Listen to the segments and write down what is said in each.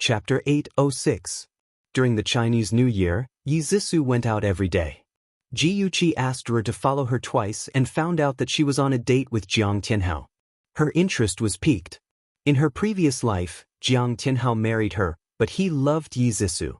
Chapter 806. During the Chinese New Year, Yi Zixu went out every day. Ji Yuqi asked her to follow her twice and found out that she was on a date with Jiang Tianhao. Her interest was piqued. In her previous life, Jiang Tianhao married her, but he loved Yi Zixu.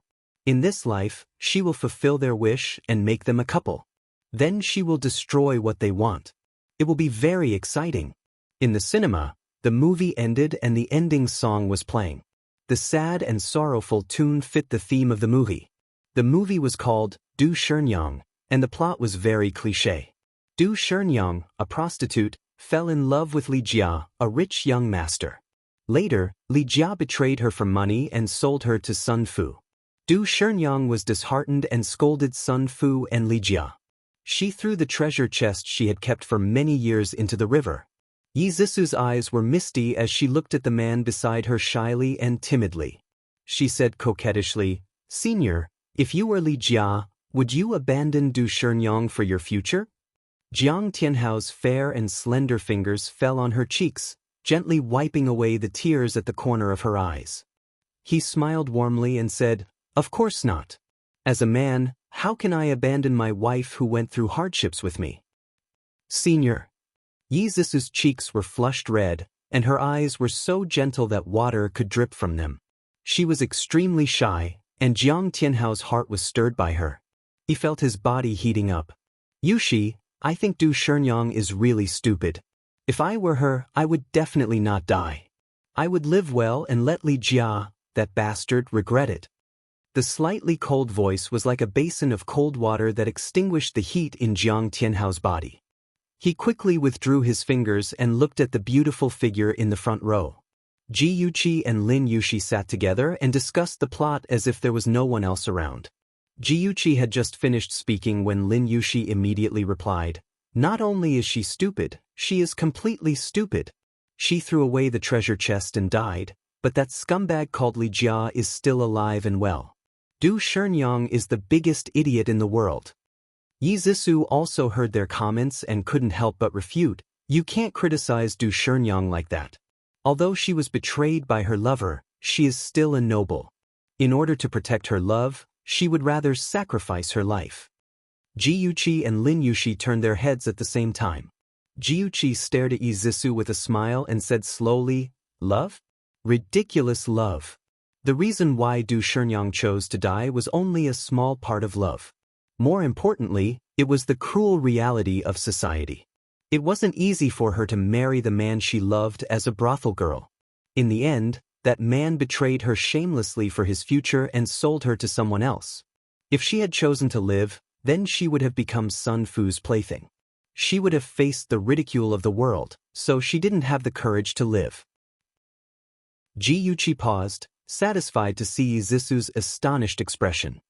In this life, she will fulfill their wish and make them a couple. Then she will destroy what they want. It will be very exciting. In the cinema, the movie ended and the ending song was playing. The sad and sorrowful tune fit the theme of the movie. The movie was called Du Shenyang, and the plot was very cliché. Du Shenyang, a prostitute, fell in love with Li Jia, a rich young master. Later, Li Jia betrayed her for money and sold her to Sun Fu. Du Shenyang was disheartened and scolded Sun Fu and Li Jia. She threw the treasure chest she had kept for many years into the river. Yi Zixu's eyes were misty as she looked at the man beside her shyly and timidly. She said coquettishly, "Senior, if you were Li Jia, would you abandon Du Shenyang for your future?" Jiang Tianhao's fair and slender fingers fell on her cheeks, gently wiping away the tears at the corner of her eyes. He smiled warmly and said, "Of course not. As a man, how can I abandon my wife who went through hardships with me?" "Senior." Yi Zixu's cheeks were flushed red, and her eyes were so gentle that water could drip from them. She was extremely shy, and Jiang Tianhao's heart was stirred by her. He felt his body heating up. "Yushi, I think Du Shenyang is really stupid. If I were her, I would definitely not die. I would live well and let Li Jia, that bastard, regret it." The slightly cold voice was like a basin of cold water that extinguished the heat in Jiang Tianhao's body. He quickly withdrew his fingers and looked at the beautiful figure in the front row. Ji Yuqi and Lin Yushi sat together and discussed the plot as if there was no one else around. Ji Yuqi had just finished speaking when Lin Yushi immediately replied, "Not only is she stupid, she is completely stupid. She threw away the treasure chest and died, but that scumbag called Li Jia is still alive and well. Du Shenyang is the biggest idiot in the world." Yi Zixu also heard their comments and couldn't help but refute, "You can't criticize Du Shenyang like that. Although she was betrayed by her lover, she is still a noble. In order to protect her love, she would rather sacrifice her life." Ji Yuqi and Lin Yushi turned their heads at the same time. Ji Yuqi stared at Yi Zixu with a smile and said slowly, "Love? Ridiculous love. The reason why Du Shenyang chose to die was only a small part of love. More importantly, it was the cruel reality of society. It wasn't easy for her to marry the man she loved as a brothel girl. In the end, that man betrayed her shamelessly for his future and sold her to someone else. If she had chosen to live, then she would have become Sun Fu's plaything. She would have faced the ridicule of the world, so she didn't have the courage to live." Ji Yuqi paused, satisfied to see Yi Zixu's astonished expression.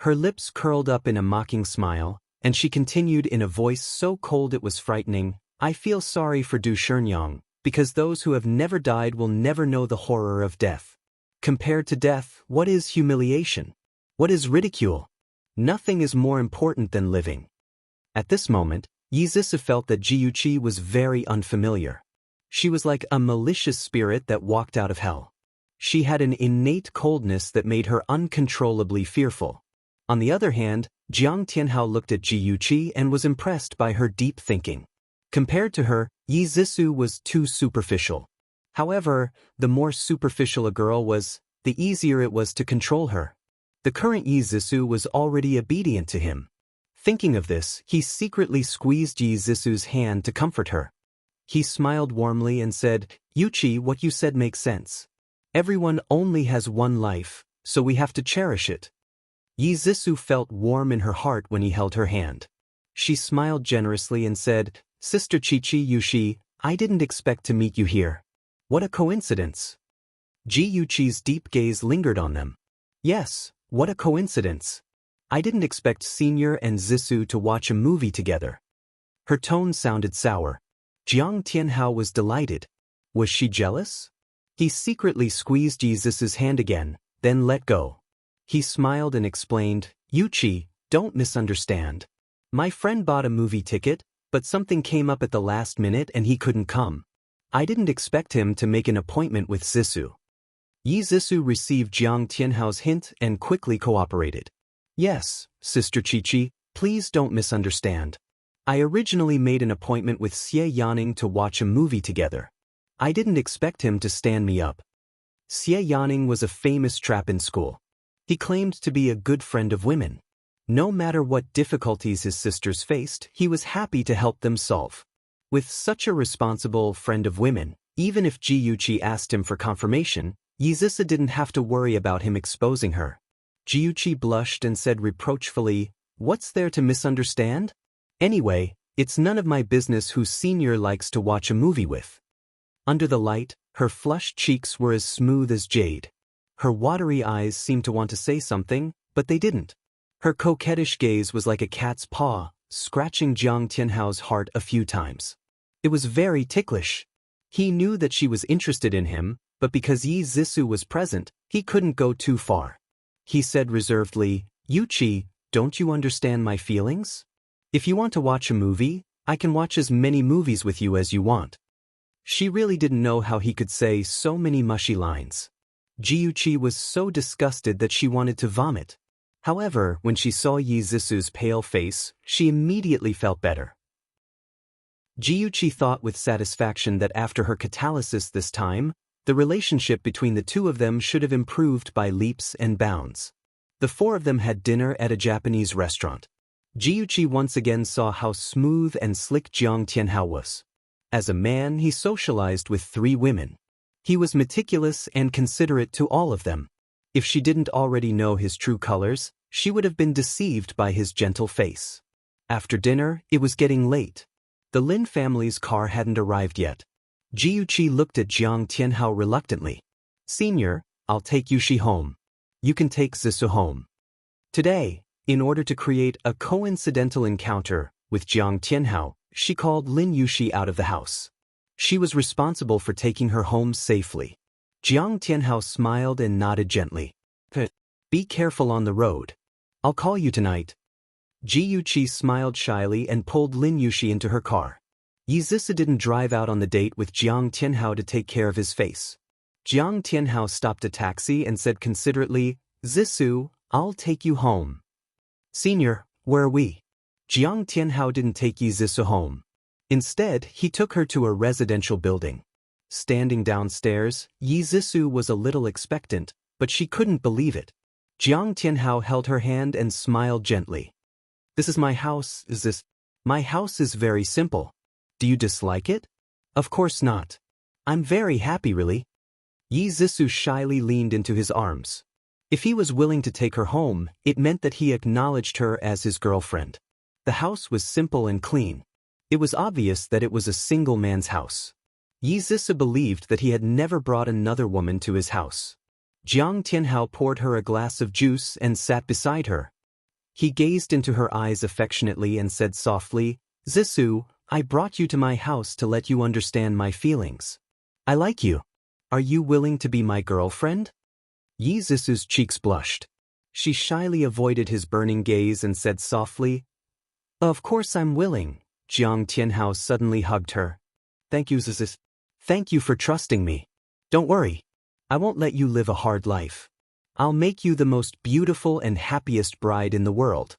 Her lips curled up in a mocking smile, and she continued in a voice so cold it was frightening, "I feel sorry for Du Shenyang, because those who have never died will never know the horror of death. Compared to death, what is humiliation? What is ridicule? Nothing is more important than living." At this moment, Yi Zixu felt that Ji Yuqi was very unfamiliar. She was like a malicious spirit that walked out of hell. She had an innate coldness that made her uncontrollably fearful. On the other hand, Jiang Tianhao looked at Ji Yuqi and was impressed by her deep thinking. Compared to her, Yi Zixu was too superficial. However, the more superficial a girl was, the easier it was to control her. The current Yi Zixu was already obedient to him. Thinking of this, he secretly squeezed Yi Zixu's hand to comfort her. He smiled warmly and said, "Yuqi, what you said makes sense. Everyone only has one life, so we have to cherish it." Yi Zixu felt warm in her heart when he held her hand. She smiled generously and said, "Sister Qiqi Yushi, I didn't expect to meet you here. What a coincidence." Ji Yuqi's deep gaze lingered on them. "Yes, what a coincidence. I didn't expect Senior and Zixu to watch a movie together." Her tone sounded sour. Jiang Tianhao was delighted. Was she jealous? He secretly squeezed Yi Zixu's hand again, then let go. He smiled and explained, "Yuqi, don't misunderstand. My friend bought a movie ticket, but something came up at the last minute and he couldn't come. I didn't expect him to make an appointment with Zixu." Yi Zhisu received Jiang Tianhao's hint and quickly cooperated. Yes, Sister Chi-Chi, please don't misunderstand. I originally made an appointment with Xie Yaning to watch a movie together. I didn't expect him to stand me up. Xie Yaning was a famous trap in school. He claimed to be a good friend of women. No matter what difficulties his sisters faced, he was happy to help them solve. With such a responsible friend of women, even if Ji Yuqi asked him for confirmation, Yi Zhisu didn't have to worry about him exposing her. Ji Yuqi blushed and said reproachfully, "What's there to misunderstand? Anyway, it's none of my business who senior likes to watch a movie with." Under the light, her flushed cheeks were as smooth as jade. Her watery eyes seemed to want to say something, but they didn't. Her coquettish gaze was like a cat's paw, scratching Jiang Tianhao's heart a few times. It was very ticklish. He knew that she was interested in him, but because Yi Zhisu was present, he couldn't go too far. He said reservedly, "Yuqi, don't you understand my feelings? If you want to watch a movie, I can watch as many movies with you as you want." She really didn't know how he could say so many mushy lines. Ji Yuqi was so disgusted that she wanted to vomit. However, when she saw Yi Zhisu's pale face, she immediately felt better. Ji Yuqi thought with satisfaction that after her catalysis this time, the relationship between the two of them should have improved by leaps and bounds. The four of them had dinner at a Japanese restaurant. Ji Yuqi once again saw how smooth and slick Jiang Tianhao was. As a man, he socialized with 3 women. He was meticulous and considerate to all of them. If she didn't already know his true colors, she would have been deceived by his gentle face. After dinner, it was getting late. The Lin family's car hadn't arrived yet. Ji Yuqi looked at Jiang Tianhao reluctantly. "Senior, I'll take Yuqi home. You can take Zhisu home." Today, in order to create a coincidental encounter with Jiang Tianhao, she called Lin Yuqi out of the house. She was responsible for taking her home safely. Jiang Tianhao smiled and nodded gently. "Be careful on the road. I'll call you tonight." Ji Yuqi smiled shyly and pulled Lin Yuqi into her car. Yi Zhisu didn't drive out on the date with Jiang Tianhao to take care of his face. Jiang Tianhao stopped a taxi and said considerately, "Zhisu, I'll take you home." "Senior, where are we?" Jiang Tianhao didn't take Yi Zhisu home. Instead, he took her to a residential building. Standing downstairs, Yi Zhisu was a little expectant, but she couldn't believe it. Jiang Tianhao held her hand and smiled gently. "This is my house, is this? My house is very simple. Do you dislike it?" "Of course not. I'm very happy really." Yi Zhisu shyly leaned into his arms. If he was willing to take her home, it meant that he acknowledged her as his girlfriend. The house was simple and clean. It was obvious that it was a single man's house. Yi Zhisu believed that he had never brought another woman to his house. Jiang Tianhao poured her a glass of juice and sat beside her. He gazed into her eyes affectionately and said softly, "Zhisu, I brought you to my house to let you understand my feelings. I like you. Are you willing to be my girlfriend?" Yi Zhisu's cheeks blushed. She shyly avoided his burning gaze and said softly, "Of course I'm willing." Jiang Tianhao suddenly hugged her. "Thank you, Zhisu. Thank you for trusting me. Don't worry. I won't let you live a hard life. I'll make you the most beautiful and happiest bride in the world."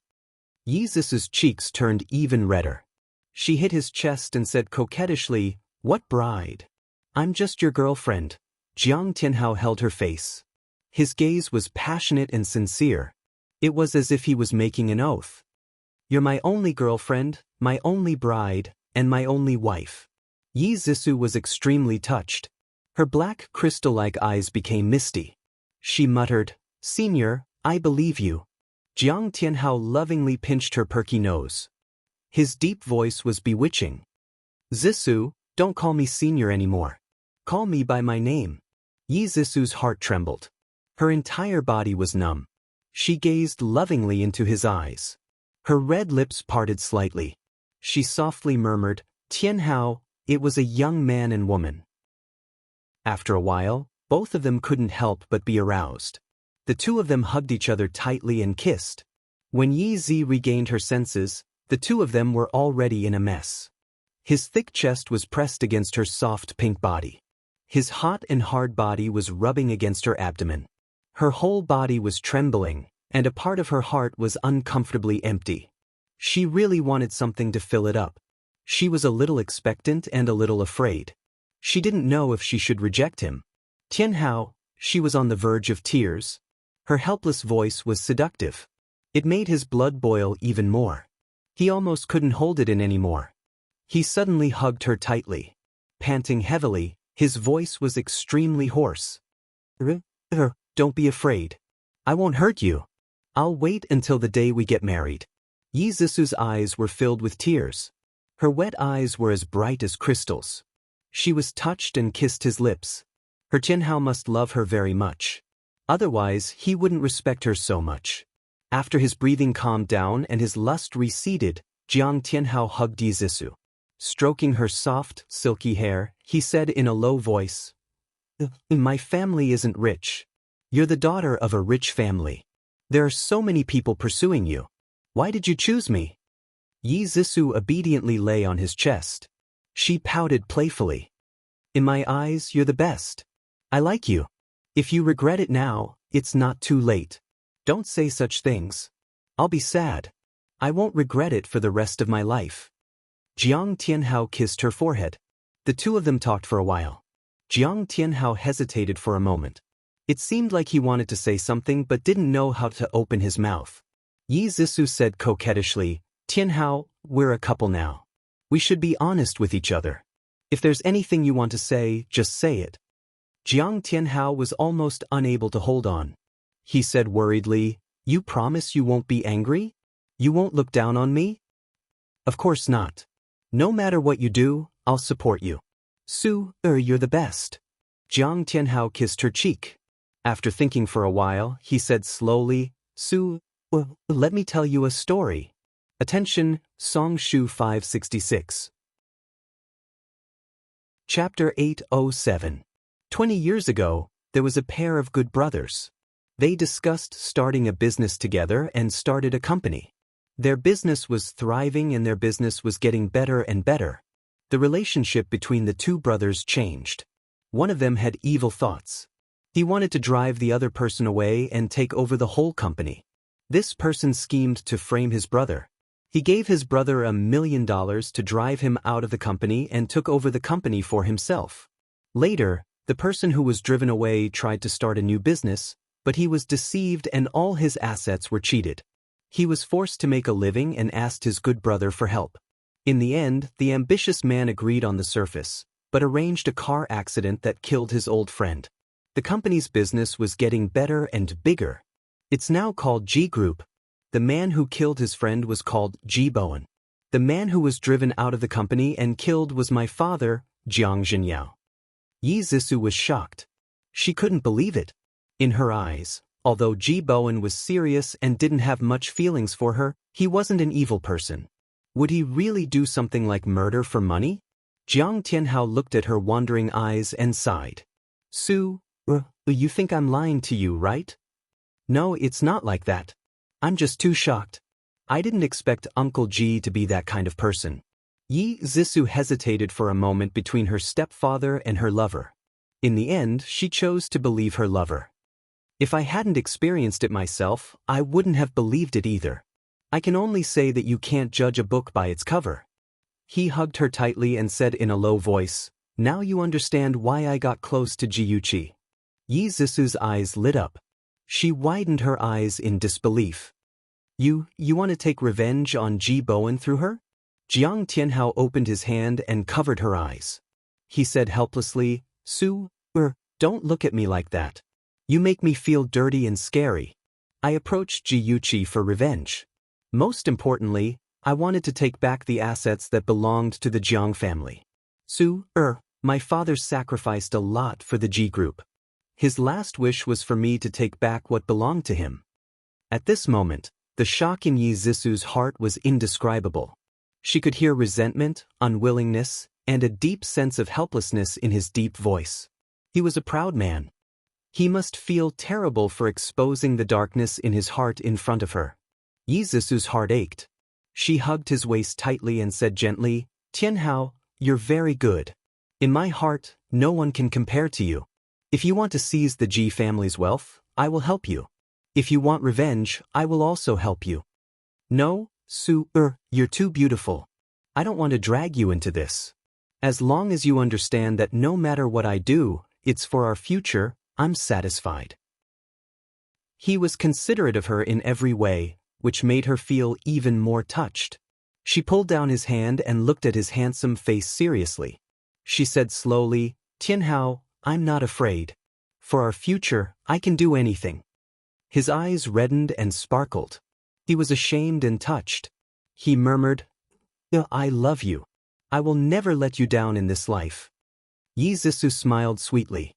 Yi Zhisu's cheeks turned even redder. She hit his chest and said coquettishly, "What bride? I'm just your girlfriend." Jiang Tianhao held her face. His gaze was passionate and sincere. It was as if he was making an oath. "You're my only girlfriend, my only bride, and my only wife." Yi Zhisu was extremely touched. Her black crystal-like eyes became misty. She muttered, "Senior, I believe you." Jiang Tianhao lovingly pinched her perky nose. His deep voice was bewitching. "Zhisu, don't call me senior anymore. Call me by my name." Yi Zhisu's heart trembled. Her entire body was numb. She gazed lovingly into his eyes. Her red lips parted slightly. She softly murmured, "Tianhao." It was a young man and woman. After a while, both of them couldn't help but be aroused. The two of them hugged each other tightly and kissed. When Yi Zi regained her senses, the two of them were already in a mess. His thick chest was pressed against her soft pink body. His hot and hard body was rubbing against her abdomen. Her whole body was trembling, and a part of her heart was uncomfortably empty. She really wanted something to fill it up. She was a little expectant and a little afraid. She didn't know if she should reject him. Tianhao, she was on the verge of tears. Her helpless voice was seductive. It made his blood boil even more. He almost couldn't hold it in anymore. He suddenly hugged her tightly. Panting heavily, his voice was extremely hoarse. Don't be afraid. I won't hurt you. I'll wait until the day we get married. Yi Zisu's eyes were filled with tears. Her wet eyes were as bright as crystals. She was touched and kissed his lips. Her Tianhao must love her very much. Otherwise, he wouldn't respect her so much. After his breathing calmed down and his lust receded, Jiang Tianhao hugged Yi Zisu. Stroking her soft, silky hair, he said in a low voice, "My family isn't rich. You're the daughter of a rich family. There are so many people pursuing you. Why did you choose me?" Yi Zisu obediently lay on his chest. She pouted playfully. "In my eyes, you're the best. I like you. If you regret it now, it's not too late. Don't say such things. I'll be sad. I won't regret it for the rest of my life." Jiang Tianhao kissed her forehead. The two of them talked for a while. Jiang Tianhao hesitated for a moment. It seemed like he wanted to say something but didn't know how to open his mouth. Yi Zisu said coquettishly, "Tianhao, we're a couple now. We should be honest with each other. If there's anything you want to say, just say it." Jiang Tianhao was almost unable to hold on. He said worriedly, "You promise you won't be angry? You won't look down on me?" "Of course not. No matter what you do, I'll support you. You're the best." Jiang Tianhao kissed her cheek. After thinking for a while, he said slowly, "Let me tell you a story." Attention, Song Shu 566. Chapter 807. 20 years ago, there was a pair of good brothers. They discussed starting a business together and started a company. Their business was thriving and their business was getting better and better. The relationship between the two brothers changed. One of them had evil thoughts. He wanted to drive the other person away and take over the whole company. This person schemed to frame his brother. He gave his brother $1 million to drive him out of the company and took over the company for himself. Later, the person who was driven away tried to start a new business, but he was deceived and all his assets were cheated. He was forced to make a living and asked his good brother for help. In the end, the ambitious man agreed on the surface, but arranged a car accident that killed his old friend. The company's business was getting better and bigger. It's now called G Group. The man who killed his friend was called Ji Bowen. The man who was driven out of the company and killed was my father, Jiang Zhenyao. Yi Zisu was shocked. She couldn't believe it. In her eyes, although Ji Bowen was serious and didn't have much feelings for her, he wasn't an evil person. Would he really do something like murder for money? Jiang Tianhao looked at her wandering eyes and sighed. You think I'm lying to you, right? No, it's not like that. I'm just too shocked. I didn't expect Uncle Ji to be that kind of person. Yi Zisu hesitated for a moment between her stepfather and her lover. In the end, she chose to believe her lover. If I hadn't experienced it myself, I wouldn't have believed it either. I can only say that you can't judge a book by its cover. He hugged her tightly and said in a low voice, "Now you understand why I got close to Jiyuchi." Yi Zisu's eyes lit up. She widened her eyes in disbelief. You want to take revenge on Ji Bowen through her?" Jiang Tianhao opened his hand and covered her eyes. He said helplessly, Don't look at me like that. You make me feel dirty and scary. I approached Jiyuchi for revenge. Most importantly, I wanted to take back the assets that belonged to the Jiang family. My father sacrificed a lot for the Ji Group. His last wish was for me to take back what belonged to him." At this moment, the shock in Yi Zisu's heart was indescribable. She could hear resentment, unwillingness, and a deep sense of helplessness in his deep voice. He was a proud man. He must feel terrible for exposing the darkness in his heart in front of her. Yi Zisu's heart ached. She hugged his waist tightly and said gently, "Tianhao, you're very good. In my heart, no one can compare to you. If you want to seize the Ji family's wealth, I will help you. If you want revenge, I will also help you. No, you're too beautiful. I don't want to drag you into this. As long as you understand that no matter what I do, it's for our future, I'm satisfied. He was considerate of her in every way, which made her feel even more touched. She pulled down his hand and looked at his handsome face seriously. She said slowly, Tianhao, I'm not afraid. For our future, I can do anything. His eyes reddened and sparkled. He was ashamed and touched. He murmured, I love you. I will never let you down in this life. Yi Zhisu smiled sweetly.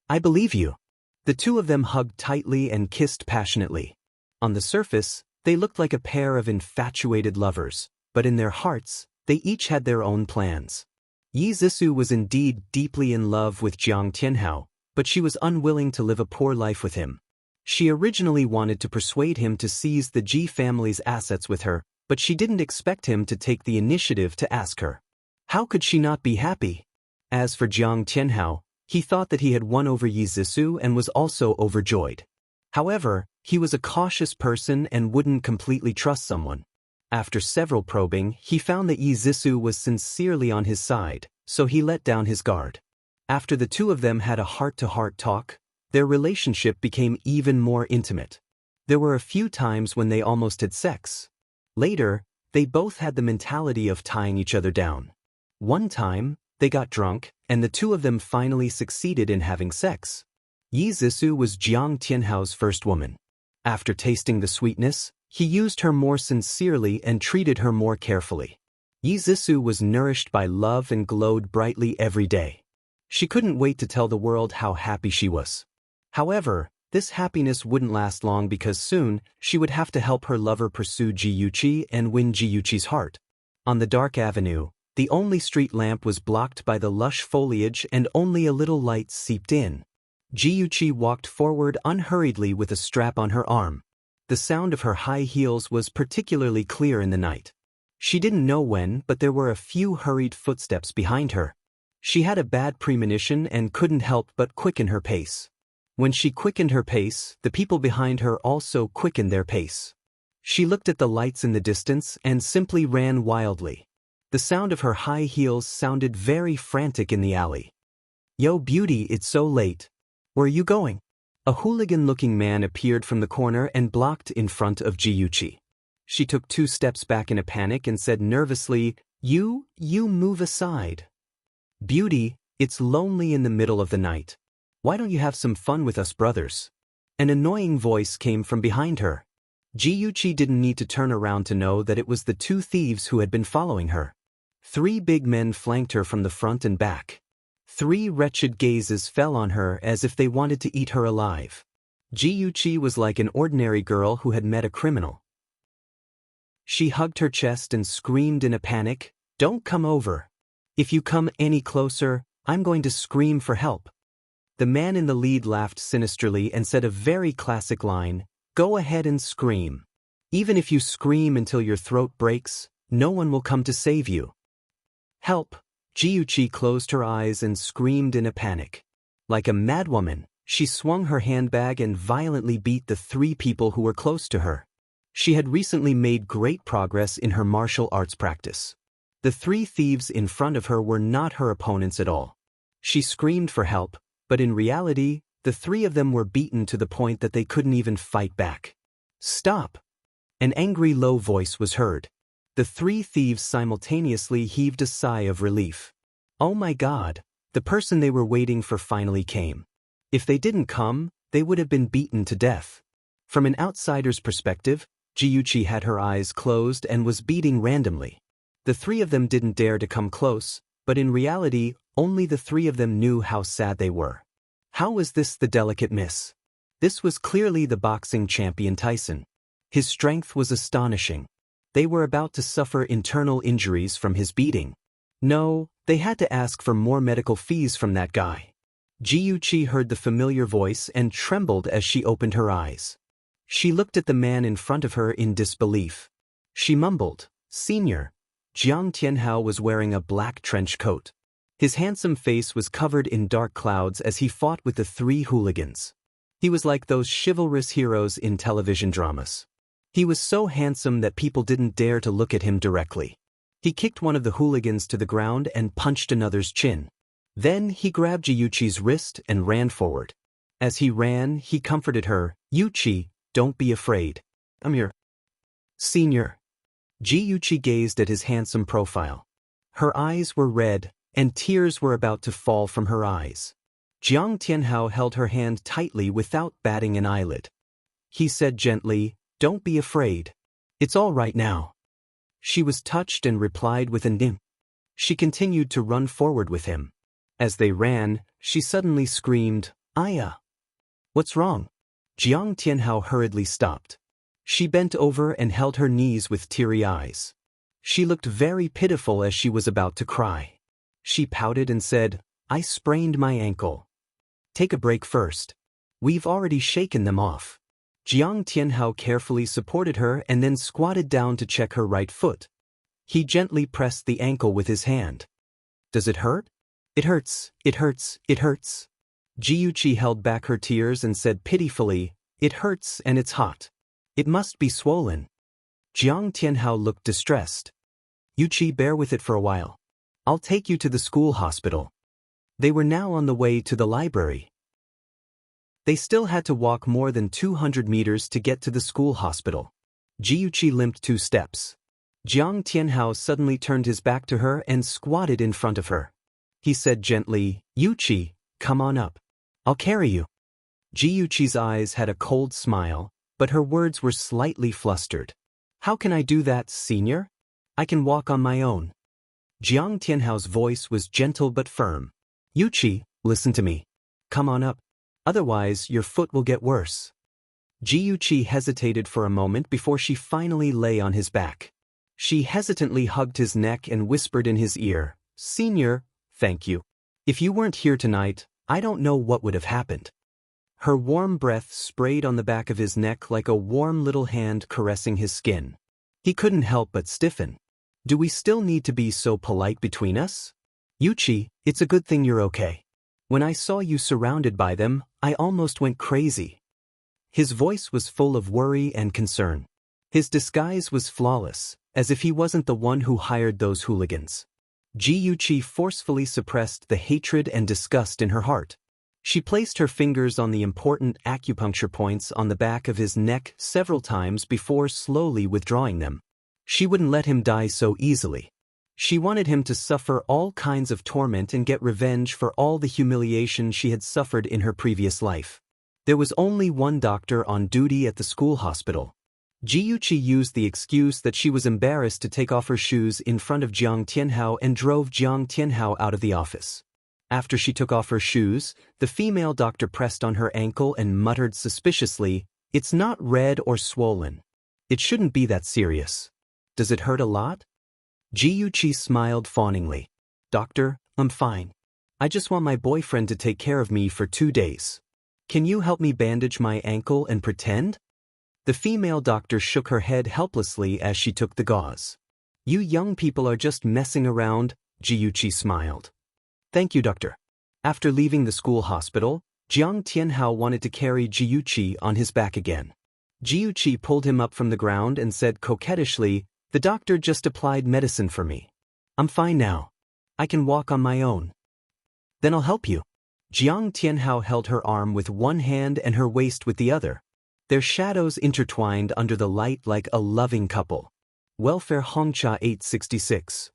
I believe you. The two of them hugged tightly and kissed passionately. On the surface, they looked like a pair of infatuated lovers, but in their hearts, they each had their own plans. Yi Zhisu was indeed deeply in love with Jiang Tianhao, but she was unwilling to live a poor life with him. She originally wanted to persuade him to seize the Ji family's assets with her, but she didn't expect him to take the initiative to ask her. How could she not be happy? As for Jiang Tianhao, he thought that he had won over Yi Zhisu and was also overjoyed. However, he was a cautious person and wouldn't completely trust someone. After several probing, he found that Yi Zhisu was sincerely on his side, so he let down his guard. After the two of them had a heart-to-heart talk, their relationship became even more intimate. There were a few times when they almost had sex. Later, they both had the mentality of tying each other down. One time, they got drunk, and the two of them finally succeeded in having sex. Yi Zhisu was Jiang Tianhao's first woman. After tasting the sweetness, he used her more sincerely and treated her more carefully. Yi Zhisu was nourished by love and glowed brightly every day. She couldn't wait to tell the world how happy she was. However, this happiness wouldn't last long because soon, she would have to help her lover pursue Ji Yuqi and win Ji Yuqi's heart. On the dark avenue, the only street lamp was blocked by the lush foliage and only a little light seeped in. Ji Yuqi walked forward unhurriedly with a strap on her arm. The sound of her high heels was particularly clear in the night. She didn't know when, but there were a few hurried footsteps behind her. She had a bad premonition and couldn't help but quicken her pace. When she quickened her pace, the people behind her also quickened their pace. She looked at the lights in the distance and simply ran wildly. The sound of her high heels sounded very frantic in the alley. Yo, beauty, it's so late. Where are you going? A hooligan-looking man appeared from the corner and blocked in front of Ji Yuqi. She took 2 steps back in a panic and said nervously, You move aside. Beauty, it's lonely in the middle of the night. Why don't you have some fun with us brothers? An annoying voice came from behind her. Ji Yuqi didn't need to turn around to know that it was the 2 thieves who had been following her. 3 big men flanked her from the front and back. 3 wretched gazes fell on her as if they wanted to eat her alive. Ji Yuqi was like an ordinary girl who had met a criminal. She hugged her chest and screamed in a panic, Don't come over. If you come any closer, I'm going to scream for help. The man in the lead laughed sinisterly and said a very classic line, Go ahead and scream. Even if you scream until your throat breaks, no one will come to save you. Help! Ji Yuqi closed her eyes and screamed in a panic. Like a madwoman, she swung her handbag and violently beat the 3 people who were close to her. She had recently made great progress in her martial arts practice. The 3 thieves in front of her were not her opponents at all. She screamed for help, but in reality, the 3 of them were beaten to the point that they couldn't even fight back. Stop! An angry low voice was heard. The 3 thieves simultaneously heaved a sigh of relief. Oh my God, the person they were waiting for finally came. If they didn't come, they would have been beaten to death. From an outsider's perspective, Ji Yuqi had her eyes closed and was beating randomly. The 3 of them didn't dare to come close, but in reality, only the 3 of them knew how sad they were. How was this the delicate miss? This was clearly the boxing champion Tyson. His strength was astonishing. They were about to suffer internal injuries from his beating. No, they had to ask for more medical fees from that guy. Ji Yuqi heard the familiar voice and trembled as she opened her eyes. She looked at the man in front of her in disbelief. She mumbled, Senior. Jiang Tianhao was wearing a black trench coat. His handsome face was covered in dark clouds as he fought with the three hooligans. He was like those chivalrous heroes in television dramas. He was so handsome that people didn't dare to look at him directly. He kicked one of the hooligans to the ground and punched another's chin. Then he grabbed Ji-Yuqi's wrist and ran forward. As he ran, he comforted her, "Yuqi, don't be afraid. I'm your senior." Ji-Yuqi gazed at his handsome profile. Her eyes were red, and tears were about to fall from her eyes. Jiang Tianhao held her hand tightly without batting an eyelid. He said gently, "Don't be afraid. It's all right now." She was touched and replied with a nim. She continued to run forward with him. As they ran, she suddenly screamed, "Aya!" "What's wrong?" Jiang Tianhao hurriedly stopped. She bent over and held her knees with teary eyes. She looked very pitiful as she was about to cry. She pouted and said, "I sprained my ankle. Take a break first. We've already shaken them off." Jiang Tianhao carefully supported her and then squatted down to check her right foot. He gently pressed the ankle with his hand. "Does it hurt?" "It hurts, it hurts, it hurts." Ji-Yuqi held back her tears and said pitifully, "It hurts and it's hot. It must be swollen." Jiang Tianhao looked distressed. "Yuqi, bear with it for a while. I'll take you to the school hospital." They were now on the way to the library. They still had to walk more than 200 meters to get to the school hospital. Ji-Yuqi limped 2 steps. Jiang Tianhao suddenly turned his back to her and squatted in front of her. He said gently, "Yuqi, come on up. I'll carry you." Ji-Yuqi's eyes had a cold smile, but her words were slightly flustered. "How can I do that, senior? I can walk on my own." Jiang Tianhao's voice was gentle but firm. "Yuqi, listen to me. Come on up. Otherwise, your foot will get worse." Ji-Yuqi hesitated for a moment before she finally lay on his back. She hesitantly hugged his neck and whispered in his ear, "Senior, thank you. If you weren't here tonight, I don't know what would have happened." Her warm breath sprayed on the back of his neck like a warm little hand caressing his skin. He couldn't help but stiffen. "Do we still need to be so polite between us? Yuqi, it's a good thing you're okay. When I saw you surrounded by them, I almost went crazy." His voice was full of worry and concern. His disguise was flawless, as if he wasn't the one who hired those hooligans. Ji-Yuqi forcefully suppressed the hatred and disgust in her heart. She placed her fingers on the important acupuncture points on the back of his neck several times before slowly withdrawing them. She wouldn't let him die so easily. She wanted him to suffer all kinds of torment and get revenge for all the humiliation she had suffered in her previous life. There was only one doctor on duty at the school hospital. Ji-Yuqi used the excuse that she was embarrassed to take off her shoes in front of Jiang Tianhao and drove Jiang Tianhao out of the office. After she took off her shoes, the female doctor pressed on her ankle and muttered suspiciously, "It's not red or swollen. It shouldn't be that serious. Does it hurt a lot?" Ji-Yuqi smiled fawningly. "Doctor, I'm fine. I just want my boyfriend to take care of me for 2 days. Can you help me bandage my ankle and pretend?" The female doctor shook her head helplessly as she took the gauze. "You young people are just messing around," Ji-Yuqi smiled. "Thank you, doctor." After leaving the school hospital, Jiang Tianhao wanted to carry Ji-Yuqi on his back again. Ji-Yuqi pulled him up from the ground and said coquettishly, "The doctor just applied medicine for me. I'm fine now. I can walk on my own." "Then I'll help you." Jiang Tianhao held her arm with one hand and her waist with the other. Their shadows intertwined under the light like a loving couple. Welfare Hongcha 866.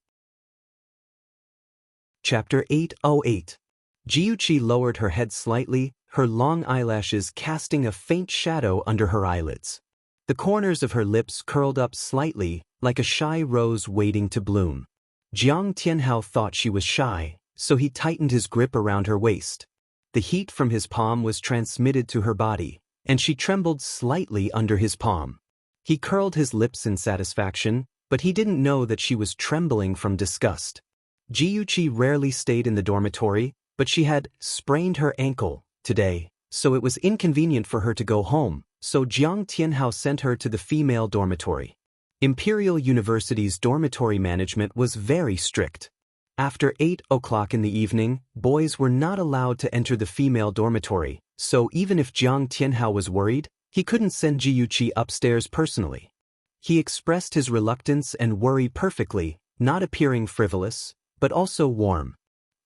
Chapter 808. Ji-Yuqi lowered her head slightly, her long eyelashes casting a faint shadow under her eyelids. The corners of her lips curled up slightly, like a shy rose waiting to bloom. Jiang Tianhao thought she was shy, so he tightened his grip around her waist. The heat from his palm was transmitted to her body, and she trembled slightly under his palm. He curled his lips in satisfaction, but he didn't know that she was trembling from disgust. Ji-Yuqi rarely stayed in the dormitory, but she had sprained her ankle today, so it was inconvenient for her to go home, so Jiang Tianhao sent her to the female dormitory. Imperial University's dormitory management was very strict. After 8 o'clock in the evening, boys were not allowed to enter the female dormitory, so even if Jiang Tianhao was worried, he couldn't send Ji upstairs personally. He expressed his reluctance and worry perfectly, not appearing frivolous, but also warm.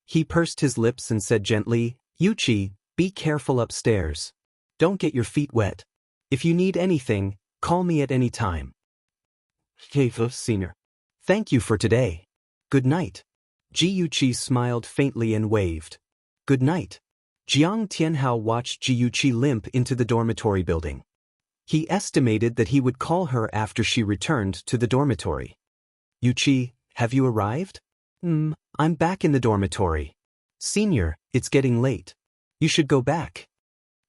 He pursed his lips and said gently, "Yuqi, be careful upstairs. Don't get your feet wet. If you need anything, call me at any time." Senior. Thank you for today. Good night. Ji smiled faintly and waved. Good night. Jiang Tianhao watched Ji limp into the dormitory building. He estimated that he would call her after she returned to the dormitory. Yuqi, have you arrived? I'm back in the dormitory. Senior, it's getting late. You should go back.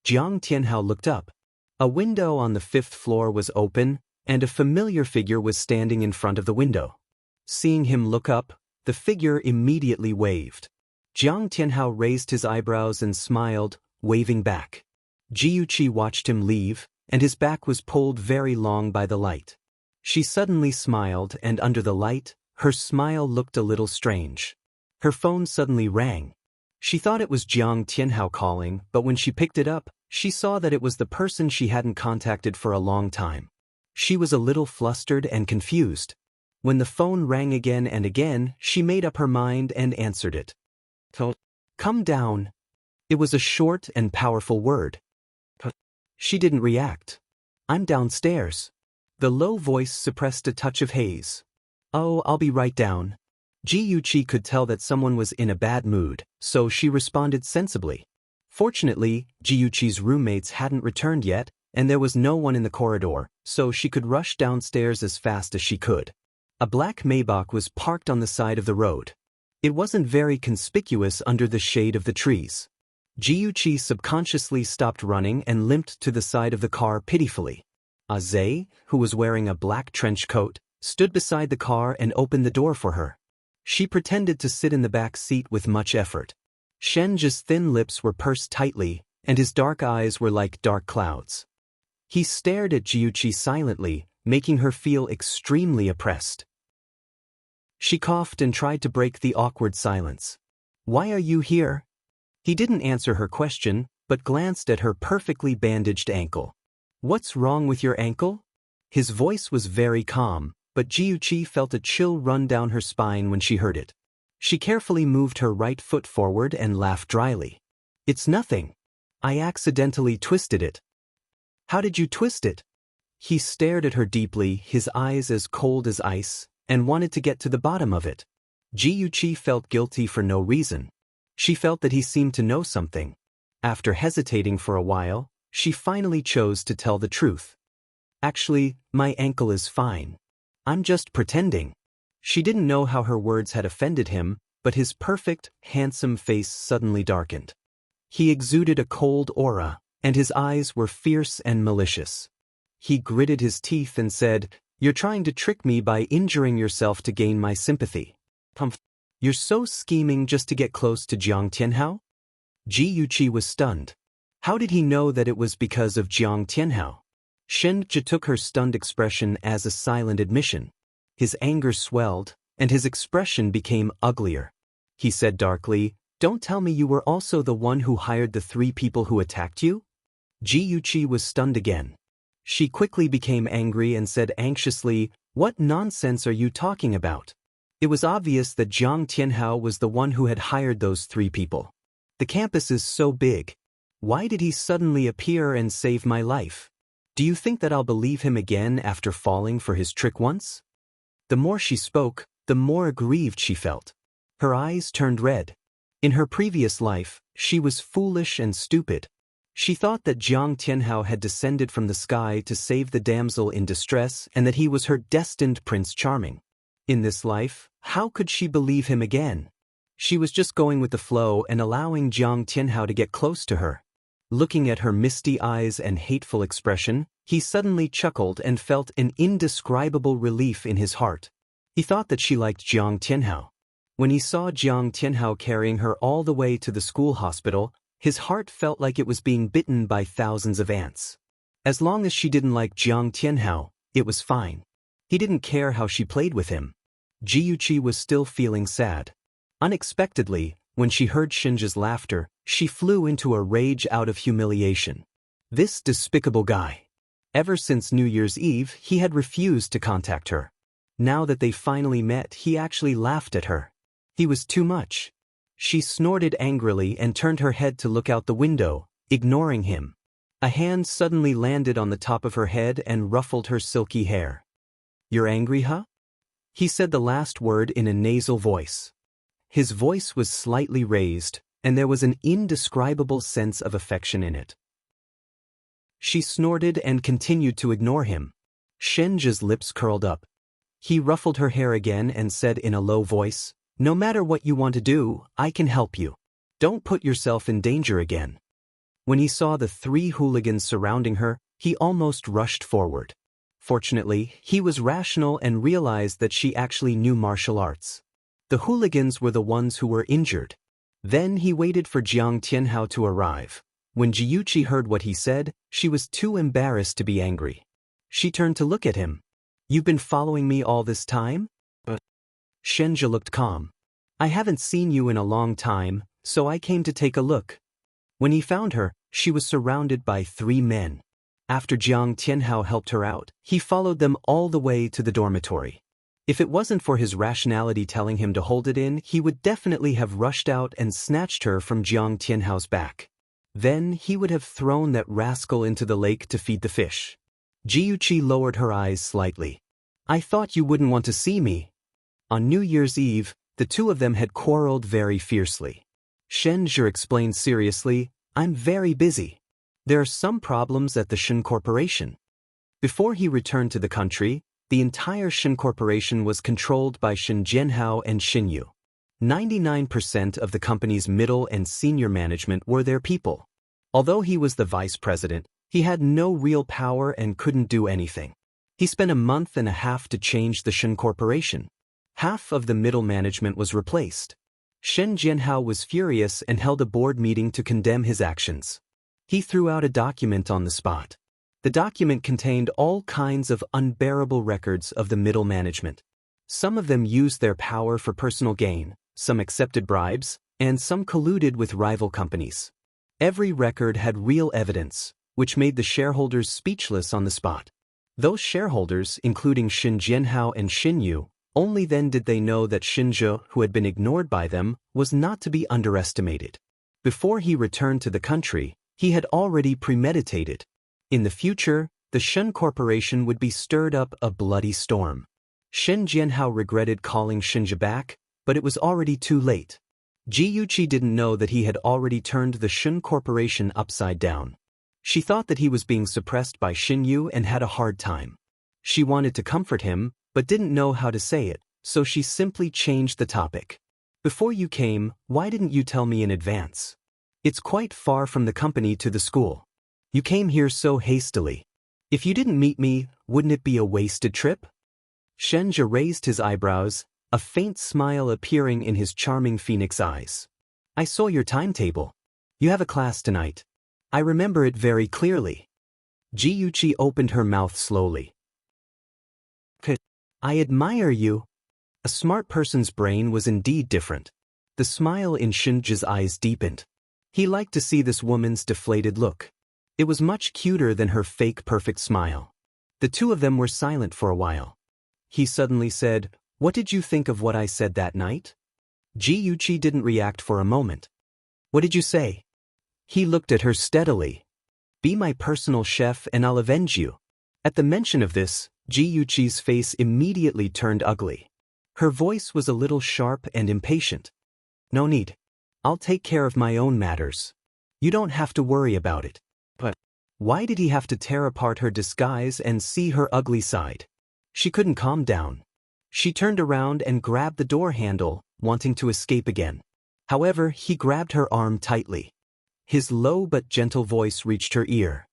Jiang Tianhao looked up. A window on the 5th floor was open, and a familiar figure was standing in front of the window. Seeing him look up, the figure immediately waved. Jiang Tianhao raised his eyebrows and smiled, waving back. Ji watched him leave, and his back was pulled very long by the light. She suddenly smiled, and under the light, her smile looked a little strange. Her phone suddenly rang. She thought it was Jiang Tianhao calling, but when she picked it up, she saw that it was the person she hadn't contacted for a long time. She was a little flustered and confused. When the phone rang again and again, she made up her mind and answered it. Come down. It was a short and powerful word. She didn't react. I'm downstairs. The low voice suppressed a touch of haze. Oh, I'll be right down. Ji could tell that someone was in a bad mood, so she responded sensibly. Fortunately, Ji roommates hadn't returned yet, and there was no one in the corridor, so she could rush downstairs as fast as she could. A black Maybach was parked on the side of the road. It wasn't very conspicuous under the shade of the trees. Ji subconsciously stopped running and limped to the side of the car pitifully. Aze, who was wearing a black trench coat, stood beside the car and opened the door for her. She pretended to sit in the back seat with much effort. Shen's thin lips were pursed tightly, and his dark eyes were like dark clouds. He stared at Ji silently, making her feel extremely oppressed. She coughed and tried to break the awkward silence. Why are you here? He didn't answer her question, but glanced at her perfectly bandaged ankle. What's wrong with your ankle? His voice was very calm, but Ji felt a chill run down her spine when she heard it. She carefully moved her right foot forward and laughed dryly. It's nothing. I accidentally twisted it. How did you twist it? He stared at her deeply, his eyes as cold as ice, and wanted to get to the bottom of it. Ji felt guilty for no reason. She felt that he seemed to know something. After hesitating for a while, she finally chose to tell the truth. Actually, my ankle is fine. I'm just pretending. She didn't know how her words had offended him, but his perfect, handsome face suddenly darkened. He exuded a cold aura, and his eyes were fierce and malicious. He gritted his teeth and said, "You're trying to trick me by injuring yourself to gain my sympathy. You're so scheming just to get close to Jiang Tianhao?" Ji was stunned. How did he know that it was because of Jiang Tianhao? Shen took her stunned expression as a silent admission. His anger swelled, and his expression became uglier. He said darkly, "Don't tell me you were also the one who hired the 3 people who attacked you?" Ji was stunned again. She quickly became angry and said anxiously, "What nonsense are you talking about?" It was obvious that Jiang Tianhao was the one who had hired those 3 people. The campus is so big. Why did he suddenly appear and save my life? Do you think that I'll believe him again after falling for his trick once? The more she spoke, the more aggrieved she felt. Her eyes turned red. In her previous life, she was foolish and stupid. She thought that Jiang Tianhao had descended from the sky to save the damsel in distress and that he was her destined Prince Charming. In this life, how could she believe him again? She was just going with the flow and allowing Jiang Tianhao to get close to her. Looking at her misty eyes and hateful expression, he suddenly chuckled and felt an indescribable relief in his heart. He thought that she liked Jiang Tianhao. When he saw Jiang Tianhao carrying her all the way to the school hospital, his heart felt like it was being bitten by thousands of ants. As long as she didn't like Jiang Tianhao, it was fine. He didn't care how she played with him. Ji was still feeling sad. Unexpectedly, when she heard Shinja's laughter, she flew into a rage out of humiliation. This despicable guy. Ever since New Year's Eve, he had refused to contact her. Now that they finally met, he actually laughed at her. He was too much. She snorted angrily and turned her head to look out the window, ignoring him. A hand suddenly landed on the top of her head and ruffled her silky hair. "You're angry, huh?" He said the last word in a nasal voice. His voice was slightly raised, and there was an indescribable sense of affection in it. She snorted and continued to ignore him. Shinja's lips curled up. He ruffled her hair again and said in a low voice, "No matter what you want to do, I can help you. Don't put yourself in danger again." When he saw the 3 hooligans surrounding her, he almost rushed forward. Fortunately, he was rational and realized that she actually knew martial arts. The hooligans were the ones who were injured. Then he waited for Jiang Tianhao to arrive. When Jiyuchi heard what he said, she was too embarrassed to be angry. She turned to look at him. "You've been following me all this time?" Shinja looked calm. "I haven't seen you in a long time, so I came to take a look." When he found her, she was surrounded by 3 men. After Jiang Tianhao helped her out, he followed them all the way to the dormitory. If it wasn't for his rationality telling him to hold it in, he would definitely have rushed out and snatched her from Jiang Tianhao's back. Then he would have thrown that rascal into the lake to feed the fish. Jiyuchi lowered her eyes slightly. "I thought you wouldn't want to see me." On New Year's Eve, the 2 of them had quarreled very fiercely. Shinja explained seriously, "I'm very busy. There are some problems at the Shin Corporation." Before he returned to the country, the entire Shin Corporation was controlled by Shin Jianhao and Shin Yu. 99% of the company's middle and senior management were their people. Although he was the vice president, he had no real power and couldn't do anything. He spent a month and a half to change the Shin Corporation. Half of the middle management was replaced. Shin Jianhao was furious and held a board meeting to condemn his actions. He threw out a document on the spot. The document contained all kinds of unbearable records of the middle management. Some of them used their power for personal gain, some accepted bribes, and some colluded with rival companies. Every record had real evidence, which made the shareholders speechless on the spot. Those shareholders, including Shin Jianhao and Shin Yu, only then did they know that Shinja, who had been ignored by them, was not to be underestimated. Before he returned to the country, he had already premeditated. In the future, the Shin Corporation would be stirred up a bloody storm. Shin Jianhao regretted calling Shinja back, but it was already too late. Jiyuchi didn't know that he had already turned the Shin Corporation upside down. She thought that he was being suppressed by Shin Yu and had a hard time. She wanted to comfort him, but didn't know how to say it, so she simply changed the topic. "Before you came, why didn't you tell me in advance? It's quite far from the company to the school. You came here so hastily. If you didn't meet me, wouldn't it be a wasted trip?" Shinja raised his eyebrows, a faint smile appearing in his charming phoenix eyes. "I saw your timetable. You have a class tonight. I remember it very clearly." Jiyuchi opened her mouth slowly. "I admire you." A smart person's brain was indeed different. The smile in Shinja's eyes deepened. He liked to see this woman's deflated look. It was much cuter than her fake perfect smile. The 2 of them were silent for a while. He suddenly said, "What did you think of what I said that night?" Jiyuchi didn't react for a moment. "What did you say?" He looked at her steadily. "Be my personal chef and I'll avenge you." At the mention of this, Jiyuchi's face immediately turned ugly. Her voice was a little sharp and impatient. "No need. I'll take care of my own matters. You don't have to worry about it." But why did he have to tear apart her disguise and see her ugly side? She couldn't calm down. She turned around and grabbed the door handle, wanting to escape again. However, he grabbed her arm tightly. His low but gentle voice reached her ear.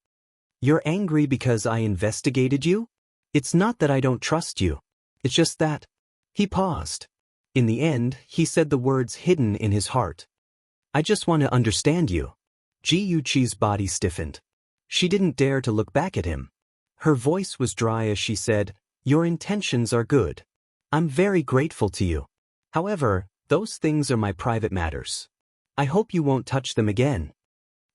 "You're angry because I investigated you? It's not that I don't trust you. It's just that..." He paused. In the end, he said the words hidden in his heart. "I just want to understand you." Jiyuchi's body stiffened. She didn't dare to look back at him. Her voice was dry as she said, "Your intentions are good. I'm very grateful to you. However, Those things are my private matters. I hope you won't touch them again.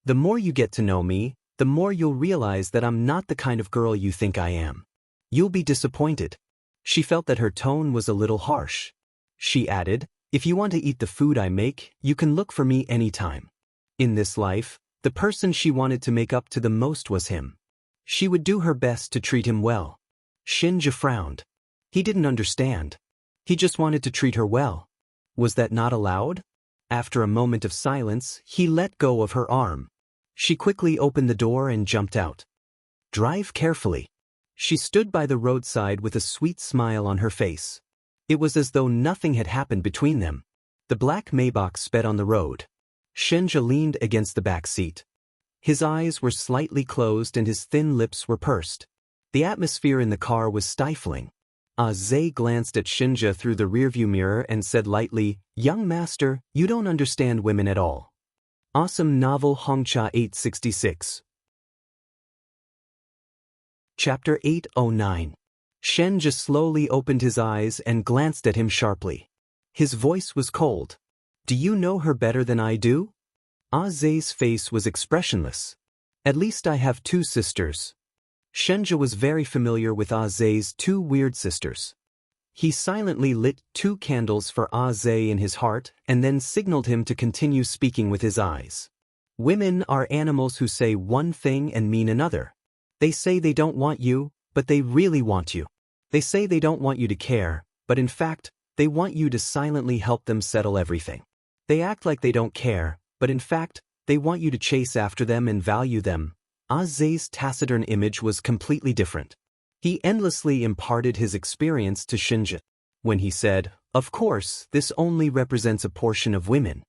The more you get to know me, the more you'll realize that I'm not the kind of girl you think I am. You'll be disappointed. She felt that her tone was a little harsh. She added, if you want to eat the food I make, you can look for me anytime. In this life, the person she wanted to make up to the most was him. She would do her best to treat him well. Shinja frowned. He didn't understand. He just wanted to treat her well. Was that not allowed? After a moment of silence, he let go of her arm. She quickly opened the door and jumped out. Drive carefully. She stood by the roadside with a sweet smile on her face. It was as though nothing had happened between them. The black Maybach sped on the road. Shinja leaned against the back seat. His eyes were slightly closed and his thin lips were pursed. The atmosphere in the car was stifling. Zay glanced at Shinja through the rearview mirror and said lightly, "Young master, you don't understand women at all." Awesome Novel Hongcha 866. Chapter 809. Shinja slowly opened his eyes and glanced at him sharply. His voice was cold. Do you know her better than I do? Zay's face was expressionless. At least I have two sisters. Shinja was very familiar with Zay's two weird sisters. He silently lit 2 candles for Zay in his heart and then signaled him to continue speaking with his eyes. Women are animals who say one thing and mean another. They say they don't want you, but they really want you. They say they don't want you to care, but in fact, they want you to silently help them settle everything. They act like they don't care, but in fact, they want you to chase after them and value them. Zay's taciturn image was completely different. He endlessly imparted his experience to Shinja. When he said, "Of course, this only represents a portion of women."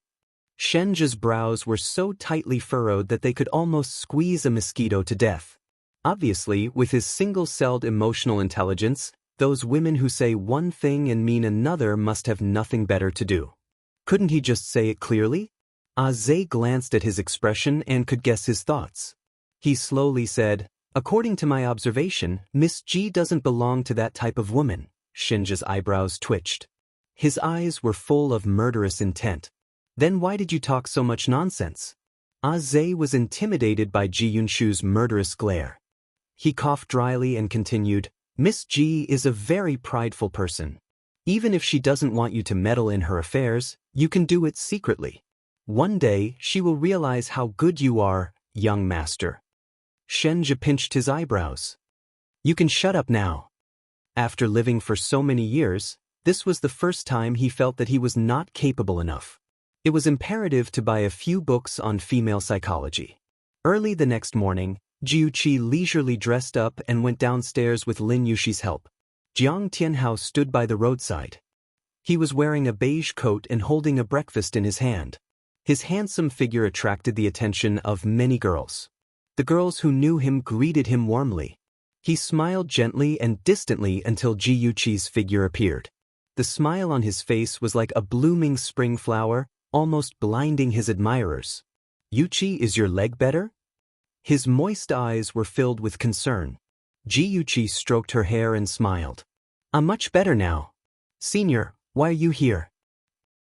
Shinja's brows were so tightly furrowed that they could almost squeeze a mosquito to death. Obviously, with his single-celled emotional intelligence, those women who say one thing and mean another must have nothing better to do. Couldn't he just say it clearly? Zay glanced at his expression and could guess his thoughts. He slowly said, "According to my observation, Miss G doesn't belong to that type of woman." Shinja's eyebrows twitched. His eyes were full of murderous intent. Then why did you talk so much nonsense? Zay was intimidated by Ji Yunshu's murderous glare. He coughed dryly and continued, "Miss G is a very prideful person. Even if she doesn't want you to meddle in her affairs, you can do it secretly. One day, she will realize how good you are, young master." Shinja pinched his eyebrows. "You can shut up now." After living for so many years, this was the first time he felt that he was not capable enough. It was imperative to buy a few books on female psychology. Early the next morning, Jiuqi leisurely dressed up and went downstairs with Lin Yushi's help. Jiang Tianhao stood by the roadside. He was wearing a beige coat and holding a breakfast in his hand. His handsome figure attracted the attention of many girls. The girls who knew him greeted him warmly. He smiled gently and distantly until Ji Yuqi's figure appeared. The smile on his face was like a blooming spring flower, almost blinding his admirers. "Yuqi, is your leg better?" His moist eyes were filled with concern. Ji Yuqi stroked her hair and smiled. "I'm much better now. Senior, why are you here?"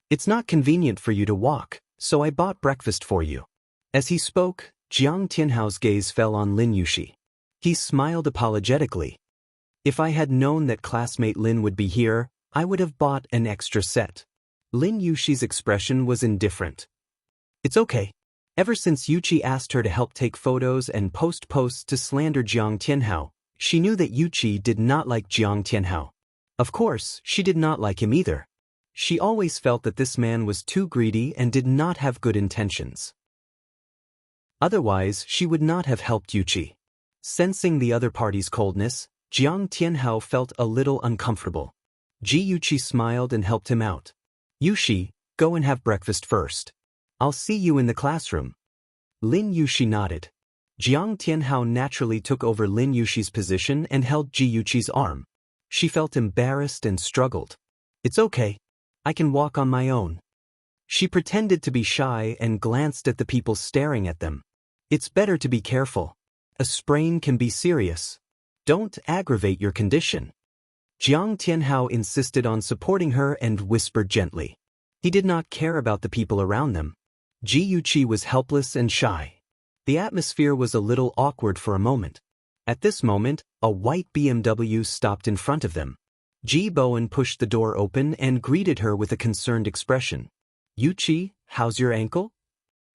"It's not convenient for you to walk, so I bought breakfast for you." As he spoke, Jiang Tianhao's gaze fell on Lin Yushi. He smiled apologetically. "If I had known that classmate Lin would be here, I would have bought an extra set." Lin Yushi's expression was indifferent. "It's okay." Ever since Yuchi asked her to help take photos and post posts to slander Jiang Tianhao, she knew that Yuchi did not like Jiang Tianhao. Of course, she did not like him either. She always felt that this man was too greedy and did not have good intentions. Otherwise, she would not have helped Yuchi. Sensing the other party's coldness, Jiang Tianhao felt a little uncomfortable. Ji Yuchi smiled and helped him out. "Yushi, go and have breakfast first. I'll see you in the classroom." Lin Yushi nodded. Jiang Tianhao naturally took over Lin Yushi's position and held Ji Yuchi's arm. She felt embarrassed and struggled. "It's okay. I can walk on my own." She pretended to be shy and glanced at the people staring at them. "It's better to be careful. A sprain can be serious. Don't aggravate your condition." Jiang Tianhao insisted on supporting her and whispered gently, He did not care about the people around them. Ji Yuqi was helpless and shy. The atmosphere was a little awkward for a moment. At this moment, a white BMW stopped in front of them. Ji Bowen pushed the door open and greeted her with a concerned expression. "Yuqi, how's your ankle?"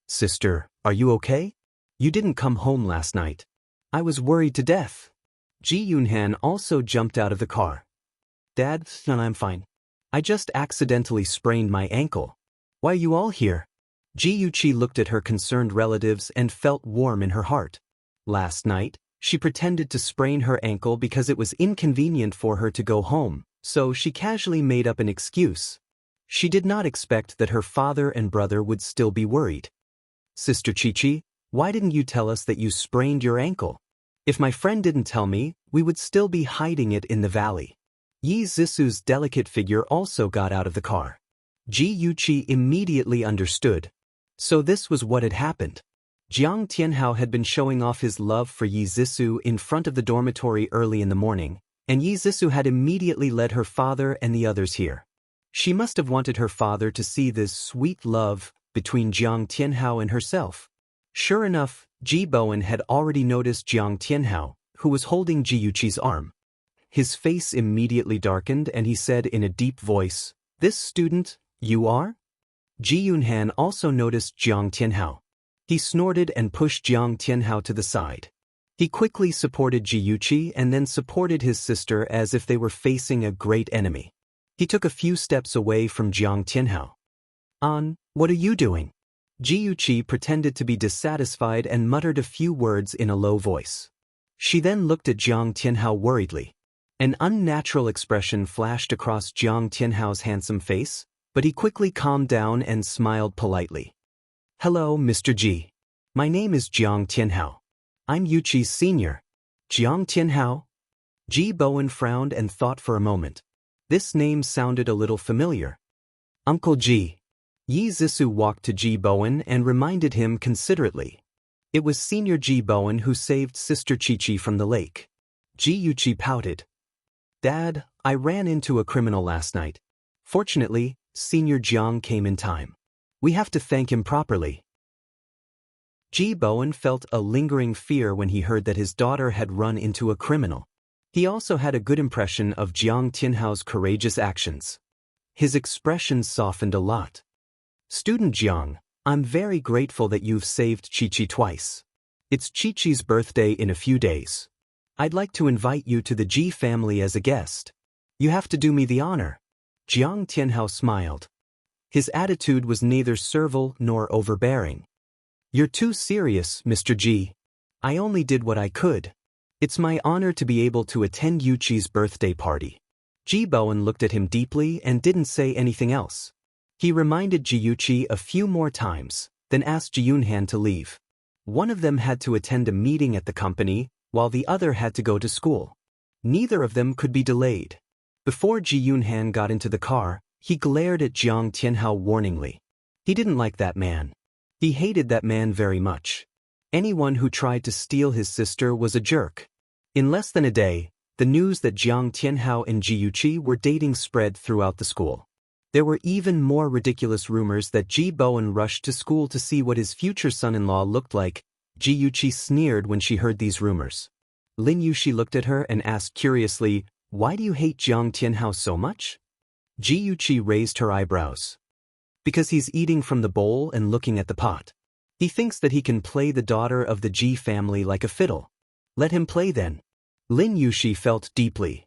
"Sister, are you okay? You didn't come home last night. I was worried to death." Ji Yunhan also jumped out of the car. "Dad, I'm fine. I just accidentally sprained my ankle. Why are you all here?" Ji Yuqi looked at her concerned relatives and felt warm in her heart. Last night, she pretended to sprain her ankle because it was inconvenient for her to go home, so she casually made up an excuse. She did not expect that her father and brother would still be worried. "Sister Chichi, why didn't you tell us that you sprained your ankle? If my friend didn't tell me, we would still be hiding it in the valley." Yi Zisu's delicate figure also got out of the car. Ji Yuqi immediately understood. So this was what had happened. Jiang Tianhao had been showing off his love for Yi Zisu in front of the dormitory early in the morning, and Yi Zisu had immediately led her father and the others here. She must have wanted her father to see this sweet love between Jiang Tianhao and herself. Sure enough, Ji Bowen had already noticed Jiang Tianhao, who was holding Ji Yuqi's arm. His face immediately darkened and he said in a deep voice, "This student, you are?" Ji Yunhan also noticed Jiang Tianhao. He snorted and pushed Jiang Tianhao to the side. He quickly supported Ji Yuqi and then supported his sister as if they were facing a great enemy. He took a few steps away from Jiang Tianhao. "An, what are you doing?" Ji Yuqi pretended to be dissatisfied and muttered a few words in a low voice. She then looked at Jiang Tianhao worriedly. An unnatural expression flashed across Jiang Tianhao's handsome face, but he quickly calmed down and smiled politely. "Hello, Mr. Ji. My name is Jiang Tianhao. I'm Yuqi's senior." "Jiang Tianhao?" Ji Bowen frowned and thought for a moment. This name sounded a little familiar. "Uncle Ji." Yi Zisu walked to Ji Bowen and reminded him considerately. It was Senior Ji Bowen who saved Sister Chichi from the lake. Ji Yuqi pouted. "Dad, I ran into a criminal last night. Fortunately, Senior Jiang came in time. We have to thank him properly." Ji Bowen felt a lingering fear when he heard that his daughter had run into a criminal. He also had a good impression of Jiang Tianhao's courageous actions. His expression softened a lot. "Student Jiang, I'm very grateful that you've saved Chichi twice. It's Chichi's birthday in a few days. I'd like to invite you to the Ji family as a guest. You have to do me the honor." Jiang Tianhao smiled. His attitude was neither servile nor overbearing. "You're too serious, Mr. Ji. I only did what I could. It's my honor to be able to attend Yuqi's birthday party." Ji Bowen looked at him deeply and didn't say anything else. He reminded Ji Yuqi a few more times, then asked Ji Yunhan to leave. One of them had to attend a meeting at the company, while the other had to go to school. Neither of them could be delayed. Before Ji Yunhan got into the car, he glared at Jiang Tianhao warningly. He didn't like that man. He hated that man very much. Anyone who tried to steal his sister was a jerk. In less than a day, the news that Jiang Tianhao and Ji Yuqi were dating spread throughout the school. There were even more ridiculous rumors that Ji Bowen rushed to school to see what his future son-in-law looked like. Ji Yuqi sneered when she heard these rumors. Lin Yuxi looked at her and asked curiously, "Why do you hate Jiang Tianhao so much?" Ji Yuqi raised her eyebrows. "Because he's eating from the bowl and looking at the pot. He thinks that he can play the daughter of the Ji family like a fiddle. Let him play then." Lin Yuxi felt deeply.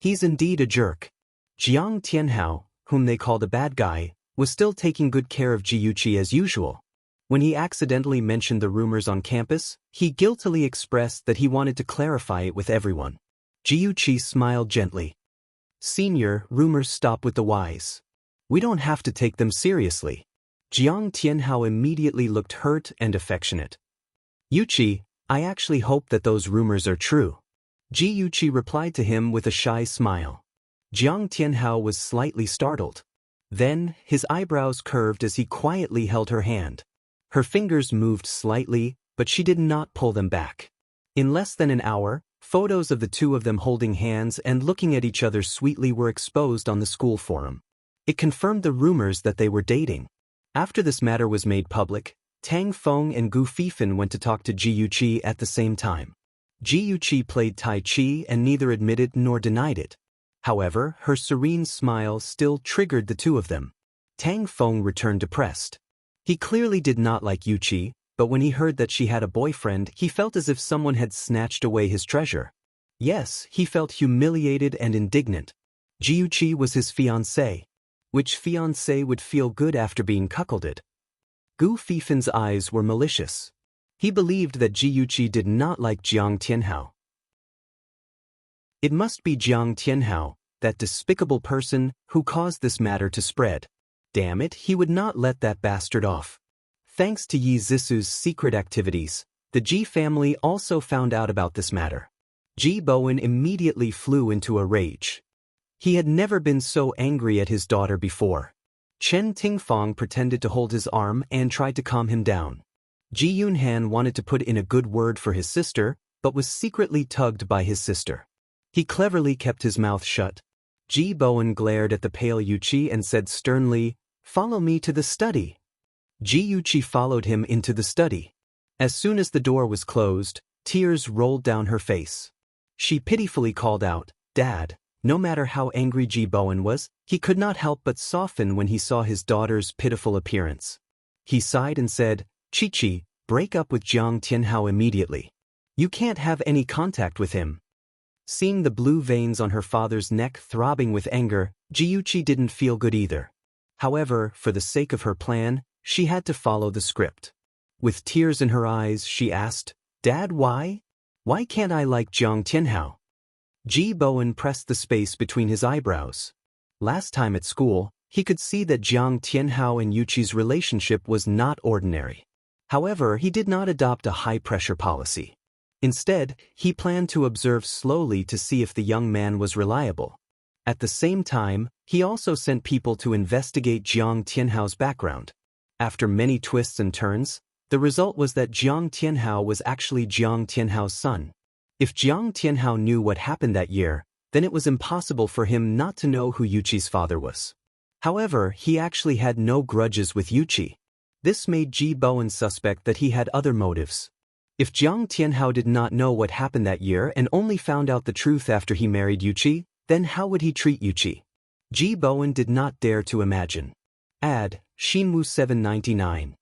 He's indeed a jerk. Jiang Tianhao, whom they called a bad guy, was still taking good care of Ji Yuqi as usual. When he accidentally mentioned the rumors on campus, he guiltily expressed that he wanted to clarify it with everyone. Ji Yuqi smiled gently. "Senior, rumors stop with the wise. We don't have to take them seriously." Jiang Tianhao immediately looked hurt and affectionate. "Yuqi, I actually hope that those rumors are true." Ji Yuqi replied to him with a shy smile. Jiang Tianhao was slightly startled. Then, his eyebrows curved as he quietly held her hand. Her fingers moved slightly, but she did not pull them back. In less than an hour, photos of the two of them holding hands and looking at each other sweetly were exposed on the school forum. It confirmed the rumors that they were dating. After this matter was made public, Tang Feng and Gu Fifan went to talk to Ji Yuqi at the same time. Ji Yuqi played Tai Chi and neither admitted nor denied it. However, her serene smile still triggered the two of them. Tang Feng returned depressed. He clearly did not like Yuqi, but when he heard that she had a boyfriend, he felt as if someone had snatched away his treasure. Yes, he felt humiliated and indignant. Ji Yuqi was his fiancée. Which fiancé would feel good after being cuckolded? Gu Fifan's eyes were malicious. He believed that Ji Yuqi did not like Jiang Tianhao. It must be Jiang Tianhao, that despicable person, who caused this matter to spread. Damn it, he would not let that bastard off. Thanks to Yi Zisu's secret activities, the Ji family also found out about this matter. Ji Bowen immediately flew into a rage. He had never been so angry at his daughter before. Chen Tingfang pretended to hold his arm and tried to calm him down. Ji Yunhan wanted to put in a good word for his sister, but was secretly tugged by his sister. He cleverly kept his mouth shut. Ji Bowen glared at the pale Yuqi and said sternly, "Follow me to the study." Ji Yuqi followed him into the study. As soon as the door was closed, tears rolled down her face. She pitifully called out, "Dad." No matter how angry Ji Bowen was, he could not help but soften when he saw his daughter's pitiful appearance. He sighed and said, "Chi-Chi, break up with Jiang Tianhao immediately. You can't have any contact with him." Seeing the blue veins on her father's neck throbbing with anger, Ji Yuqi didn't feel good either. However, for the sake of her plan, she had to follow the script. With tears in her eyes, she asked, "Dad, why? Why can't I like Jiang Tianhao?" Ji Bowen pressed the space between his eyebrows. Last time at school, he could see that Jiang Tianhao and Yuqi's relationship was not ordinary. However, he did not adopt a high-pressure policy. Instead, he planned to observe slowly to see if the young man was reliable. At the same time, he also sent people to investigate Jiang Tianhao's background. After many twists and turns, the result was that Jiang Tianhao was actually Jiang Tianhao's son. If Jiang Tianhao knew what happened that year, then it was impossible for him not to know who Yuqi's father was. However, he actually had no grudges with Yuqi. This made Ji Bowen suspect that he had other motives. If Jiang Tianhao did not know what happened that year and only found out the truth after he married Yuqi, then how would he treat Yuqi? Ji Bowen did not dare to imagine. Ad, Shinwu 799.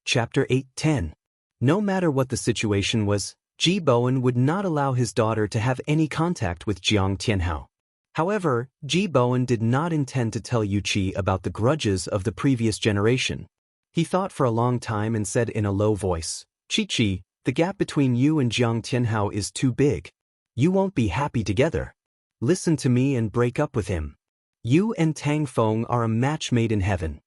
Chapter 8:10. No matter what the situation was, Ji Bowen would not allow his daughter to have any contact with Jiang Tianhao. However, Ji Bowen did not intend to tell Yuqi about the grudges of the previous generation. He thought for a long time and said in a low voice, "Chi-Chi, the gap between you and Jiang Tianhao is too big. You won't be happy together. Listen to me and break up with him. You and Tang Feng are a match made in heaven."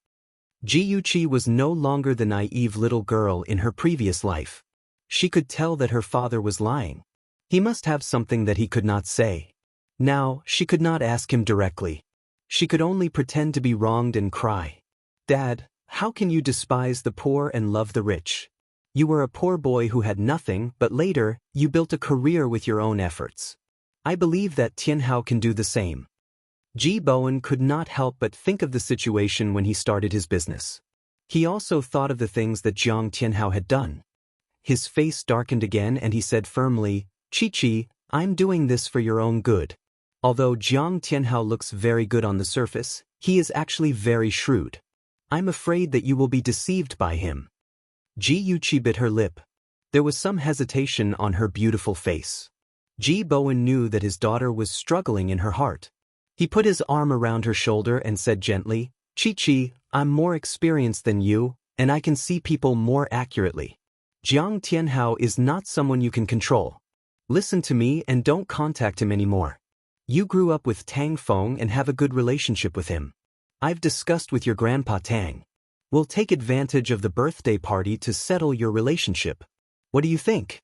Ji Yuqi was no longer the naive little girl in her previous life. She could tell that her father was lying. He must have something that he could not say. Now, she could not ask him directly. She could only pretend to be wronged and cry. "Dad, how can you despise the poor and love the rich? You were a poor boy who had nothing, but later, you built a career with your own efforts. I believe that Tianhao can do the same." Ji Bowen could not help but think of the situation when he started his business. He also thought of the things that Jiang Tianhao had done. His face darkened again and he said firmly, "Chi-Chi, I'm doing this for your own good. Although Jiang Tianhao looks very good on the surface, he is actually very shrewd. I'm afraid that you will be deceived by him." Ji Yuqi bit her lip. There was some hesitation on her beautiful face. Ji Bowen knew that his daughter was struggling in her heart. He put his arm around her shoulder and said gently, "Chi-Chi, I'm more experienced than you, and I can see people more accurately. Jiang Tianhao is not someone you can control. Listen to me and don't contact him anymore. You grew up with Tang Feng and have a good relationship with him. I've discussed with your grandpa Tang. We'll take advantage of the birthday party to settle your relationship. What do you think?"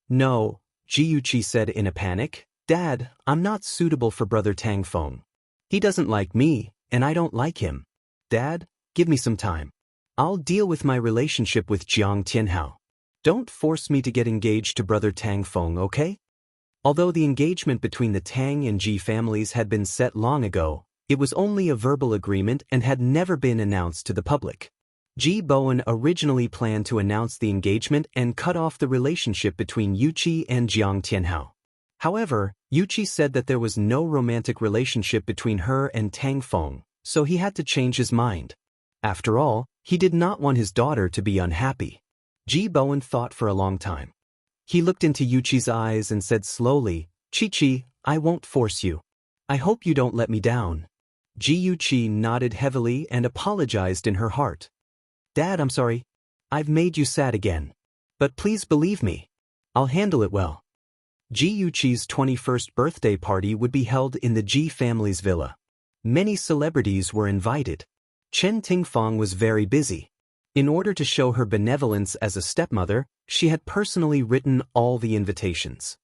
"No," Ji Yuqi said in a panic. "Dad, I'm not suitable for brother Tang Feng. He doesn't like me, and I don't like him. Dad, give me some time. I'll deal with my relationship with Jiang Tianhao. Don't force me to get engaged to brother Tang Feng, okay?" Although the engagement between the Tang and Ji families had been set long ago, it was only a verbal agreement and had never been announced to the public. Ji Bowen originally planned to announce the engagement and cut off the relationship between Yuqi and Jiang Tianhao. However, Yuqi said that there was no romantic relationship between her and Tang Feng, so he had to change his mind. After all, he did not want his daughter to be unhappy. Ji Bowen thought for a long time. He looked into Yuqi's eyes and said slowly, "Chi-Chi, I won't force you. I hope you don't let me down." Ji Yuqi nodded heavily and apologized in her heart. "Dad, I'm sorry. I've made you sad again. But please believe me. I'll handle it well." Ji Yuqi's 21st birthday party would be held in the Ji family's villa. Many celebrities were invited. Chen Tingfang was very busy. In order to show her benevolence as a stepmother, she had personally written all the invitations.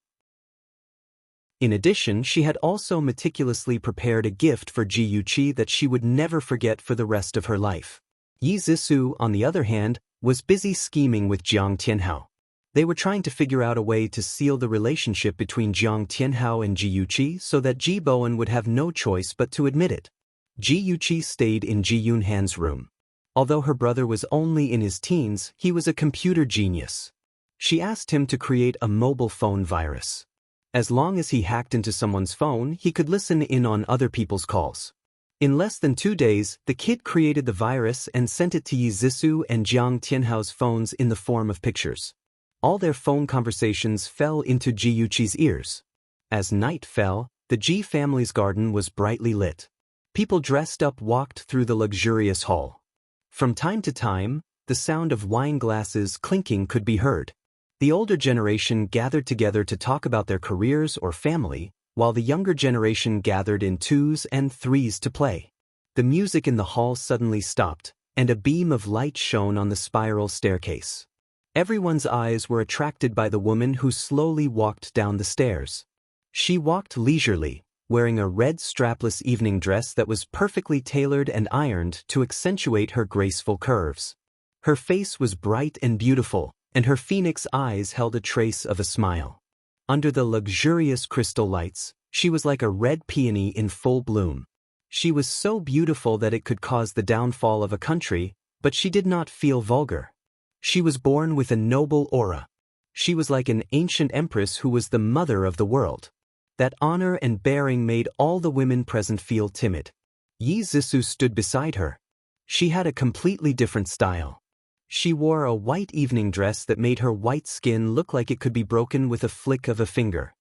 In addition, she had also meticulously prepared a gift for Ji Yuqi that she would never forget for the rest of her life. Yi Zisu, on the other hand, was busy scheming with Jiang Tianhao. They were trying to figure out a way to seal the relationship between Jiang Tianhao and Ji Yuqi so that Ji Bowen would have no choice but to admit it. Ji Yuqi stayed in Ji Yunhan's room. Although her brother was only in his teens, he was a computer genius. She asked him to create a mobile phone virus. As long as he hacked into someone's phone, he could listen in on other people's calls. In less than 2 days, the kid created the virus and sent it to Yi Zisu and Jiang Tianhao's phones in the form of pictures. All their phone conversations fell into Ji Yuqi's ears. As night fell, the Ji family's garden was brightly lit. People dressed up walked through the luxurious hall. From time to time, the sound of wine glasses clinking could be heard. The older generation gathered together to talk about their careers or family, while the younger generation gathered in 2s and 3s to play. The music in the hall suddenly stopped, and a beam of light shone on the spiral staircase. Everyone's eyes were attracted by the woman who slowly walked down the stairs. She walked leisurely, wearing a red strapless evening dress that was perfectly tailored and ironed to accentuate her graceful curves. Her face was bright and beautiful, and her phoenix eyes held a trace of a smile. Under the luxurious crystal lights, she was like a red peony in full bloom. She was so beautiful that it could cause the downfall of a country, but she did not feel vulgar. She was born with a noble aura. She was like an ancient empress who was the mother of the world. That honor and bearing made all the women present feel timid. Yi Zisu stood beside her. She had a completely different style. She wore a white evening dress that made her white skin look like it could be broken with a flick of a finger.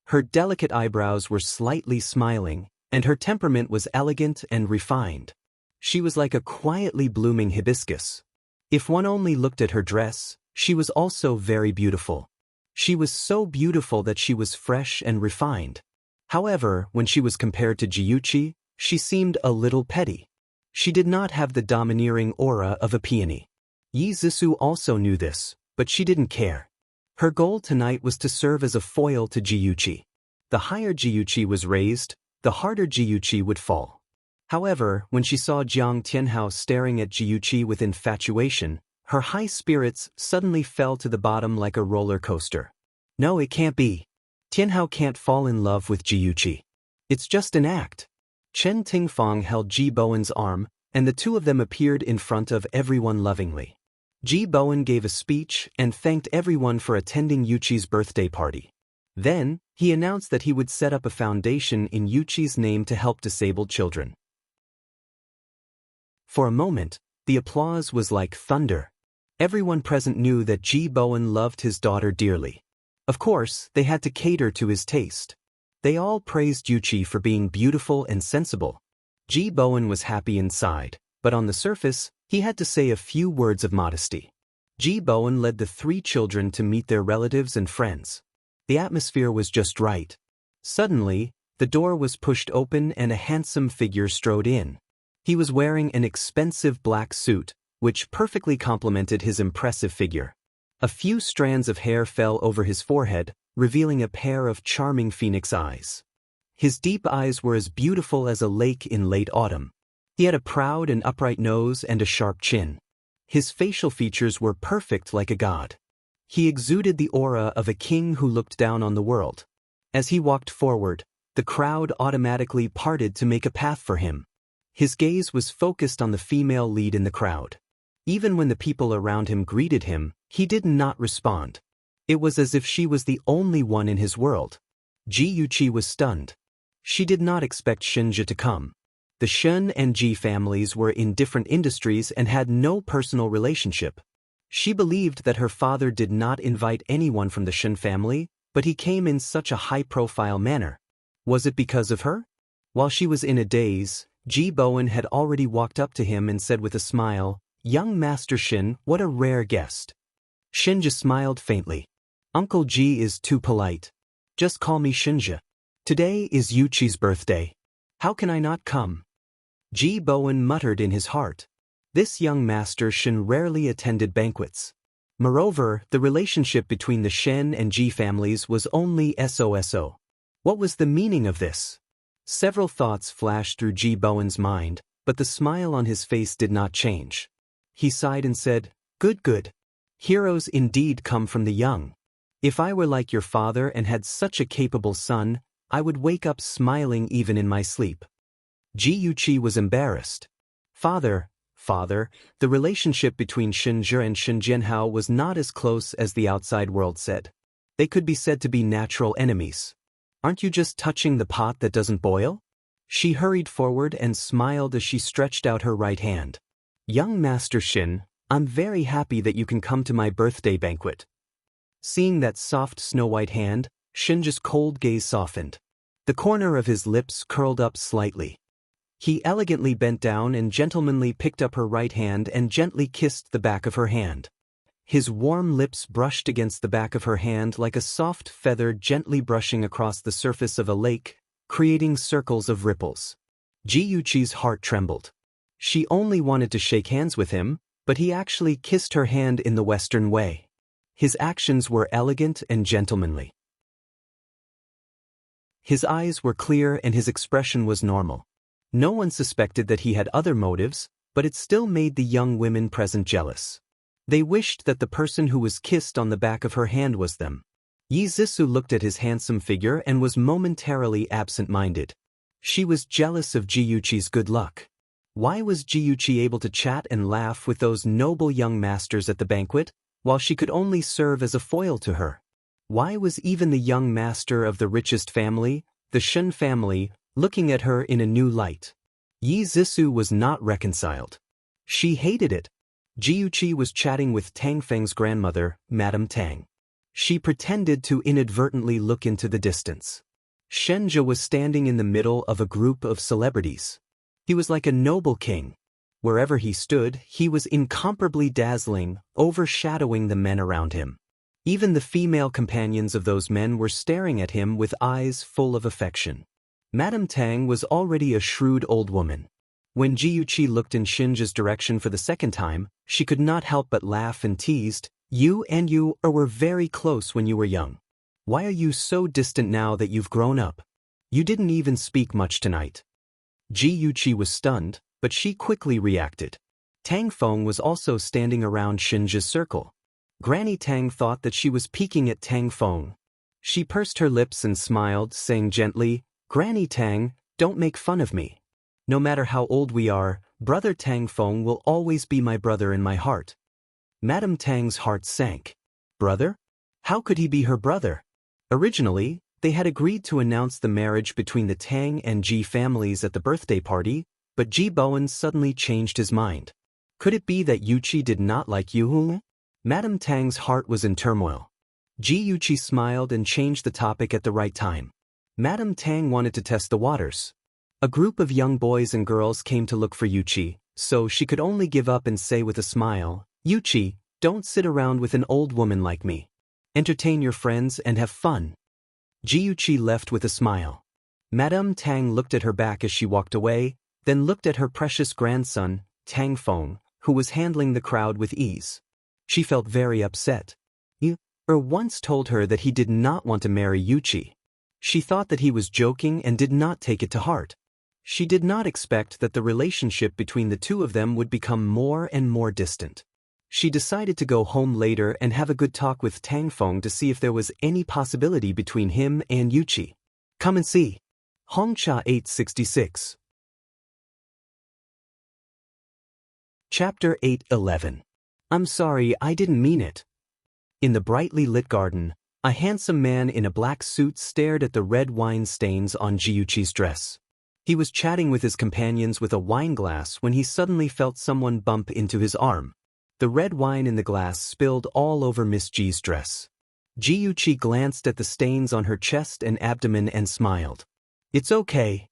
Her delicate eyebrows were slightly smiling, and her temperament was elegant and refined. She was like a quietly blooming hibiscus. If one only looked at her dress, she was also very beautiful. She was so beautiful that she was fresh and refined. However, when she was compared to Ji Yuqi, she seemed a little petty. She did not have the domineering aura of a peony. Yi Zisu also knew this, but she didn't care. Her goal tonight was to serve as a foil to Ji Yuqi. The higher Ji Yuqi was raised, the harder Ji Yuqi would fall. However, when she saw Jiang Tianhao staring at Ji Yuqi with infatuation, her high spirits suddenly fell to the bottom like a roller coaster. No, it can't be. Tianhao can't fall in love with Ji Yuqi. It's just an act. Chen Tingfang held Ji Bowen's arm, and the two of them appeared in front of everyone lovingly. Ji Bowen gave a speech and thanked everyone for attending Yuqi's birthday party. Then, he announced that he would set up a foundation in Yuqi's name to help disabled children. For a moment, the applause was like thunder. Everyone present knew that Ji Bowen loved his daughter dearly. Of course, they had to cater to his taste. They all praised Yuqi for being beautiful and sensible. Ji Bowen was happy inside, but on the surface, he had to say a few words of modesty. Ji Bowen led the 3 children to meet their relatives and friends. The atmosphere was just right. Suddenly, the door was pushed open and a handsome figure strode in. He was wearing an expensive black suit, which perfectly complemented his impressive figure. A few strands of hair fell over his forehead, revealing a pair of charming phoenix eyes. His deep eyes were as beautiful as a lake in late autumn. He had a proud and upright nose and a sharp chin. His facial features were perfect like a god. He exuded the aura of a king who looked down on the world. As he walked forward, the crowd automatically parted to make a path for him. His gaze was focused on the female lead in the crowd. Even when the people around him greeted him, he did not respond. It was as if she was the only one in his world. Ji Yuqi was stunned. She did not expect Shinja to come. The Shen and Ji families were in different industries and had no personal relationship. She believed that her father did not invite anyone from the Shen family, but he came in such a high-profile manner. Was it because of her? While she was in a daze, Ji Bowen had already walked up to him and said with a smile, "Young Master Shin, what a rare guest." Shinja smiled faintly. "Uncle Ji is too polite. Just call me Shinja. Today is Yuchi's birthday. How can I not come?" Ji Bowen muttered in his heart. This young Master Shin rarely attended banquets. Moreover, the relationship between the Shen and Ji families was only SOSO. What was the meaning of this? Several thoughts flashed through Ji Bowen's mind, but the smile on his face did not change. He sighed and said, Good. Heroes indeed come from the young. If I were like your father and had such a capable son, I would wake up smiling even in my sleep." Ji Yuqi was embarrassed. Father, the relationship between Shinja and Shin Jianhao was not as close as the outside world said. They could be said to be natural enemies. Aren't you just touching the pot that doesn't boil? She hurried forward and smiled as she stretched out her right hand. Young Master Shin, I'm very happy that you can come to my birthday banquet. Seeing that soft snow-white hand, Shinja's cold gaze softened. The corner of his lips curled up slightly. He elegantly bent down and gentlemanly picked up her right hand and gently kissed the back of her hand. His warm lips brushed against the back of her hand like a soft feather gently brushing across the surface of a lake, creating circles of ripples. Ji Yuqi's heart trembled. She only wanted to shake hands with him, but he actually kissed her hand in the Western way. His actions were elegant and gentlemanly. His eyes were clear and his expression was normal. No one suspected that he had other motives, but it still made the young women present jealous. They wished that the person who was kissed on the back of her hand was them. Yi Zissou looked at his handsome figure and was momentarily absent-minded. She was jealous of Ji Yuqi's good luck. Why was Ji Yuqi able to chat and laugh with those noble young masters at the banquet, while she could only serve as a foil to her? Why was even the young master of the richest family, the Shen family, looking at her in a new light? Yi Zissou was not reconciled. She hated it. Ji Yuqi was chatting with Tang Feng's grandmother, Madame Tang. She pretended to inadvertently look into the distance. Shenja was standing in the middle of a group of celebrities. He was like a noble king. Wherever he stood, he was incomparably dazzling, overshadowing the men around him. Even the female companions of those men were staring at him with eyes full of affection. Madame Tang was already a shrewd old woman. When Ji Yuqi looked in Shinja's direction for the second time, she could not help but laugh and teased, You were very close when you were young. Why are you so distant now that you've grown up? You didn't even speak much tonight. Ji Yuqi was stunned, but she quickly reacted. Tang Feng was also standing around Shinja's circle. Granny Tang thought that she was peeking at Tang Feng. She pursed her lips and smiled, saying gently, Granny Tang, don't make fun of me. No matter how old we are, Brother Tang Feng will always be my brother in my heart. Madame Tang's heart sank. Brother? How could he be her brother? Originally, they had agreed to announce the marriage between the Tang and Ji families at the birthday party, but Ji Bowen suddenly changed his mind. Could it be that Yuqi did not like Yuhong? Madame Tang's heart was in turmoil. Ji Yuqi smiled and changed the topic at the right time. Madame Tang wanted to test the waters. A group of young boys and girls came to look for Yuqi, so she could only give up and say with a smile, Yuqi, don't sit around with an old woman like me. Entertain your friends and have fun. Ji Yuqi left with a smile. Madame Tang looked at her back as she walked away, then looked at her precious grandson, Tang Feng, who was handling the crowd with ease. She felt very upset. Yu once told her that he did not want to marry Yuqi. She thought that he was joking and did not take it to heart. She did not expect that the relationship between the two of them would become more and more distant. She decided to go home later and have a good talk with Tang Feng to see if there was any possibility between him and Yuqi. Come and see. Hongcha 866. Chapter 8:11. I'm sorry, I didn't mean it. In the brightly lit garden, a handsome man in a black suit stared at the red wine stains on Jiyuchi's dress. He was chatting with his companions with a wine glass when he suddenly felt someone bump into his arm. The red wine in the glass spilled all over Miss Ji's dress. Jiyuchi glanced at the stains on her chest and abdomen and smiled. It's okay.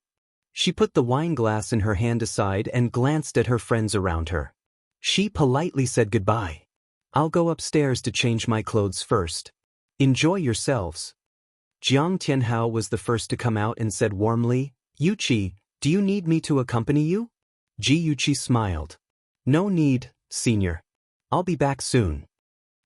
She put the wine glass in her hand aside and glanced at her friends around her. She politely said goodbye. I'll go upstairs to change my clothes first. Enjoy yourselves. Jiang Tianhao was the first to come out and said warmly, Yuqi, do you need me to accompany you? Jiyuchi smiled. No need, senior. I'll be back soon.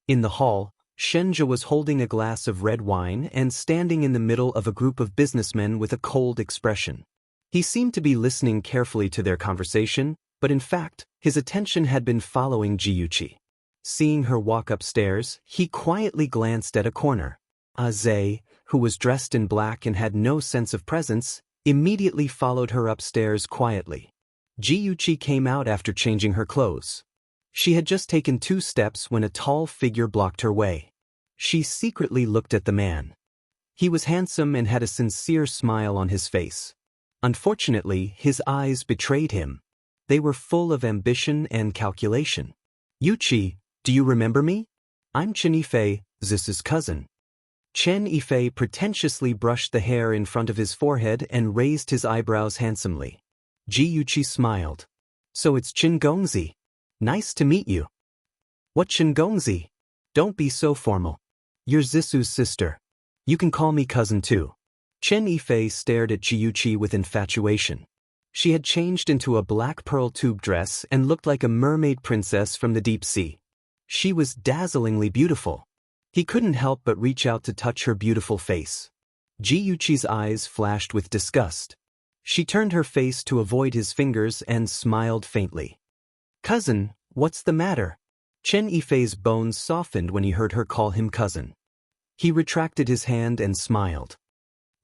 In the hall, Shenja was holding a glass of red wine and standing in the middle of a group of businessmen with a cold expression. He seemed to be listening carefully to their conversation, but in fact, his attention had been following Jiyuchi. Seeing her walk upstairs, he quietly glanced at a corner. Aze, who was dressed in black and had no sense of presence, immediately followed her upstairs quietly. Jiyuchi came out after changing her clothes. She had just taken 2 steps when a tall figure blocked her way. She secretly looked at the man. He was handsome and had a sincere smile on his face. Unfortunately, his eyes betrayed him. They were full of ambition and calculation. Yuqi, do you remember me? I'm Chen Yifei, Zis's cousin. Chen Yifei pretentiously brushed the hair in front of his forehead and raised his eyebrows handsomely. Jiyuchi smiled. So it's Chen Gongzi. Nice to meet you. What Chen Gongzi? Don't be so formal. You're Zisu's sister. You can call me cousin too. Chen Yifei stared at Jiyuchi with infatuation. She had changed into a black pearl tube dress and looked like a mermaid princess from the deep sea. She was dazzlingly beautiful. He couldn't help but reach out to touch her beautiful face. Jiyuchi's eyes flashed with disgust. She turned her face to avoid his fingers and smiled faintly. Cousin, what's the matter? Chen Yifei's bones softened when he heard her call him cousin. He retracted his hand and smiled.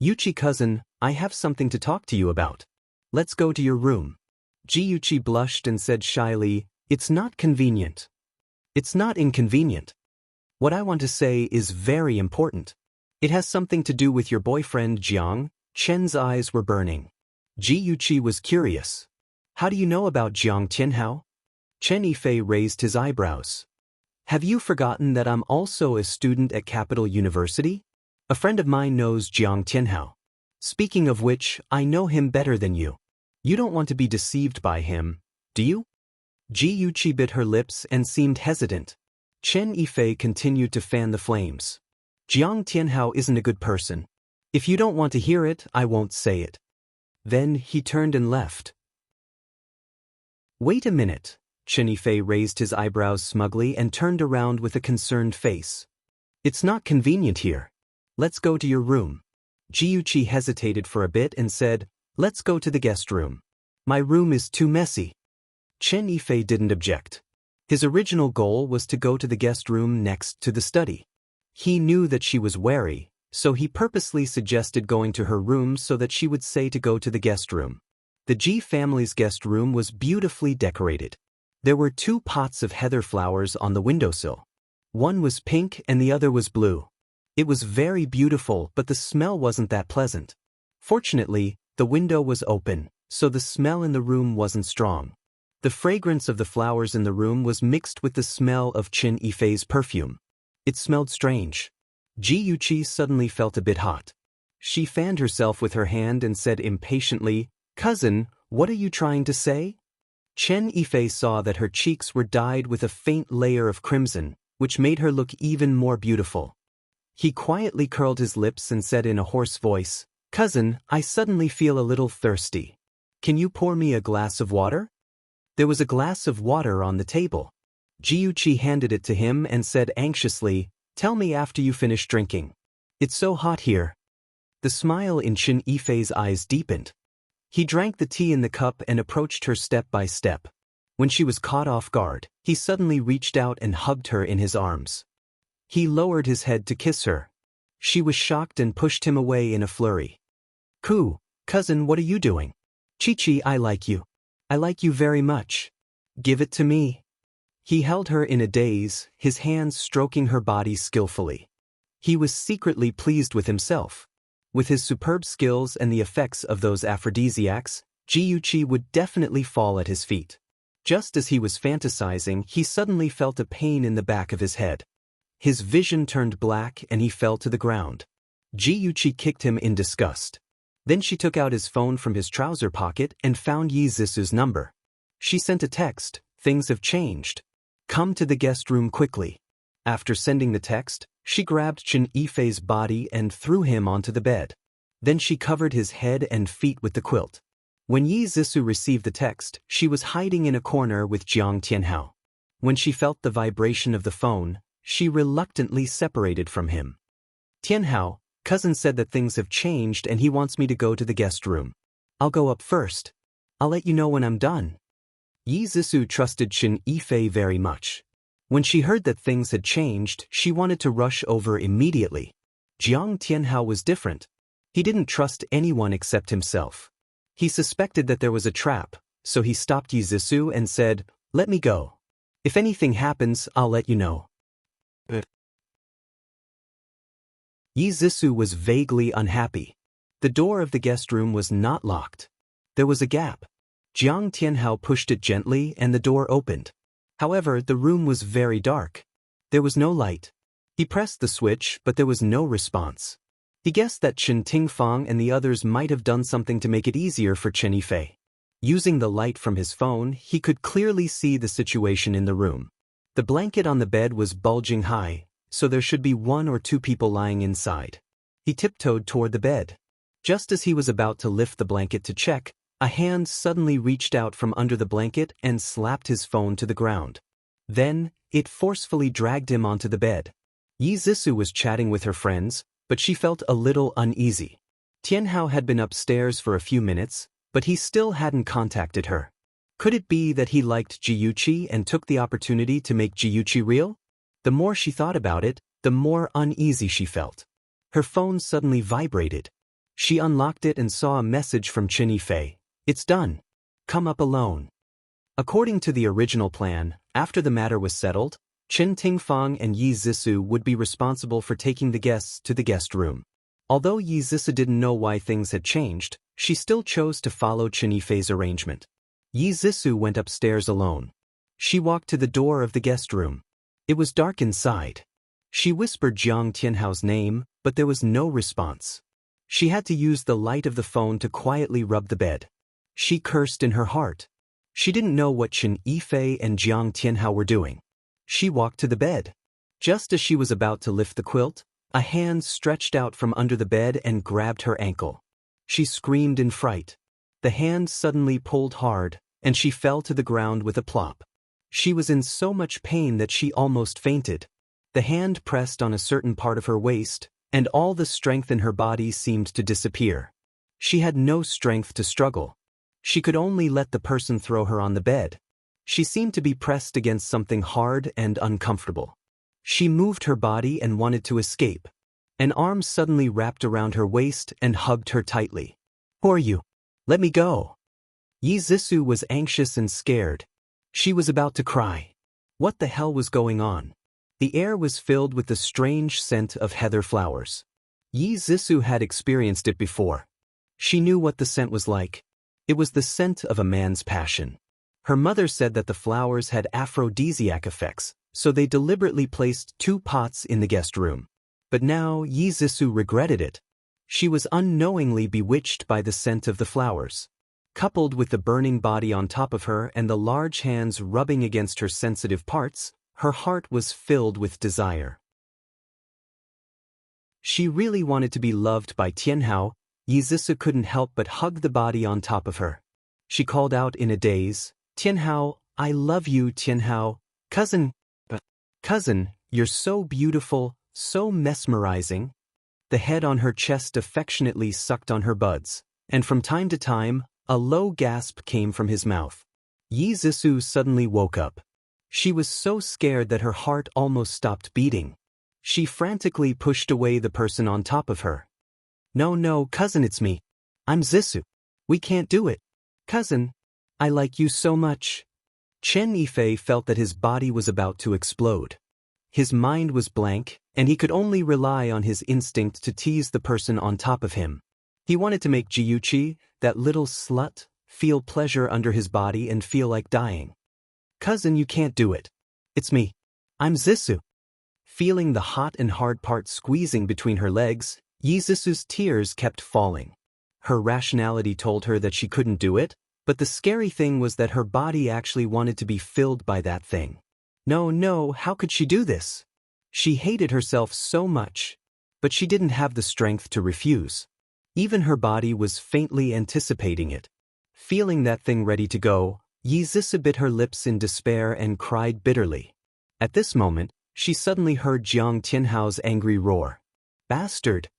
Yuqi cousin, I have something to talk to you about. Let's go to your room. Jiyuchi blushed and said shyly, It's not convenient. It's not inconvenient. What I want to say is very important. It has something to do with your boyfriend Jiang. Chen's eyes were burning. Jiyuchi was curious. How do you know about Jiang Tianhao? Chen Yifei raised his eyebrows. Have you forgotten that I'm also a student at Capital University? A friend of mine knows Jiang Tianhao. Speaking of which, I know him better than you. You don't want to be deceived by him, do you? Jiyuchi bit her lips and seemed hesitant. Chen Yifei continued to fan the flames. Jiang Tianhao isn't a good person. If you don't want to hear it, I won't say it. Then he turned and left. Wait a minute. Chen Yifei raised his eyebrows smugly and turned around with a concerned face. It's not convenient here. Let's go to your room. Jiyuchi hesitated for a bit and said, Let's go to the guest room. My room is too messy. Chen Yifei didn't object. His original goal was to go to the guest room next to the study. He knew that she was wary, so he purposely suggested going to her room so that she would say to go to the guest room. The Ji family's guest room was beautifully decorated. There were 2 pots of heather flowers on the windowsill. One was pink and the other was blue. It was very beautiful, but the smell wasn't that pleasant. Fortunately, the window was open, so the smell in the room wasn't strong. The fragrance of the flowers in the room was mixed with the smell of Chen Yifei's perfume. It smelled strange. Jiyuchi suddenly felt a bit hot. She fanned herself with her hand and said impatiently, Cousin, what are you trying to say? Chen Yifei saw that her cheeks were dyed with a faint layer of crimson, which made her look even more beautiful. He quietly curled his lips and said in a hoarse voice, Cousin, I suddenly feel a little thirsty. Can you pour me a glass of water? There was a glass of water on the table. Jiyuchi handed it to him and said anxiously, Tell me after you finish drinking. It's so hot here. The smile in Chen Yifei's eyes deepened. He drank the tea in the cup and approached her step by step. When she was caught off guard, he suddenly reached out and hugged her in his arms. He lowered his head to kiss her. She was shocked and pushed him away in a flurry. Cousin, what are you doing? Chi-Chi, I like you. I like you very much. Give it to me. He held her in a daze, his hands stroking her body skillfully. He was secretly pleased with himself. With his superb skills and the effects of those aphrodisiacs, Ji-Yuqi would definitely fall at his feet. Just as he was fantasizing, he suddenly felt a pain in the back of his head. His vision turned black and he fell to the ground. Ji-Yuqi kicked him in disgust. Then she took out his phone from his trouser pocket and found Yi Zisu's number. She sent a text, "Things have changed. Come to the guest room quickly." After sending the text, she grabbed Chen Yifei's body and threw him onto the bed. Then she covered his head and feet with the quilt. When Yi Zisu received the text, she was hiding in a corner with Jiang Tianhao. When she felt the vibration of the phone, she reluctantly separated from him. "Tianhao, cousin said that things have changed and he wants me to go to the guest room. I'll go up first. I'll let you know when I'm done." Yi Zisu trusted Chen Yifei very much. When she heard that things had changed, she wanted to rush over immediately. Jiang Tianhao was different. He didn't trust anyone except himself. He suspected that there was a trap, so he stopped Yi Zisu and said, "Let me go. If anything happens, I'll let you know." Yi Zisu was vaguely unhappy. The door of the guest room was not locked. There was a gap. Jiang Tianhao pushed it gently and the door opened. However, the room was very dark. There was no light. He pressed the switch, but there was no response. He guessed that Chen Tingfang and the others might have done something to make it easier for Chen Yifei. Using the light from his phone, he could clearly see the situation in the room. The blanket on the bed was bulging high, so there should be 1 or 2 people lying inside. He tiptoed toward the bed. Just as he was about to lift the blanket to check, a hand suddenly reached out from under the blanket and slapped his phone to the ground. Then, it forcefully dragged him onto the bed. Yi Zisu was chatting with her friends, but she felt a little uneasy. Tianhao had been upstairs for a few minutes, but he still hadn't contacted her. Could it be that he liked Ji-Yuqi and took the opportunity to make Ji-Yuqi real? The more she thought about it, the more uneasy she felt. Her phone suddenly vibrated. She unlocked it and saw a message from Chen Yifei. "It's done. Come up alone." According to the original plan, after the matter was settled, Chen Tingfang and Yi Zisu would be responsible for taking the guests to the guest room. Although Yi Zisu didn't know why things had changed, she still chose to follow Chen Yifei's arrangement. Yi Zisu went upstairs alone. She walked to the door of the guest room. It was dark inside. She whispered Jiang Tianhao's name, but there was no response. She had to use the light of the phone to quietly rub the bed. She cursed in her heart. She didn't know what Chen Yifei and Jiang Tianhao were doing. She walked to the bed. Just as she was about to lift the quilt, a hand stretched out from under the bed and grabbed her ankle. She screamed in fright. The hand suddenly pulled hard, and she fell to the ground with a plop. She was in so much pain that she almost fainted. The hand pressed on a certain part of her waist, and all the strength in her body seemed to disappear. She had no strength to struggle. She could only let the person throw her on the bed. She seemed to be pressed against something hard and uncomfortable. She moved her body and wanted to escape. An arm suddenly wrapped around her waist and hugged her tightly. "Who are you? Let me go." Yi Zisu was anxious and scared. She was about to cry. What the hell was going on? The air was filled with the strange scent of heather flowers. Yi Zisu had experienced it before. She knew what the scent was like. It was the scent of a man's passion. Her mother said that the flowers had aphrodisiac effects, so they deliberately placed 2 pots in the guest room. But now Yi Zisu regretted it. She was unknowingly bewitched by the scent of the flowers. Coupled with the burning body on top of her and the large hands rubbing against her sensitive parts, her heart was filled with desire. She really wanted to be loved by Tianhao. Yi Zisu couldn't help but hug the body on top of her. She called out in a daze, "Tianhao, I love you, Tianhao. Cousin, you're so beautiful, so mesmerizing." The head on her chest affectionately sucked on her buds, and from time to time, a low gasp came from his mouth. Yi Zissou suddenly woke up. She was so scared that her heart almost stopped beating. She frantically pushed away the person on top of her. No, cousin, it's me. I'm Zissou. We can't do it. Cousin, I like you so much. Chen Yifei felt that his body was about to explode. His mind was blank, and he could only rely on his instinct to tease the person on top of him. He wanted to make Jiuqi, that little slut, feel pleasure under his body and feel like dying. Cousin, you can't do it. It's me. I'm Zissou. Feeling the hot and hard part squeezing between her legs, Yi Zissou's tears kept falling. Her rationality told her that she couldn't do it, but the scary thing was that her body actually wanted to be filled by that thing. No, how could she do this? She hated herself so much, but she didn't have the strength to refuse. Even her body was faintly anticipating it. Feeling that thing ready to go, Yi Zissou bit her lips in despair and cried bitterly. At this moment, she suddenly heard Jiang Tianhao's angry roar. Bastard!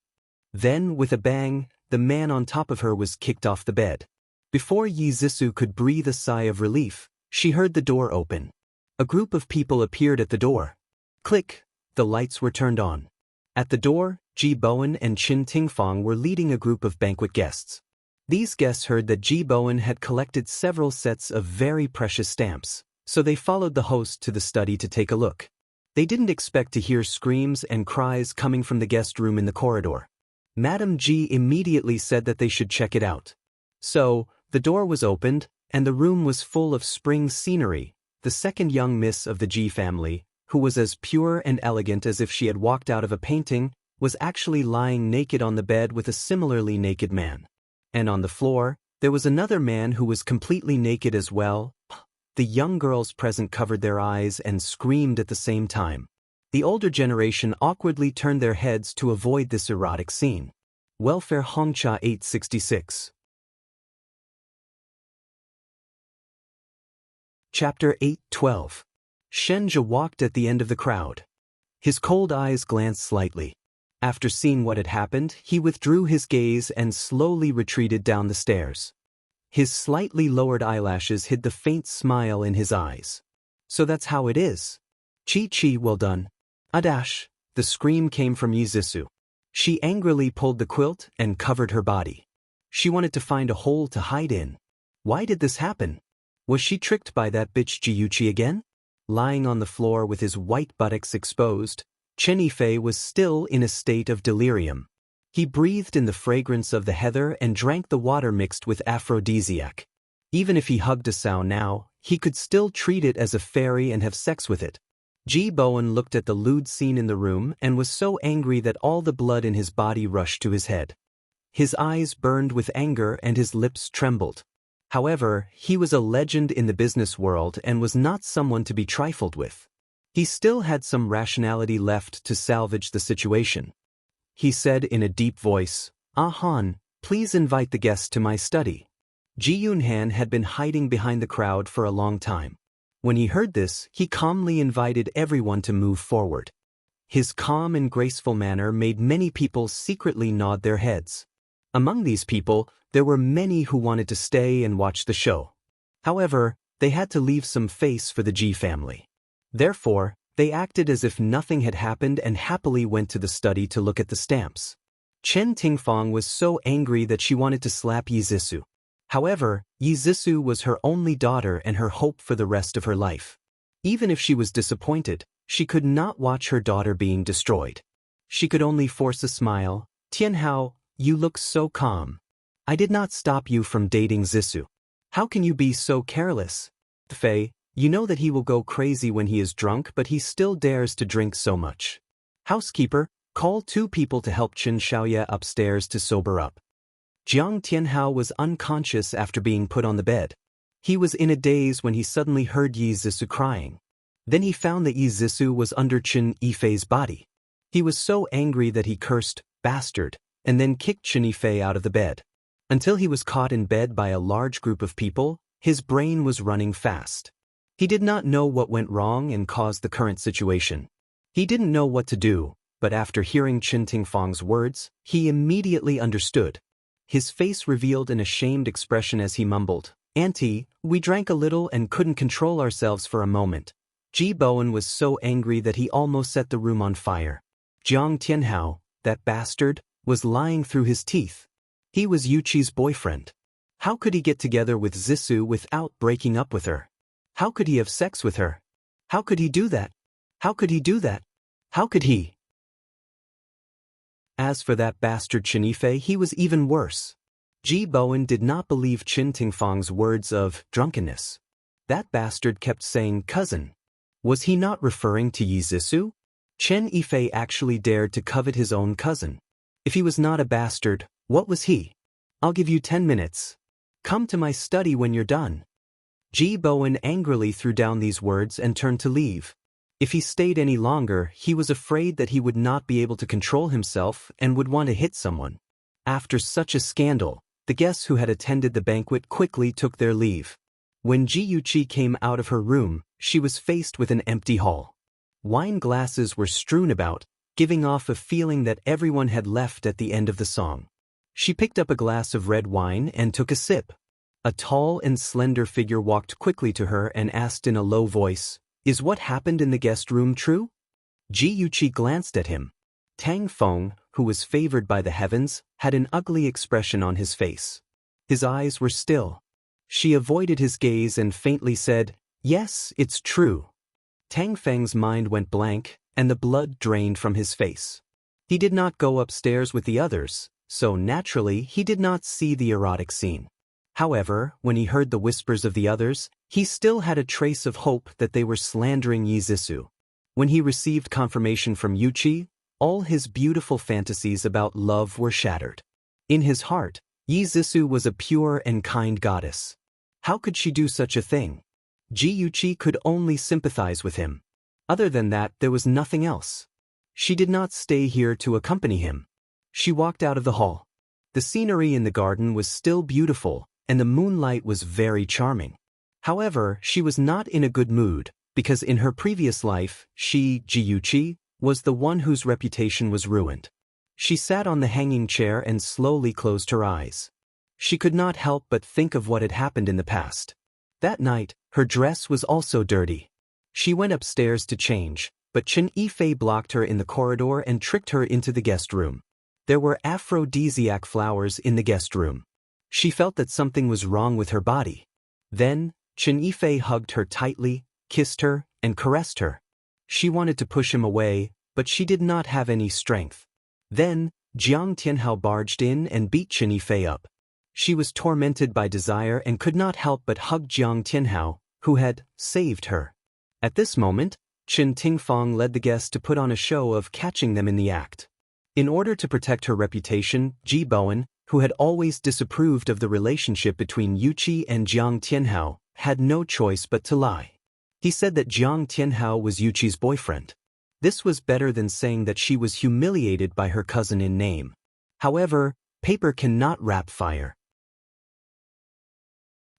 Then, with a bang, the man on top of her was kicked off the bed. Before Yi Zissou could breathe a sigh of relief, she heard the door open. A group of people appeared at the door. Click! The lights were turned on. At the door, Ji Bowen and Qin Tingfang were leading a group of banquet guests. These guests heard that Ji Bowen had collected several sets of very precious stamps, so they followed the host to the study to take a look. They didn't expect to hear screams and cries coming from the guest room in the corridor. Madame Ji immediately said that they should check it out. So, the door was opened, and the room was full of spring scenery. The second young miss of the Ji family, who was as pure and elegant as if she had walked out of a painting, was actually lying naked on the bed with a similarly naked man. And on the floor, there was another man who was completely naked as well. The young girls present covered their eyes and screamed at the same time. The older generation awkwardly turned their heads to avoid this erotic scene. Welfare Hongcha 866. Chapter 8:12. Shenja walked at the end of the crowd. His cold eyes glanced slightly. After seeing what had happened, he withdrew his gaze and slowly retreated down the stairs. His slightly lowered eyelashes hid the faint smile in his eyes. So that's how it is. Chi, well done. Adash, the scream came from Yi Zissou. She angrily pulled the quilt and covered her body. She wanted to find a hole to hide in. Why did this happen? Was she tricked by that bitch Jiuqi again? Lying on the floor with his white buttocks exposed, Chen Yifei was still in a state of delirium. He breathed in the fragrance of the heather and drank the water mixed with aphrodisiac. Even if he hugged a sow now, he could still treat it as a fairy and have sex with it. Ji Bowen looked at the lewd scene in the room and was so angry that all the blood in his body rushed to his head. His eyes burned with anger and his lips trembled. However, he was a legend in the business world and was not someone to be trifled with. He still had some rationality left to salvage the situation. He said in a deep voice, "Ah Han, please invite the guests to my study." Ji Yunhan had been hiding behind the crowd for a long time. When he heard this, he calmly invited everyone to move forward. His calm and graceful manner made many people secretly nod their heads. Among these people, there were many who wanted to stay and watch the show. However, they had to leave some face for the Ji family. Therefore, they acted as if nothing had happened and happily went to the study to look at the stamps. Chen Tingfang was so angry that she wanted to slap Yi Zissou. However, Yi Zissou was her only daughter and her hope for the rest of her life. Even if she was disappointed, she could not watch her daughter being destroyed. She could only force a smile. "Tianhao, you look so calm. I did not stop you from dating Zissou. How can you be so careless? Fei, you know that he will go crazy when he is drunk, but he still dares to drink so much. Housekeeper, call 2 people to help Chen Xiaoye upstairs to sober up." Jiang Tianhao was unconscious after being put on the bed. He was in a daze when he suddenly heard Yi Zissou crying. Then he found that Yi Zissou was under Chen Yifei's body. He was so angry that he cursed, "Bastard," and then kicked Chen Yifei out of the bed. Until he was caught in bed by a large group of people, his brain was running fast. He did not know what went wrong and caused the current situation. He didn't know what to do, but after hearing Chen Tingfang's words, he immediately understood. His face revealed an ashamed expression as he mumbled, "Auntie, we drank a little and couldn't control ourselves for a moment." Ji Bowen was so angry that he almost set the room on fire. Jiang Tianhao, that bastard, was lying through his teeth. He was Yuqi's boyfriend. How could he get together with Zissou without breaking up with her? How could he have sex with her? How could he do that? How could he do that? How could he? As for that bastard Chen Yifei, he was even worse. Ji Bowen did not believe Qin Tingfang's words of drunkenness. That bastard kept saying cousin. Was he not referring to Yi Zissou? Chen Yifei actually dared to covet his own cousin. If he was not a bastard, what was he? "I'll give you 10 minutes. Come to my study when you're done." Ji Bowen angrily threw down these words and turned to leave. If he stayed any longer, he was afraid that he would not be able to control himself and would want to hit someone. After such a scandal, the guests who had attended the banquet quickly took their leave. When Ji Yuqi came out of her room, she was faced with an empty hall. Wine glasses were strewn about, giving off a feeling that everyone had left at the end of the song. She picked up a glass of red wine and took a sip. A tall and slender figure walked quickly to her and asked in a low voice, "Is what happened in the guest room true?" Ji Yuqi glanced at him. Tang Feng, who was favored by the heavens, had an ugly expression on his face. His eyes were still. She avoided his gaze and faintly said, "Yes, it's true." Tang Feng's mind went blank, and the blood drained from his face. He did not go upstairs with the others, so naturally he did not see the erotic scene. However, when he heard the whispers of the others, he still had a trace of hope that they were slandering Yi Zissou. When he received confirmation from Yuqi, all his beautiful fantasies about love were shattered. In his heart, Yi Zissou was a pure and kind goddess. How could she do such a thing? Ji Yuqi could only sympathize with him. Other than that, there was nothing else. She did not stay here to accompany him. She walked out of the hall. The scenery in the garden was still beautiful, and the moonlight was very charming. However, she was not in a good mood, because in her previous life, she, Ji Yuqi, was the one whose reputation was ruined. She sat on the hanging chair and slowly closed her eyes. She could not help but think of what had happened in the past. That night, her dress was also dirty. She went upstairs to change, but Chen Yifei blocked her in the corridor and tricked her into the guest room. There were aphrodisiac flowers in the guest room. She felt that something was wrong with her body. Then, Chen Yifei hugged her tightly, kissed her, and caressed her. She wanted to push him away, but she did not have any strength. Then, Jiang Tianhao barged in and beat Chen Yifei up. She was tormented by desire and could not help but hug Jiang Tianhao, who had saved her. At this moment, Qin Tingfang led the guests to put on a show of catching them in the act. In order to protect her reputation, Ji Bowen, who had always disapproved of the relationship between Yuqi and Jiang Tianhao, had no choice but to lie. He said that Jiang Tianhao was Yuqi's boyfriend. This was better than saying that she was humiliated by her cousin in name. However, paper cannot wrap fire.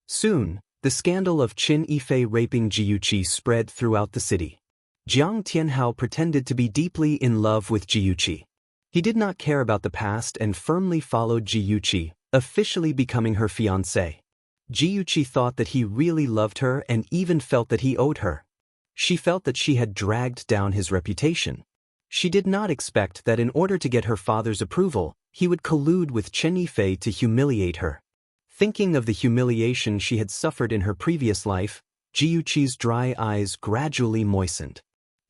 Soon, the scandal of Qin Yifei raping Ji Yuqi spread throughout the city. Jiang Tianhao pretended to be deeply in love with Ji Yuqi. He did not care about the past and firmly followed Ji Yuqi, officially becoming her fiancé. Ji Yuqi thought that he really loved her and even felt that he owed her. She felt that she had dragged down his reputation. She did not expect that in order to get her father's approval, he would collude with Chen Yifei to humiliate her. Thinking of the humiliation she had suffered in her previous life, Ji Yuqi's dry eyes gradually moistened.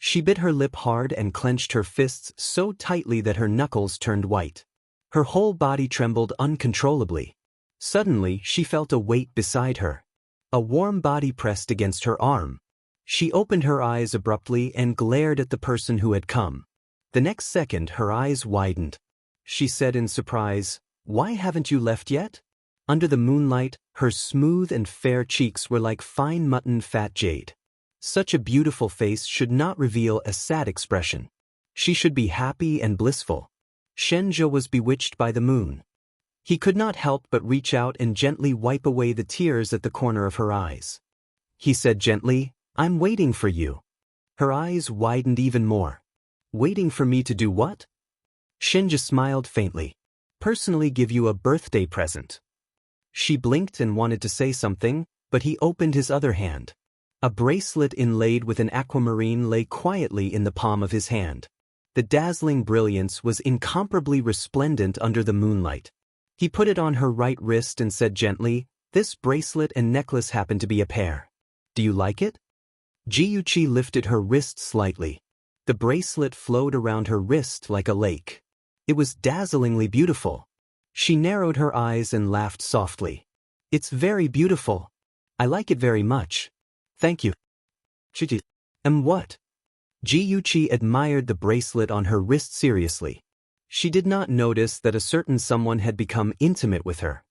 She bit her lip hard and clenched her fists so tightly that her knuckles turned white. Her whole body trembled uncontrollably. Suddenly, she felt a weight beside her. A warm body pressed against her arm. She opened her eyes abruptly and glared at the person who had come. The next second, her eyes widened. She said in surprise, "Why haven't you left yet?" Under the moonlight, her smooth and fair cheeks were like fine mutton fat jade. Such a beautiful face should not reveal a sad expression. She should be happy and blissful. Shenzhou was bewitched by the moon. He could not help but reach out and gently wipe away the tears at the corner of her eyes. He said gently, "I'm waiting for you." Her eyes widened even more. "Waiting for me to do what?" Shenzhou smiled faintly. "Personally give you a birthday present." She blinked and wanted to say something, but he opened his other hand. A bracelet inlaid with an aquamarine lay quietly in the palm of his hand. The dazzling brilliance was incomparably resplendent under the moonlight. He put it on her right wrist and said gently, "This bracelet and necklace happen to be a pair. Do you like it?" Ji-Yuqi lifted her wrist slightly. The bracelet flowed around her wrist like a lake. It was dazzlingly beautiful. She narrowed her eyes and laughed softly. "It's very beautiful. I like it very much. Thank you." What? Ji-Yuqi admired the bracelet on her wrist seriously. She did not notice that a certain someone had become intimate with her.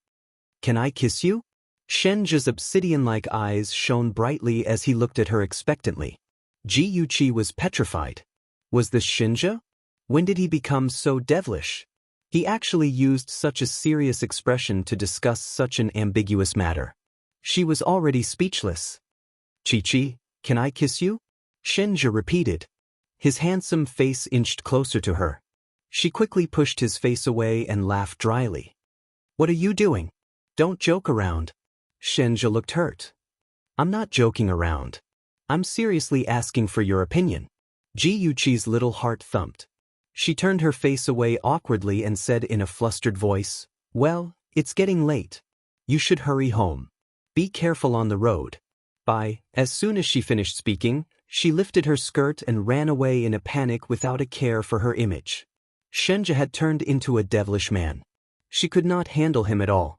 "Can I kiss you?" Shenja's obsidian-like eyes shone brightly as he looked at her expectantly. Ji-Yuqi was petrified. Was this Shinja? When did he become so devilish? He actually used such a serious expression to discuss such an ambiguous matter. She was already speechless. "Chi-Chi, can I kiss you?" Shinja repeated. His handsome face inched closer to her. She quickly pushed his face away and laughed dryly. "What are you doing? Don't joke around." Shinja looked hurt. "I'm not joking around. I'm seriously asking for your opinion." Ji-Yuqi's little heart thumped. She turned her face away awkwardly and said in a flustered voice, "Well, it's getting late. You should hurry home. Be careful on the road. Bye." As soon as she finished speaking, she lifted her skirt and ran away in a panic without a care for her image. Shenja had turned into a devilish man. She could not handle him at all.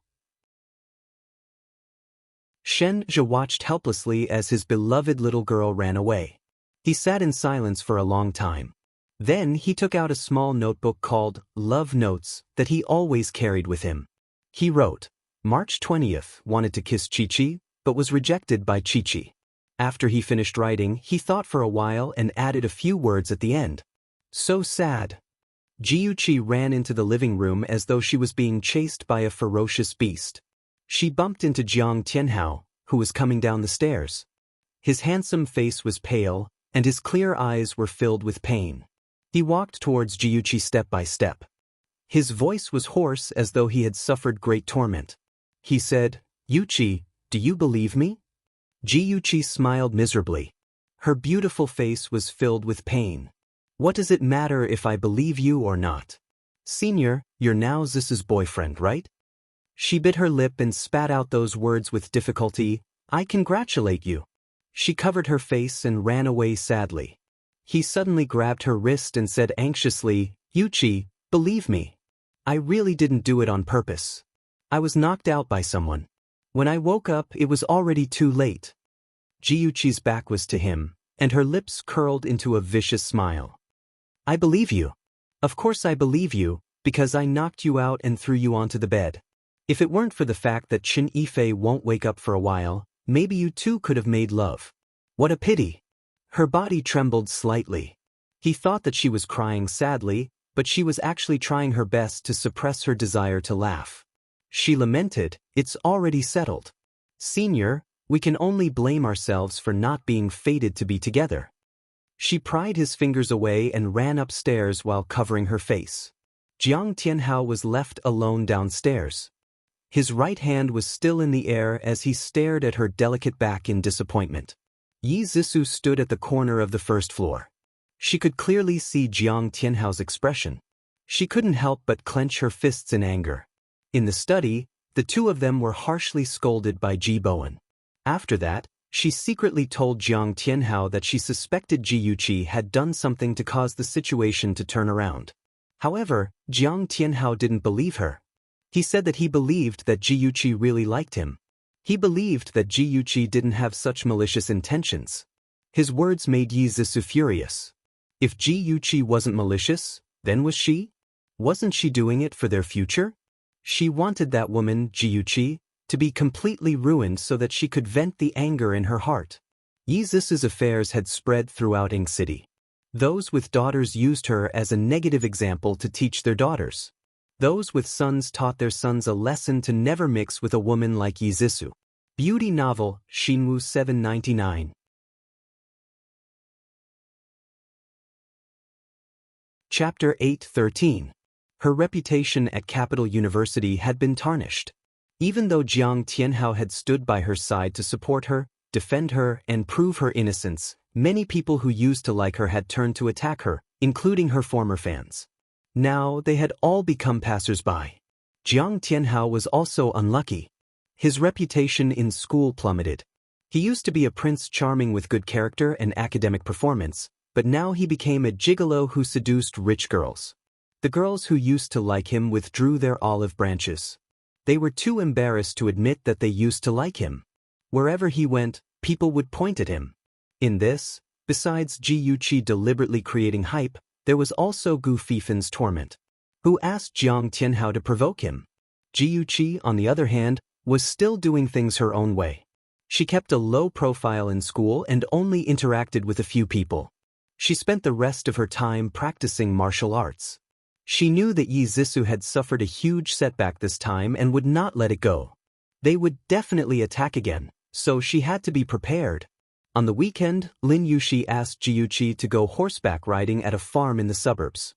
Shenja watched helplessly as his beloved little girl ran away. He sat in silence for a long time. Then he took out a small notebook called Love Notes that he always carried with him. He wrote, "March 20th, wanted to kiss Chi-Chi, but was rejected by Chi-Chi." After he finished writing, he thought for a while and added a few words at the end. "So sad." Ji-Yuqi ran into the living room as though she was being chased by a ferocious beast. She bumped into Jiang Tianhao, who was coming down the stairs. His handsome face was pale, and his clear eyes were filled with pain. He walked towards Ji-Yuqi step by step. His voice was hoarse as though he had suffered great torment. He said, "Yuqi, do you believe me?" Ji-Yuqi smiled miserably. Her beautiful face was filled with pain. "What does it matter if I believe you or not? Senior, you're now Zisu's boyfriend, right?" She bit her lip and spat out those words with difficulty. "I congratulate you." She covered her face and ran away sadly. He suddenly grabbed her wrist and said anxiously, "Yuqi, believe me. I really didn't do it on purpose. I was knocked out by someone. When I woke up, it was already too late." Ji-Yuqi's back was to him, and her lips curled into a vicious smile. "I believe you. Of course I believe you, because I knocked you out and threw you onto the bed. If it weren't for the fact that Qin Yifei won't wake up for a while, maybe you two could have made love. What a pity." Her body trembled slightly. He thought that she was crying sadly, but she was actually trying her best to suppress her desire to laugh. She lamented, "It's already settled. Senior, we can only blame ourselves for not being fated to be together." She pried his fingers away and ran upstairs while covering her face. Jiang Tianhao was left alone downstairs. His right hand was still in the air as he stared at her delicate back in disappointment. Yi Zisu stood at the corner of the first floor. She could clearly see Jiang Tianhao's expression. She couldn't help but clench her fists in anger. In the study, the two of them were harshly scolded by Ji Bowen. After that, she secretly told Jiang Tianhao that she suspected Ji-Yuqi had done something to cause the situation to turn around. However, Jiang Tianhao didn't believe her. He said that he believed that Ji-Yuqi really liked him. He believed that Ji-Yuqi didn't have such malicious intentions. His words made Yi Zisu furious. If Ji-Yuqi wasn't malicious, then was she? Wasn't she doing it for their future? She wanted that woman, Ji-Yuqi, to be completely ruined so that she could vent the anger in her heart. Yi Zisu's affairs had spread throughout Ing City. Those with daughters used her as a negative example to teach their daughters. Those with sons taught their sons a lesson to never mix with a woman like Yi Zisu. Beauty novel, Shinwu 799. Chapter 8:13. Her reputation at Capital University had been tarnished. Even though Jiang Tianhao had stood by her side to support her, defend her, and prove her innocence, many people who used to like her had turned to attack her, including her former fans. Now they had all become passers-by. Jiang Tianhao was also unlucky. His reputation in school plummeted. He used to be a prince charming with good character and academic performance, but now he became a gigolo who seduced rich girls. The girls who used to like him withdrew their olive branches. They were too embarrassed to admit that they used to like him. Wherever he went, people would point at him. In this, besides Ji Yuqi deliberately creating hype, there was also Gu Fifen's torment, who asked Jiang Tianhao to provoke him. Ji Yuqi, on the other hand, was still doing things her own way. She kept a low profile in school and only interacted with a few people. She spent the rest of her time practicing martial arts. She knew that Yi Zhisu had suffered a huge setback this time and would not let it go. They would definitely attack again, so she had to be prepared. On the weekend, Lin Yuxi asked Ji Yuqi to go horseback riding at a farm in the suburbs.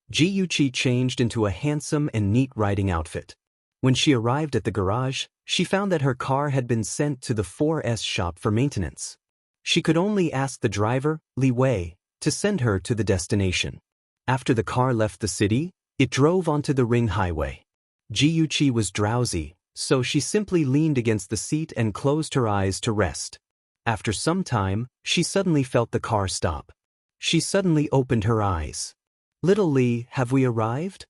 Ji Yuqi changed into a handsome and neat riding outfit. When she arrived at the garage, she found that her car had been sent to the 4S shop for maintenance. She could only ask the driver, Li Wei, to send her to the destination. After the car left the city, it drove onto the ring highway. Ji Yuqi was drowsy, so she simply leaned against the seat and closed her eyes to rest. After some time, she suddenly felt the car stop. She suddenly opened her eyes. "Little Lee, have we arrived?"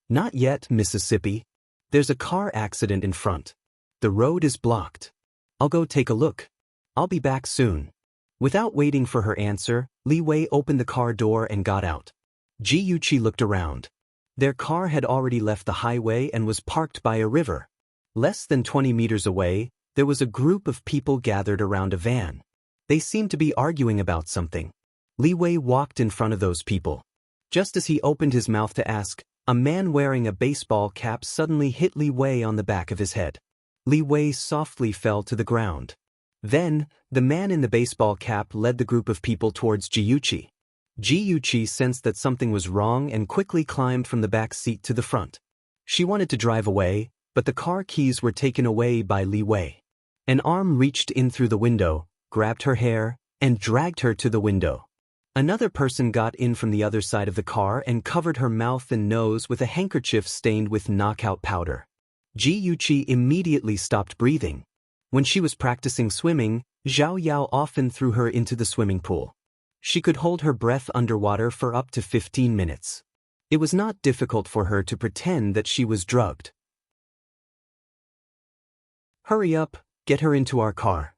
"Not yet, Mississippi. There's a car accident in front. The road is blocked. I'll go take a look. I'll be back soon." Without waiting for her answer, Li Wei opened the car door and got out. Ji Yuqi looked around. Their car had already left the highway and was parked by a river. Less than 20 meters away, there was a group of people gathered around a van. They seemed to be arguing about something. Li Wei walked in front of those people. Just as he opened his mouth to ask, a man wearing a baseball cap suddenly hit Li Wei on the back of his head. Li Wei softly fell to the ground. Then, the man in the baseball cap led the group of people towards Ji Yuqi. Ji Yuqi sensed that something was wrong and quickly climbed from the back seat to the front. She wanted to drive away, but the car keys were taken away by Li Wei. An arm reached in through the window, grabbed her hair, and dragged her to the window. Another person got in from the other side of the car and covered her mouth and nose with a handkerchief stained with knockout powder. Ji Yuqi immediately stopped breathing. When she was practicing swimming, Zhao Yao often threw her into the swimming pool. She could hold her breath underwater for up to 15 minutes. It was not difficult for her to pretend that she was drugged. "Hurry up, get her into our car."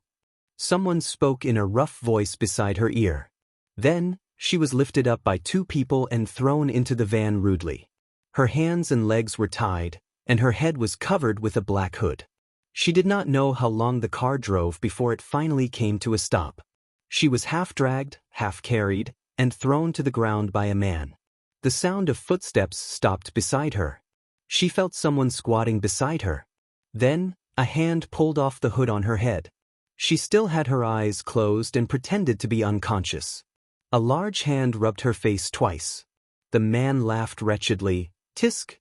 Someone spoke in a rough voice beside her ear. Then, she was lifted up by two people and thrown into the van rudely. Her hands and legs were tied, and her head was covered with a black hood. She did not know how long the car drove before it finally came to a stop. She was half dragged, half carried, and thrown to the ground by a man. The sound of footsteps stopped beside her. She felt someone squatting beside her. Then, a hand pulled off the hood on her head. She still had her eyes closed and pretended to be unconscious. A large hand rubbed her face twice. The man laughed wretchedly. "Tisk,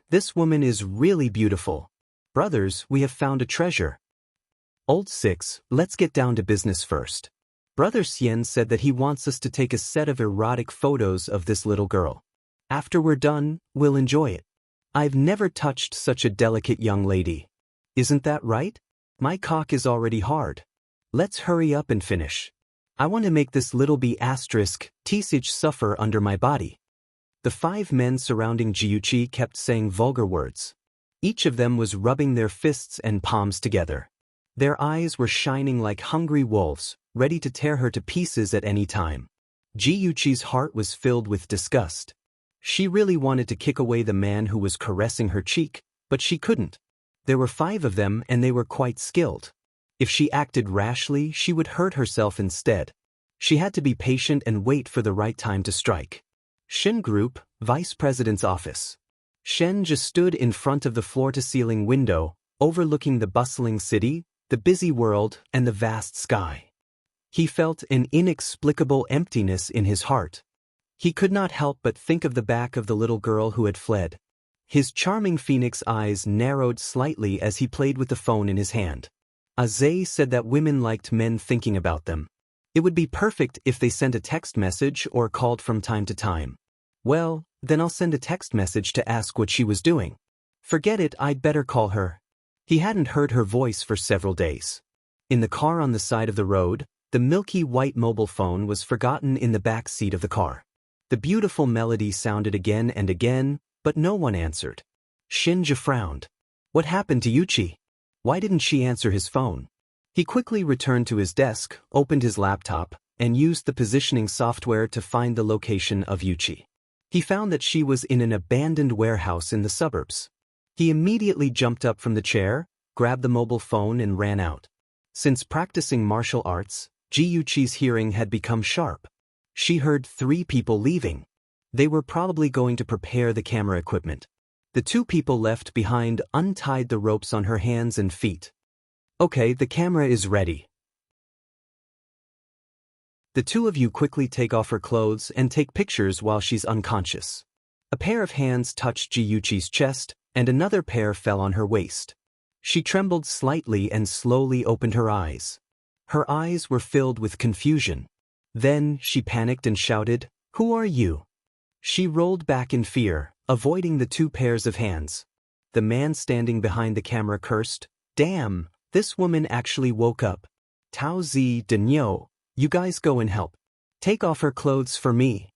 this woman is really beautiful. Brothers, we have found a treasure." "Old Six, let's get down to business first. Brother Xian said that he wants us to take a set of erotic photos of this little girl. After we're done, we'll enjoy it. I've never touched such a delicate young lady. Isn't that right? My cock is already hard. Let's hurry up and finish. I want to make this little b** Tsich suffer under my body." The 5 men surrounding Ji Yuqi kept saying vulgar words. Each of them was rubbing their fists and palms together. Their eyes were shining like hungry wolves, ready to tear her to pieces at any time. Ji Yuqi's heart was filled with disgust. She really wanted to kick away the man who was caressing her cheek, but she couldn't. There were 5 of them and they were quite skilled. If she acted rashly, she would hurt herself instead. She had to be patient and wait for the right time to strike. Shen Group, Vice President's office. Shen just stood in front of the floor-to-ceiling window, overlooking the bustling city, the busy world, and the vast sky. He felt an inexplicable emptiness in his heart. He could not help but think of the back of the little girl who had fled. His charming phoenix eyes narrowed slightly as he played with the phone in his hand. Aze said that women liked men thinking about them. It would be perfect if they sent a text message or called from time to time. Well, then I'll send a text message to ask what she was doing. Forget it, I'd better call her. He hadn't heard her voice for several days. In the car on the side of the road, the milky white mobile phone was forgotten in the back seat of the car. The beautiful melody sounded again and again, but no one answered. Shinja frowned. What happened to Yuchi? Why didn't she answer his phone? He quickly returned to his desk, opened his laptop, and used the positioning software to find the location of Yuchi. He found that she was in an abandoned warehouse in the suburbs. He immediately jumped up from the chair, grabbed the mobile phone and ran out. Since practicing martial arts, Yuchi's hearing had become sharp. She heard 3 people leaving. They were probably going to prepare the camera equipment. The 2 people left behind untied the ropes on her hands and feet. Okay, the camera is ready. The 2 of you quickly take off her clothes and take pictures while she's unconscious. A pair of hands touched Yuchi's chest, and another pair fell on her waist. She trembled slightly and slowly opened her eyes. Her eyes were filled with confusion. Then she panicked and shouted, "Who are you?" She rolled back in fear, avoiding the 2 pairs of hands. The man standing behind the camera cursed, "Damn, this woman actually woke up. Tao Zi Denyo, you guys go and help. Take off her clothes for me."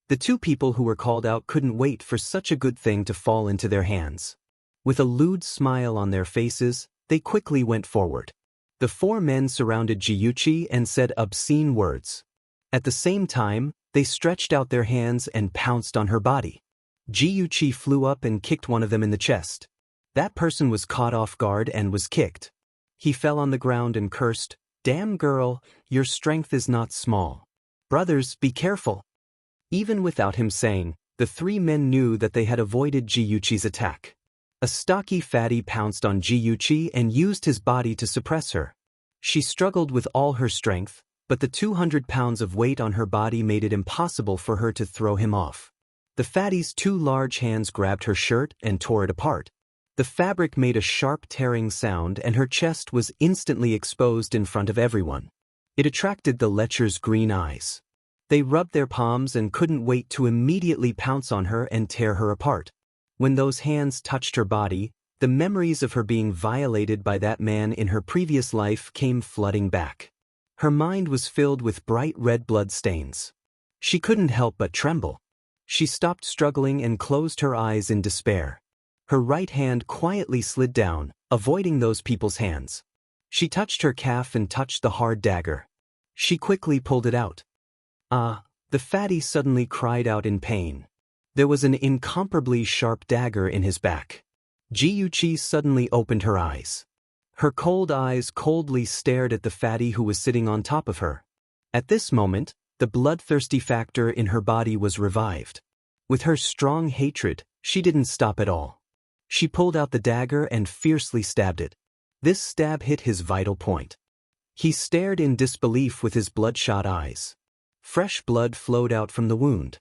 The 2 people who were called out couldn't wait for such a good thing to fall into their hands. With a lewd smile on their faces, they quickly went forward. The 4 men surrounded Yuchi and said obscene words. At the same time, they stretched out their hands and pounced on her body. Yuchi flew up and kicked one of them in the chest. That person was caught off guard and was kicked. He fell on the ground and cursed, "Damn girl, your strength is not small. Brothers, be careful." Even without him saying, the 3 men knew that they had avoided Yuchi's attack. A stocky fatty pounced on Yuchi and used his body to suppress her. She struggled with all her strength, but the 200 pounds of weight on her body made it impossible for her to throw him off. The fatty's 2 large hands grabbed her shirt and tore it apart. The fabric made a sharp tearing sound and her chest was instantly exposed in front of everyone. It attracted the lecher's green eyes. They rubbed their palms and couldn't wait to immediately pounce on her and tear her apart. When those hands touched her body, the memories of her being violated by that man in her previous life came flooding back. Her mind was filled with bright red blood stains. She couldn't help but tremble. She stopped struggling and closed her eyes in despair. Her right hand quietly slid down, avoiding those people's hands. She touched her calf and touched the hard dagger. She quickly pulled it out. "Ah!" The fatty suddenly cried out in pain. There was an incomparably sharp dagger in his back. Yuchi suddenly opened her eyes. Her cold eyes coldly stared at the fatty who was sitting on top of her. At this moment, the bloodthirsty factor in her body was revived. With her strong hatred, she didn't stop at all. She pulled out the dagger and fiercely stabbed it. This stab hit his vital point. He stared in disbelief with his bloodshot eyes. Fresh blood flowed out from the wound.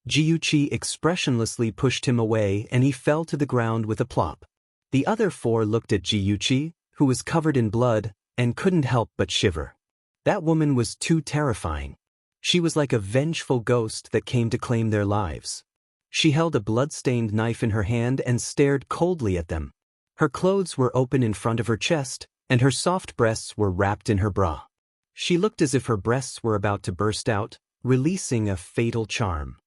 Yuchi expressionlessly pushed him away and he fell to the ground with a plop. The other 4 looked at Yuchi, who was covered in blood, and couldn't help but shiver. That woman was too terrifying. She was like a vengeful ghost that came to claim their lives. She held a blood-stained knife in her hand and stared coldly at them. Her clothes were open in front of her chest, and her soft breasts were wrapped in her bra. She looked as if her breasts were about to burst out, releasing a fatal charm.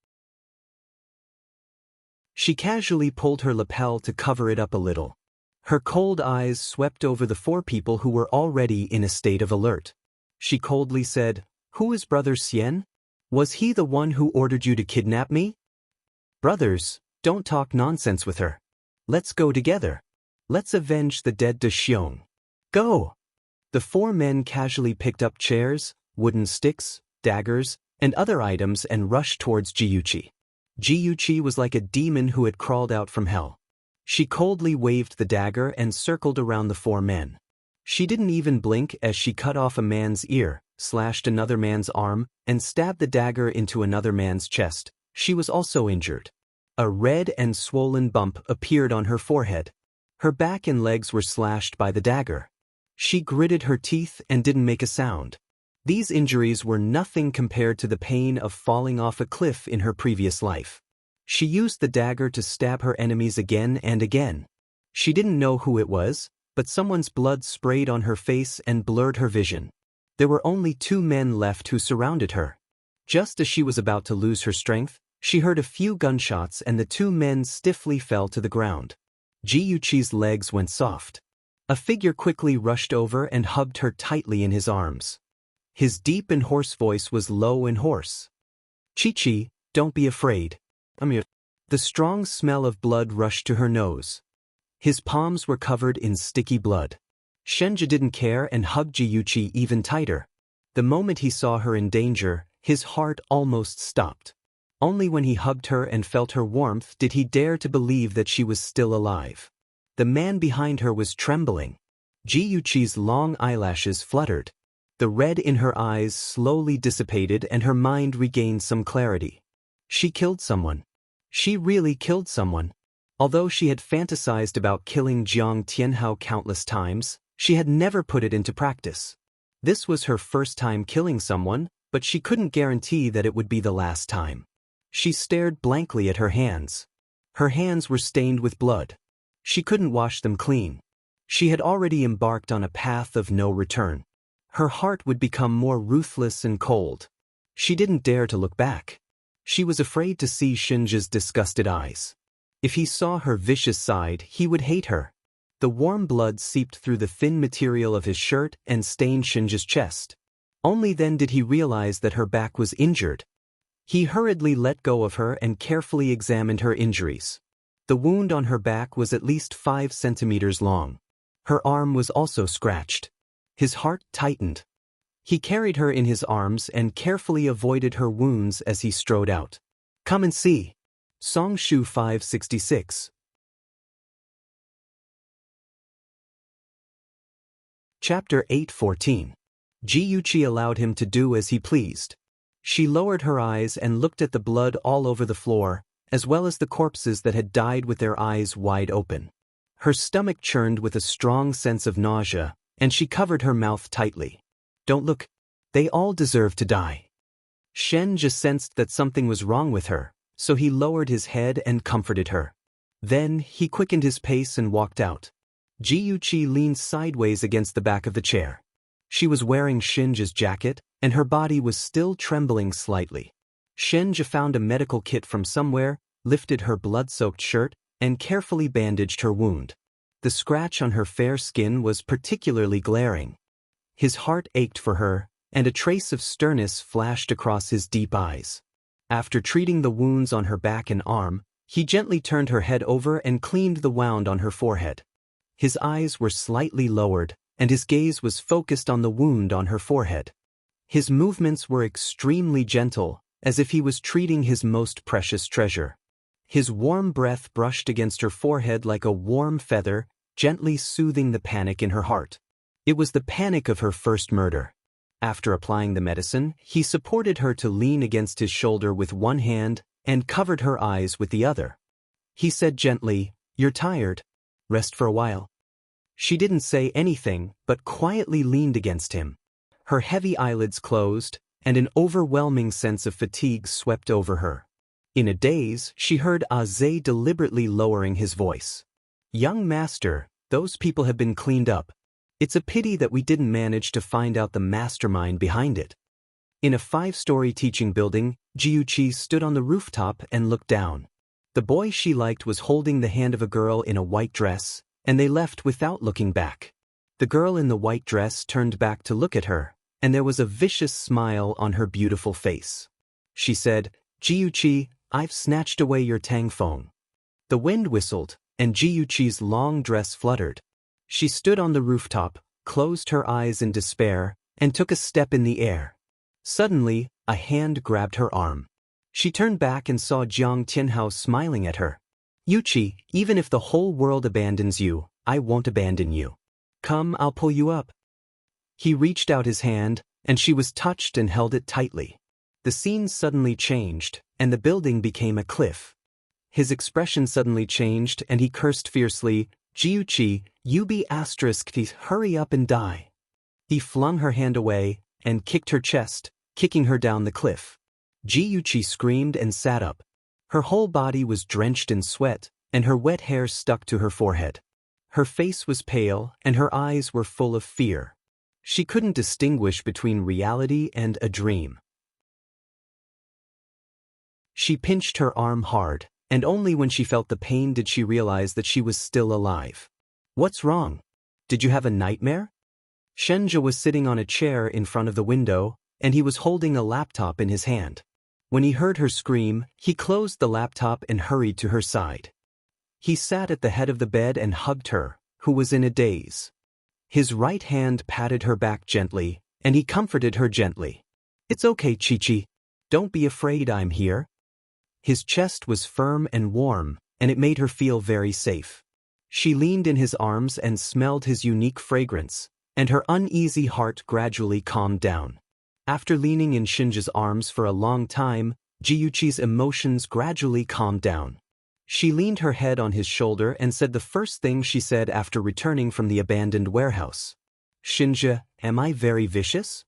She casually pulled her lapel to cover it up a little. Her cold eyes swept over the 4 people who were already in a state of alert. She coldly said, "Who is Brother Xian? Was he the one who ordered you to kidnap me? Brothers, don't talk nonsense with her. Let's go together. Let's avenge the dead De Xiong. Go!" The 4 men casually picked up chairs, wooden sticks, daggers, and other items and rushed towards Yuchi. Yuchi was like a demon who had crawled out from hell. She coldly waved the dagger and circled around the 4 men. She didn't even blink as she cut off a man's ear, slashed another man's arm, and stabbed the dagger into another man's chest. She was also injured. A red and swollen bump appeared on her forehead. Her back and legs were slashed by the dagger. She gritted her teeth and didn't make a sound. These injuries were nothing compared to the pain of falling off a cliff in her previous life. She used the dagger to stab her enemies again and again. She didn't know who it was, but someone's blood sprayed on her face and blurred her vision. There were only 2 men left who surrounded her. Just as she was about to lose her strength, she heard a few gunshots and the 2 men stiffly fell to the ground. Ji-Yuqi's legs went soft. A figure quickly rushed over and hugged her tightly in his arms. His deep and hoarse voice was low and hoarse. "Chi-Chi, don't be afraid. I'm here." The strong smell of blood rushed to her nose. His palms were covered in sticky blood. Shenja didn't care and hugged Ji-Yuqi even tighter. The moment he saw her in danger, his heart almost stopped. Only when he hugged her and felt her warmth did he dare to believe that she was still alive. The man behind her was trembling. Ji-Yuqi's long eyelashes fluttered. The red in her eyes slowly dissipated and her mind regained some clarity. She killed someone. She really killed someone. Although she had fantasized about killing Jiang Tianhao countless times, she had never put it into practice. This was her first time killing someone, but she couldn't guarantee that it would be the last time. She stared blankly at her hands. Her hands were stained with blood. She couldn't wash them clean. She had already embarked on a path of no return. Her heart would become more ruthless and cold. She didn't dare to look back. She was afraid to see Shinja's disgusted eyes. If he saw her vicious side, he would hate her. The warm blood seeped through the thin material of his shirt and stained Shinja's chest. Only then did he realize that her back was injured. He hurriedly let go of her and carefully examined her injuries. The wound on her back was at least 5 centimeters long. Her arm was also scratched. His heart tightened. He carried her in his arms and carefully avoided her wounds as he strode out. "Come and see." Song Shu 566. Chapter 8:14. Ji-Yuqi allowed him to do as he pleased. She lowered her eyes and looked at the blood all over the floor, as well as the corpses that had died with their eyes wide open. Her stomach churned with a strong sense of nausea, and she covered her mouth tightly. "Don't look. They all deserve to die." Shen just sensed that something was wrong with her, so he lowered his head and comforted her. Then he quickened his pace and walked out. Ji-Yuqi leaned sideways against the back of the chair. She was wearing Shinja's jacket, and her body was still trembling slightly. Shinja found a medical kit from somewhere, lifted her blood-soaked shirt, and carefully bandaged her wound. The scratch on her fair skin was particularly glaring. His heart ached for her, and a trace of sternness flashed across his deep eyes. After treating the wounds on her back and arm, he gently turned her head over and cleaned the wound on her forehead. His eyes were slightly lowered, and his gaze was focused on the wound on her forehead. His movements were extremely gentle, as if he was treating his most precious treasure. His warm breath brushed against her forehead like a warm feather, gently soothing the panic in her heart. It was the panic of her first murder. After applying the medicine, he supported her to lean against his shoulder with one hand and covered her eyes with the other. He said gently, "You're tired. Rest for a while." She didn't say anything, but quietly leaned against him. Her heavy eyelids closed, and an overwhelming sense of fatigue swept over her. In a daze, she heard Aze deliberately lowering his voice. "Young master, those people have been cleaned up. It's a pity that we didn't manage to find out the mastermind behind it." In a 5-story teaching building, Ji-Yuqi stood on the rooftop and looked down. The boy she liked was holding the hand of a girl in a white dress, and they left without looking back. The girl in the white dress turned back to look at her, and there was a vicious smile on her beautiful face. She said, "Ji-Yuqi, I've snatched away your tang phone." The wind whistled, and Ji-Yuqi's long dress fluttered. She stood on the rooftop, closed her eyes in despair, and took a step in the air. Suddenly, a hand grabbed her arm. She turned back and saw Jiang Tianhao smiling at her. "Yuqi, even if the whole world abandons you, I won't abandon you. Come, I'll pull you up." He reached out his hand, and she was touched and held it tightly. The scene suddenly changed, and the building became a cliff. His expression suddenly changed and he cursed fiercely, "Jiuqi, you be asterisk, hurry up and die." He flung her hand away and kicked her chest, kicking her down the cliff. Jiuqi screamed and sat up. Her whole body was drenched in sweat, and her wet hair stuck to her forehead. Her face was pale, and her eyes were full of fear. She couldn't distinguish between reality and a dream. She pinched her arm hard, and only when she felt the pain did she realize that she was still alive. "What's wrong? Did you have a nightmare?" Shenja was sitting on a chair in front of the window, and he was holding a laptop in his hand. When he heard her scream, he closed the laptop and hurried to her side. He sat at the head of the bed and hugged her, who was in a daze. His right hand patted her back gently, and he comforted her gently. "It's okay, Chi-Chi. Don't be afraid, I'm here." His chest was firm and warm, and it made her feel very safe. She leaned in his arms and smelled his unique fragrance, and her uneasy heart gradually calmed down. After leaning in Shinja's arms for a long time, Jiuqi's emotions gradually calmed down. She leaned her head on his shoulder and said the first thing she said after returning from the abandoned warehouse. "Shinja, am I very vicious?"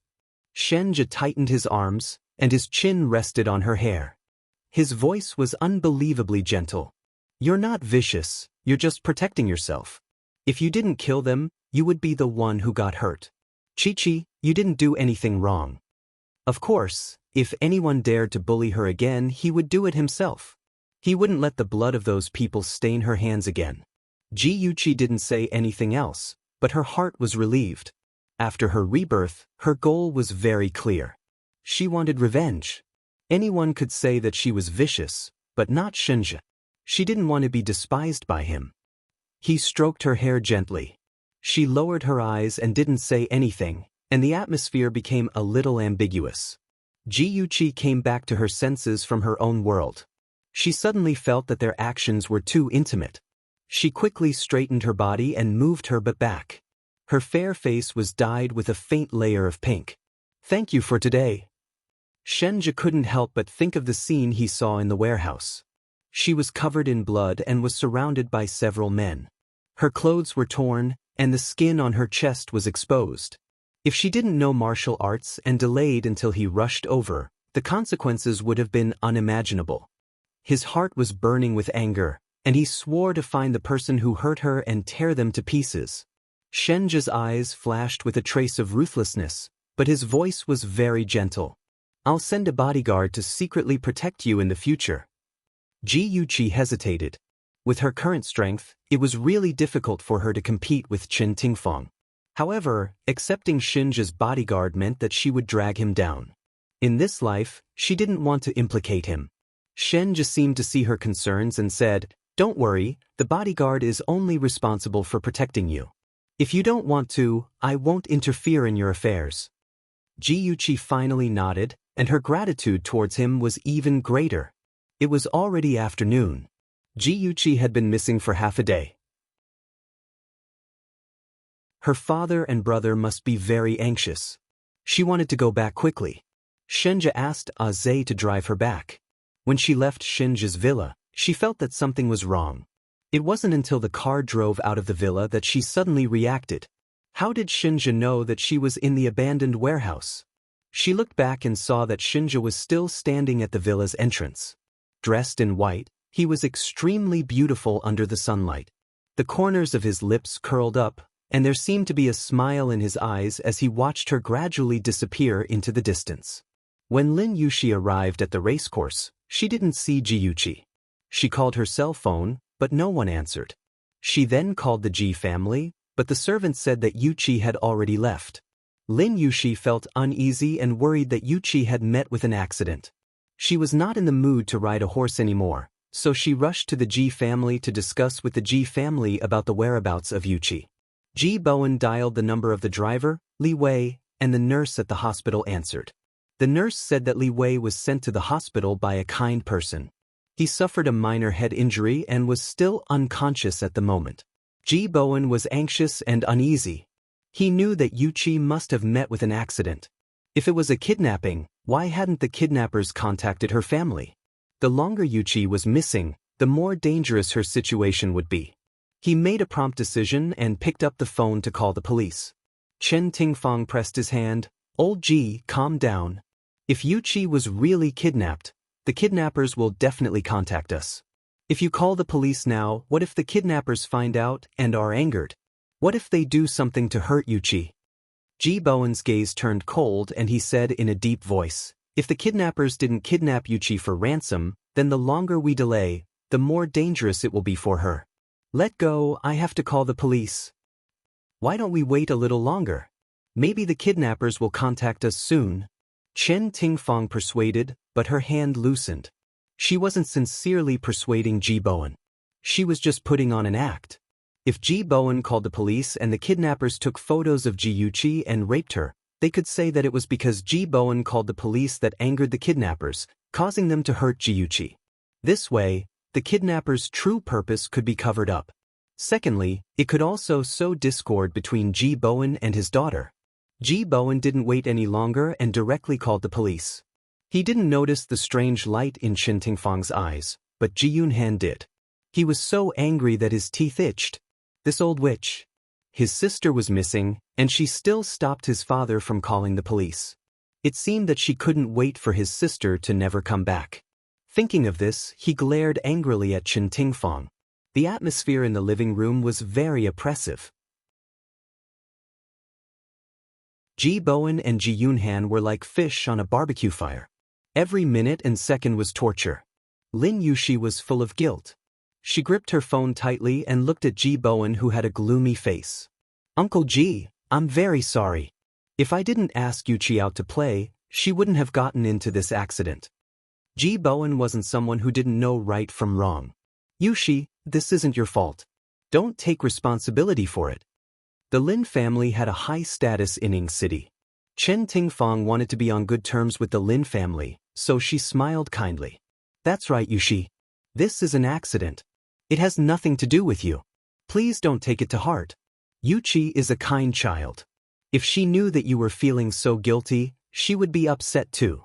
Shinja tightened his arms, and his chin rested on her hair. His voice was unbelievably gentle. "You're not vicious, you're just protecting yourself. If you didn't kill them, you would be the one who got hurt. Chi-Chi, you didn't do anything wrong." Of course, if anyone dared to bully her again, he would do it himself. He wouldn't let the blood of those people stain her hands again. Jiuqi didn't say anything else, but her heart was relieved. After her rebirth, her goal was very clear. She wanted revenge. Anyone could say that she was vicious, but not Shinja. She didn't want to be despised by him. He stroked her hair gently. She lowered her eyes and didn't say anything, and the atmosphere became a little ambiguous. Jiuqi came back to her senses from her own world. She suddenly felt that their actions were too intimate. She quickly straightened her body and moved her butt back. Her fair face was dyed with a faint layer of pink. "Thank you for today." Shenja couldn't help but think of the scene he saw in the warehouse. She was covered in blood and was surrounded by several men. Her clothes were torn, and the skin on her chest was exposed. If she didn't know martial arts and delayed until he rushed over, the consequences would have been unimaginable. His heart was burning with anger, and he swore to find the person who hurt her and tear them to pieces. Shenja's eyes flashed with a trace of ruthlessness, but his voice was very gentle. "I'll send a bodyguard to secretly protect you in the future." Jiuqi hesitated. With her current strength, it was really difficult for her to compete with Qin Tingfang. However, accepting Shinja's bodyguard meant that she would drag him down. In this life, she didn't want to implicate him. Shinja seemed to see her concerns and said, "Don't worry, the bodyguard is only responsible for protecting you. If you don't want to, I won't interfere in your affairs." Jiuqi finally nodded, and her gratitude towards him was even greater. It was already afternoon. Jiuqi had been missing for half a day. Her father and brother must be very anxious. She wanted to go back quickly. Shinja asked Aze to drive her back. When she left Shinja's villa, she felt that something was wrong. It wasn't until the car drove out of the villa that she suddenly reacted. How did Shinja know that she was in the abandoned warehouse? She looked back and saw that Shinja was still standing at the villa's entrance. Dressed in white, he was extremely beautiful under the sunlight. The corners of his lips curled up, and there seemed to be a smile in his eyes as he watched her gradually disappear into the distance. When Lin Yushi arrived at the racecourse, she didn't see Jiuqi. She called her cell phone, but no one answered. She then called the Ji family, but the servant said that Yuchi had already left. Lin Yushi felt uneasy and worried that Yuchi had met with an accident. She was not in the mood to ride a horse anymore, so she rushed to the Ji family to discuss with the Ji family about the whereabouts of Yuchi. Ji Bowen dialed the number of the driver, Li Wei, and the nurse at the hospital answered. The nurse said that Li Wei was sent to the hospital by a kind person. He suffered a minor head injury and was still unconscious at the moment. Ji Bowen was anxious and uneasy. He knew that Yuchi must have met with an accident. If it was a kidnapping, why hadn't the kidnappers contacted her family? The longer Yuchi was missing, the more dangerous her situation would be. He made a prompt decision and picked up the phone to call the police. Chen Tingfang pressed his hand. Old Ji, calm down. If Yuqi was really kidnapped, the kidnappers will definitely contact us. If you call the police now, what if the kidnappers find out and are angered? What if they do something to hurt Yuqi? Ji Bowen's gaze turned cold and he said in a deep voice, if the kidnappers didn't kidnap Yuqi for ransom, then the longer we delay, the more dangerous it will be for her. Let go, I have to call the police. Why don't we wait a little longer? Maybe the kidnappers will contact us soon. Chen Tingfang persuaded, but her hand loosened. She wasn't sincerely persuading Ji Bowen. She was just putting on an act. If Ji Bowen called the police and the kidnappers took photos of Ji Yuqi and raped her, they could say that it was because Ji Bowen called the police that angered the kidnappers, causing them to hurt Ji Yuqi. This way, the kidnappers' true purpose could be covered up. Secondly, it could also sow discord between Ji Bowen and his daughter. Ji Bowen didn't wait any longer and directly called the police. He didn't notice the strange light in Chen Tingfang's eyes, but Ji Yunhan did. He was so angry that his teeth itched. This old witch. His sister was missing, and she still stopped his father from calling the police. It seemed that she couldn't wait for his sister to never come back. Thinking of this, he glared angrily at Chen Tingfang. The atmosphere in the living room was very oppressive. Ji Bowen and Ji Yunhan were like fish on a barbecue fire. Every minute and second was torture. Lin Yushi was full of guilt. She gripped her phone tightly and looked at Ji Bowen, who had a gloomy face. Uncle Ji, I'm very sorry. If I didn't ask Yuqi out to play, she wouldn't have gotten into this accident. Ji Bowen wasn't someone who didn't know right from wrong. Yuqi, this isn't your fault. Don't take responsibility for it. The Lin family had a high status in Ying City. Chen Tingfang wanted to be on good terms with the Lin family, so she smiled kindly. That's right, Yuqi. This is an accident. It has nothing to do with you. Please don't take it to heart. Yuqi is a kind child. If she knew that you were feeling so guilty, she would be upset too.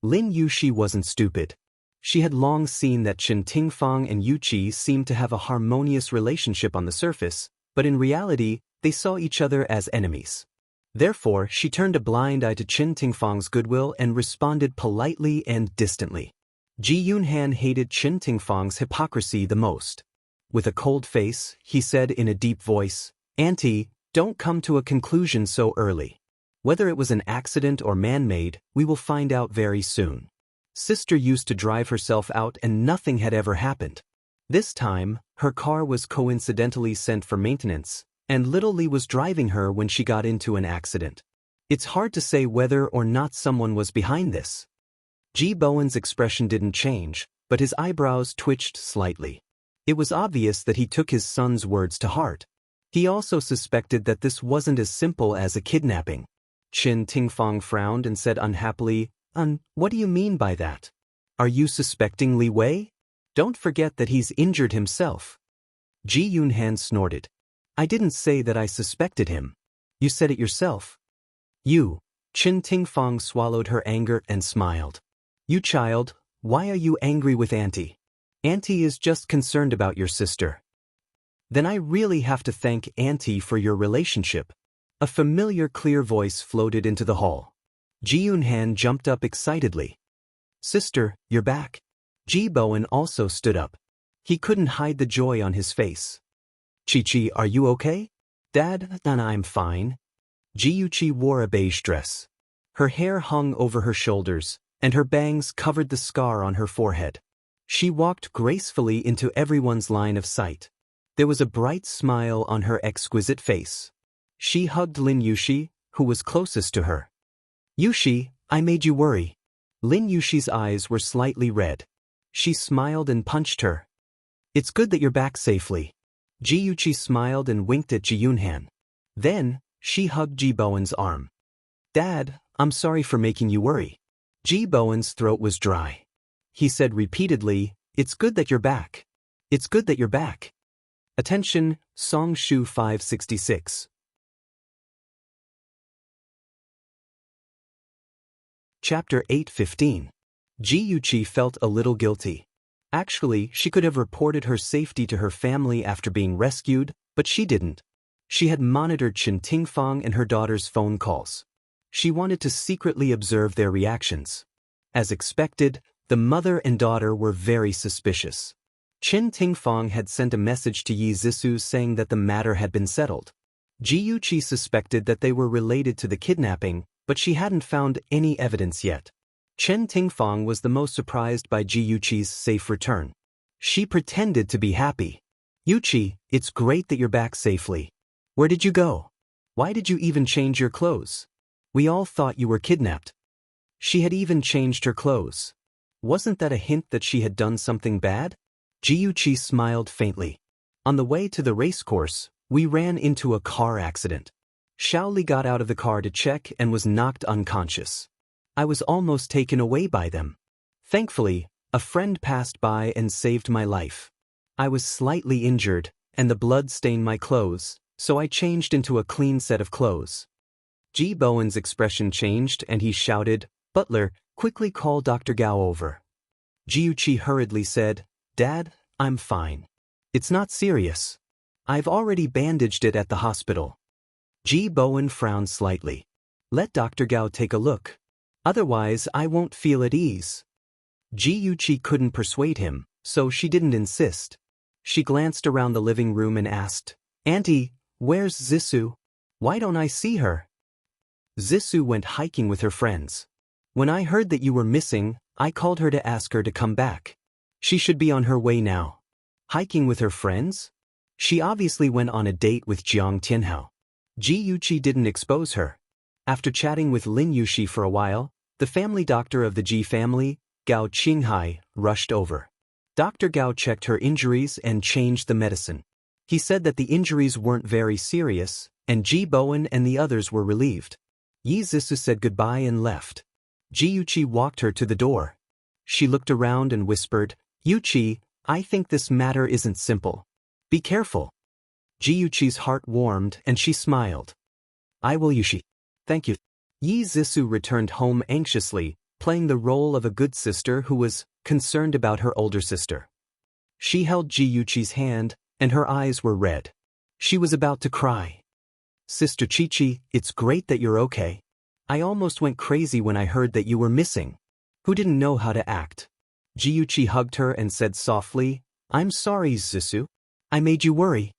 Lin Yuqi wasn't stupid. She had long seen that Chen Tingfang and Yuqi seemed to have a harmonious relationship on the surface, but in reality, they saw each other as enemies. Therefore, she turned a blind eye to Chen Tingfang's goodwill and responded politely and distantly. Ji Yunhan hated Chen Tingfang's hypocrisy the most. With a cold face, he said in a deep voice, Auntie, don't come to a conclusion so early. Whether it was an accident or man-made, we will find out very soon. Sister used to drive herself out and nothing had ever happened. This time, her car was coincidentally sent for maintenance, and little Li was driving her when she got into an accident. It's hard to say whether or not someone was behind this. Ji Bowen's expression didn't change, but his eyebrows twitched slightly. It was obvious that he took his son's words to heart. He also suspected that this wasn't as simple as a kidnapping. Chen Tingfang frowned and said unhappily, what do you mean by that? Are you suspecting Li Wei? Don't forget that he's injured himself. Ji Yunhan snorted. I didn't say that I suspected him. You said it yourself. You. Chen Tingfang swallowed her anger and smiled. You child, why are you angry with Auntie? Auntie is just concerned about your sister. Then I really have to thank Auntie for your relationship. A familiar clear voice floated into the hall. Ji Yunhan jumped up excitedly. Sister, you're back. Ji Bowen also stood up. He couldn't hide the joy on his face. Chi-Chi, are you okay? Dad, I'm fine. Ji Yuqi wore a beige dress. Her hair hung over her shoulders, and her bangs covered the scar on her forehead. She walked gracefully into everyone's line of sight. There was a bright smile on her exquisite face. She hugged Lin Yushi, who was closest to her. Yushi, I made you worry. Lin Yushi's eyes were slightly red. She smiled and punched her. It's good that you're back safely. Ji Yuqi smiled and winked at Ji Yunhan. Then, she hugged Ji Bowen's arm. Dad, I'm sorry for making you worry. Ji Bowen's throat was dry. He said repeatedly, it's good that you're back. It's good that you're back. Attention, Song Shu 566. Chapter 8:15. Ji Yuqi felt a little guilty. Actually, she could have reported her safety to her family after being rescued, but she didn't. She had monitored Chen Tingfang and her daughter's phone calls. She wanted to secretly observe their reactions. As expected, the mother and daughter were very suspicious. Chen Tingfang had sent a message to Yi Zhisu saying that the matter had been settled. Ji Yuqi suspected that they were related to the kidnapping, but she hadn't found any evidence yet. Chen Tingfang was the most surprised by Ji Yuqi's safe return. She pretended to be happy. "Yuqi, it's great that you're back safely. Where did you go? Why did you even change your clothes? We all thought you were kidnapped." She had even changed her clothes. Wasn't that a hint that she had done something bad? Ji Yuqi smiled faintly. "On the way to the racecourse, we ran into a car accident. Shaoli got out of the car to check and was knocked unconscious. I was almost taken away by them. Thankfully, a friend passed by and saved my life. I was slightly injured, and the blood stained my clothes, so I changed into a clean set of clothes." Ji Bowen's expression changed and he shouted, "Butler, quickly call Dr. Gao over." Ji Yuqi hurriedly said, "Dad, I'm fine. It's not serious. I've already bandaged it at the hospital." Ji Bowen frowned slightly. "Let Dr. Gao take a look. Otherwise, I won't feel at ease." Ji Yuqi couldn't persuade him, so she didn't insist. She glanced around the living room and asked, "Auntie, where's Zhisu? Why don't I see her?" "Zhisu went hiking with her friends. When I heard that you were missing, I called her to ask her to come back. She should be on her way now." Hiking with her friends? She obviously went on a date with Jiang Tianhao. Ji Yuqi didn't expose her. After chatting with Lin Yushi for a while, the family doctor of the Ji family, Gao Qinghai, rushed over. Dr. Gao checked her injuries and changed the medicine. He said that the injuries weren't very serious, and Ji Bowen and the others were relieved. Yi Zhisu said goodbye and left. Ji Yuqi walked her to the door. She looked around and whispered, "Yuqi, I think this matter isn't simple. Be careful." Ji Yuqi's heart warmed and she smiled. "I will, Yuqi. Thank you." Yi Zhisu returned home anxiously, playing the role of a good sister who was concerned about her older sister. She held Ji Yuqi's hand, and her eyes were red. She was about to cry. "Sister Chi-Chi, it's great that you're okay. I almost went crazy when I heard that you were missing. Who didn't know how to act?" Ji Yuqi hugged her and said softly, "I'm sorry, Zhisu. I made you worry."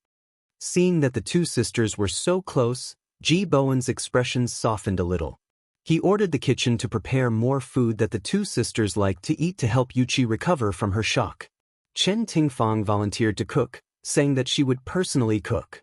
Seeing that the two sisters were so close, Ji Bowen's expression softened a little. He ordered the kitchen to prepare more food that the two sisters liked to eat to help Yuqi recover from her shock. Chen Tingfang volunteered to cook, saying that she would personally cook.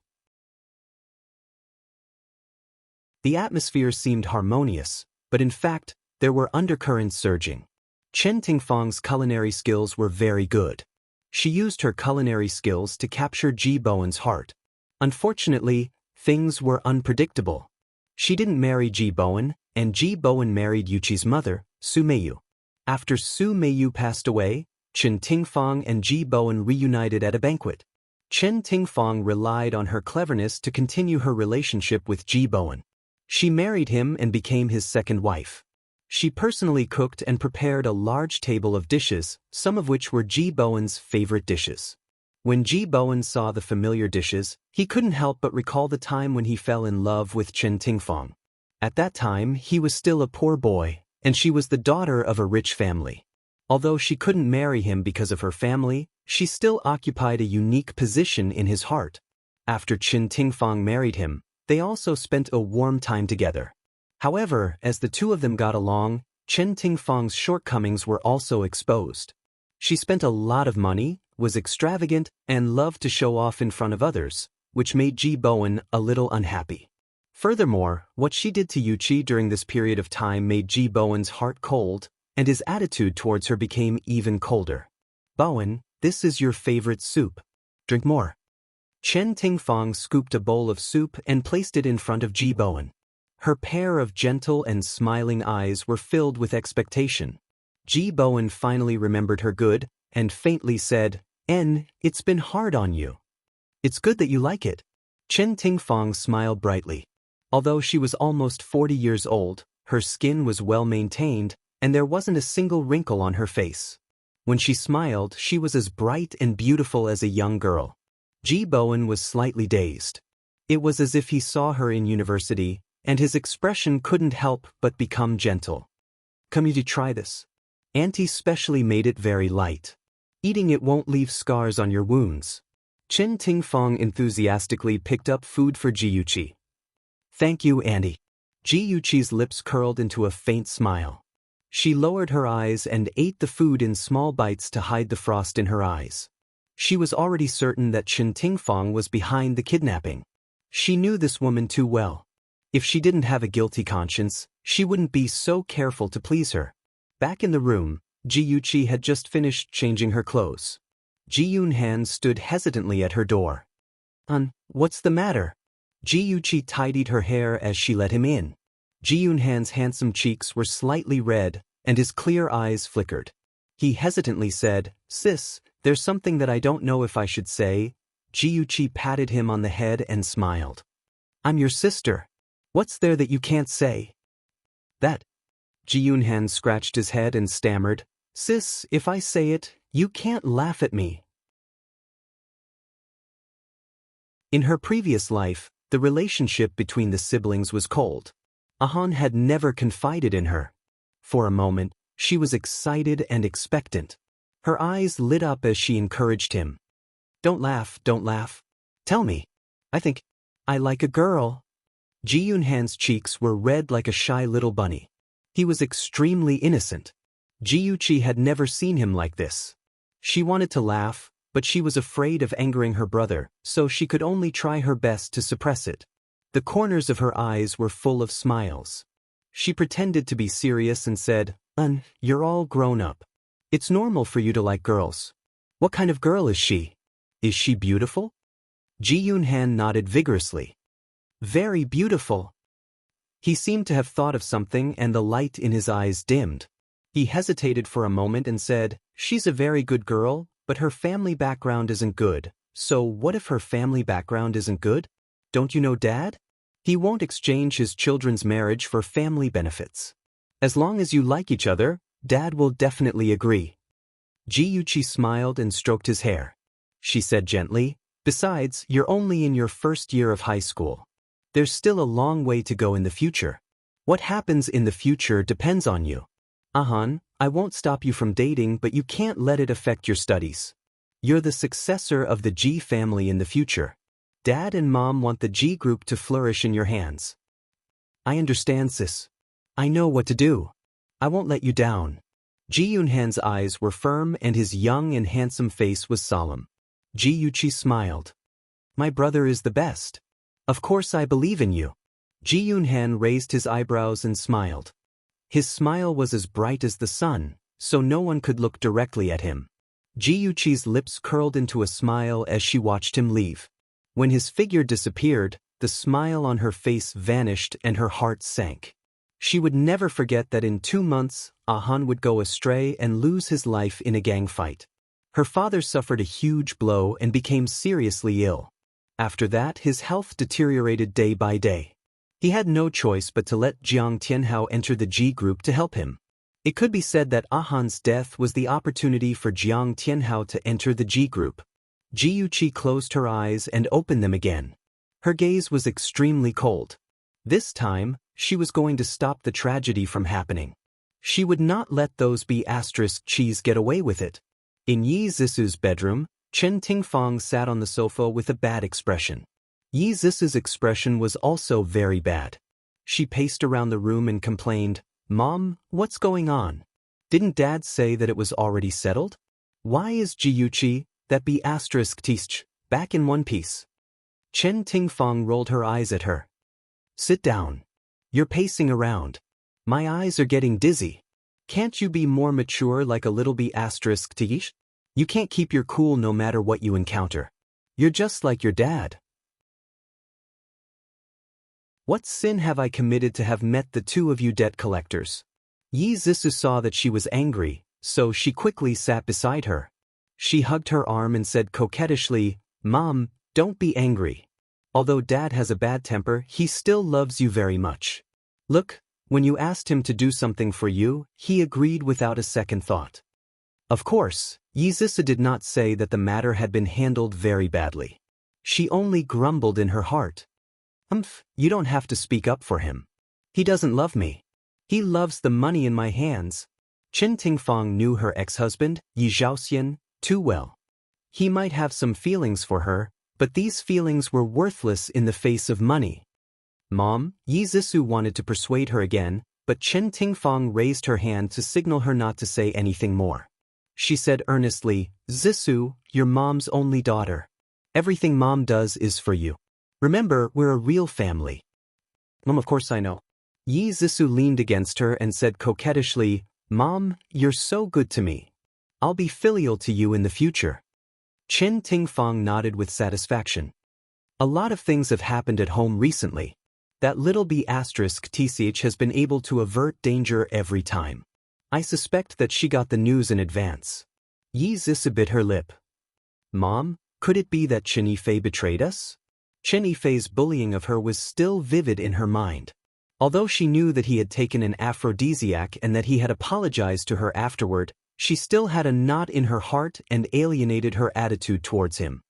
The atmosphere seemed harmonious, but in fact, there were undercurrents surging. Chen Tingfang's culinary skills were very good. She used her culinary skills to capture Ji Bowen's heart. Unfortunately, things were unpredictable. She didn't marry Ji Bowen, and Ji Bowen married Yuqi's mother, Su Meiyu. After Su Meiyu passed away, Chen Tingfang and Ji Bowen reunited at a banquet. Chen Tingfang relied on her cleverness to continue her relationship with Ji Bowen. She married him and became his second wife. She personally cooked and prepared a large table of dishes, some of which were Ji Bowen's favorite dishes. When Ji Bowen saw the familiar dishes, he couldn't help but recall the time when he fell in love with Chen Tingfang. At that time, he was still a poor boy, and she was the daughter of a rich family. Although she couldn't marry him because of her family, she still occupied a unique position in his heart. After Chen Tingfang married him, they also spent a warm time together. However, as the two of them got along, Chen Tingfang's shortcomings were also exposed. She spent a lot of money, was extravagant, and loved to show off in front of others, which made Ji Bowen a little unhappy. Furthermore, what she did to Yuqi during this period of time made Ji Bowen's heart cold, and his attitude towards her became even colder. "Bowen, this is your favorite soup. Drink more." Chen Tingfang scooped a bowl of soup and placed it in front of Ji Bowen. Her pair of gentle and smiling eyes were filled with expectation. Ji Bowen finally remembered her good, and faintly said, It's been hard on you. It's good that you like it." Chen Tingfang smiled brightly. Although she was almost 40 years old, her skin was well maintained, and there wasn't a single wrinkle on her face. When she smiled, she was as bright and beautiful as a young girl. Ji Bowen was slightly dazed. It was as if he saw her in university, and his expression couldn't help but become gentle. Come you to try this. Auntie specially made it very light. Eating it won't leave scars on your wounds. Chen Tingfang enthusiastically picked up food for Ji Yuqi. Thank you, Auntie. Ji Yuqi's lips curled into a faint smile. She lowered her eyes and ate the food in small bites to hide the frost in her eyes. She was already certain that Chen Tingfang was behind the kidnapping. She knew this woman too well. If she didn't have a guilty conscience, she wouldn't be so careful to please her. Back in the room, Ji Yuqi had just finished changing her clothes. Ji Yunhan stood hesitantly at her door. What's the matter? Ji Yuqi tidied her hair as she let him in. Ji Yunhan's handsome cheeks were slightly red, and his clear eyes flickered. He hesitantly said, Sis, there's something that I don't know if I should say. Ji Yuqi patted him on the head and smiled. I'm your sister. What's there that you can't say? That. Ji Yunhan scratched his head and stammered, Sis, if I say it, you can't laugh at me. In her previous life, the relationship between the siblings was cold. Ahan had never confided in her. For a moment, she was excited and expectant. Her eyes lit up as she encouraged him. Don't laugh, don't laugh. Tell me. I think I like a girl. Ji Yunhan's cheeks were red like a shy little bunny. He was extremely innocent. Ji Yuqi had never seen him like this. She wanted to laugh, but she was afraid of angering her brother, so she could only try her best to suppress it. The corners of her eyes were full of smiles. She pretended to be serious and said, You're all grown up. It's normal for you to like girls. What kind of girl is she? Is she beautiful? Ji Yunhan nodded vigorously. Very beautiful. He seemed to have thought of something and the light in his eyes dimmed. He hesitated for a moment and said, She's a very good girl, but her family background isn't good. So what if her family background isn't good? Don't you know Dad? He won't exchange his children's marriage for family benefits. As long as you like each other, Dad will definitely agree. Ji Yuqi smiled and stroked his hair. She said gently, Besides, you're only in your first year of high school. There's still a long way to go in the future. What happens in the future depends on you. Ahan, I won't stop you from dating, but you can't let it affect your studies. You're the successor of the Ji family in the future. Dad and Mom want the Ji group to flourish in your hands. I understand, sis. I know what to do. I won't let you down. Ji Yunhan's eyes were firm and his young and handsome face was solemn. Ji Yuqi smiled. My brother is the best. Of course I believe in you. Ji Yunhan raised his eyebrows and smiled. His smile was as bright as the sun, so no one could look directly at him. Ji Yuqi's lips curled into a smile as she watched him leave. When his figure disappeared, the smile on her face vanished and her heart sank. She would never forget that in 2 months, Ahan would go astray and lose his life in a gang fight. Her father suffered a huge blow and became seriously ill. After that, his health deteriorated day by day. He had no choice but to let Jiang Tianhao enter the Ji group to help him. It could be said that Ahan's death was the opportunity for Jiang Tianhao to enter the Ji group. Ji Yuqi closed her eyes and opened them again. Her gaze was extremely cold. This time, she was going to stop the tragedy from happening. She would not let those B*****s get away with it. In Yi Zisu's bedroom, Chen Tingfang sat on the sofa with a bad expression. Yi Zisu's expression was also very bad. She paced around the room and complained, Mom, what's going on? Didn't Dad say that it was already settled? Why is Ji Yuqi, that B****, back in one piece? Chen Tingfang rolled her eyes at her. Sit down. You're pacing around. My eyes are getting dizzy. Can't you be more mature like a little B****? You can't keep your cool no matter what you encounter. You're just like your dad. What sin have I committed to have met the two of you debt collectors? Yi Zisu saw that she was angry, so she quickly sat beside her. She hugged her arm and said coquettishly, Mom, don't be angry. Although Dad has a bad temper, he still loves you very much. Look, when you asked him to do something for you, he agreed without a second thought. Of course, Yi Zisa did not say that the matter had been handled very badly. She only grumbled in her heart. You don't have to speak up for him. He doesn't love me. He loves the money in my hands. Chen Tingfang knew her ex-husband, Yi Zhaoxian, too well. He might have some feelings for her, but these feelings were worthless in the face of money. Mom, Yi Zisa wanted to persuade her again, but Chen Tingfang raised her hand to signal her not to say anything more. She said earnestly, Zisa, you're Mom's only daughter. Everything Mom does is for you. Remember, we're a real family. Mom, of course I know. Yi Zisa leaned against her and said coquettishly, Mom, you're so good to me. I'll be filial to you in the future. Chen Tingfang nodded with satisfaction. A lot of things have happened at home recently. That little b*** TCH has been able to avert danger every time. I suspect that she got the news in advance. Yi Zisa bit her lip. Mom, could it be that Chen Yifei betrayed us? Chen Yifei's bullying of her was still vivid in her mind. Although she knew that he had taken an aphrodisiac and that he had apologized to her afterward, she still had a knot in her heart and alienated her attitude towards him.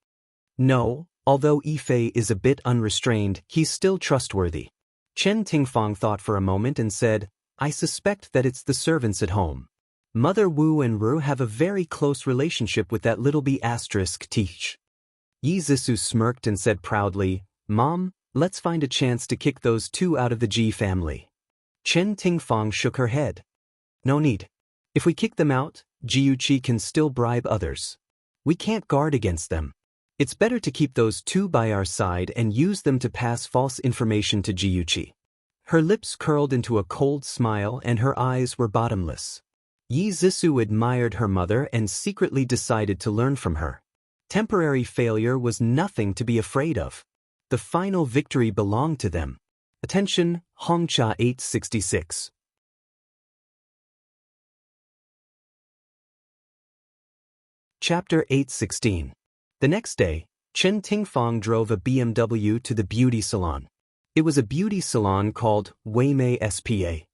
No, although Yifei is a bit unrestrained, he's still trustworthy. Chen Tingfang thought for a moment and said, I suspect that it's the servants at home. Mother Wu and Ru have a very close relationship with that little b*** teach. Yi Zisa smirked and said proudly, Mom, let's find a chance to kick those two out of the Ji family. Chen Tingfang shook her head. No need. If we kick them out, Jiuqi can still bribe others. We can't guard against them. It's better to keep those two by our side and use them to pass false information to Jiuqi. Her lips curled into a cold smile and her eyes were bottomless. Yi Zisa admired her mother and secretly decided to learn from her. Temporary failure was nothing to be afraid of. The final victory belonged to them. Attention, Hongcha 866. Chapter 816. The next day, Chen Tingfang drove a BMW to the beauty salon. It was a beauty salon called Weimei SPA.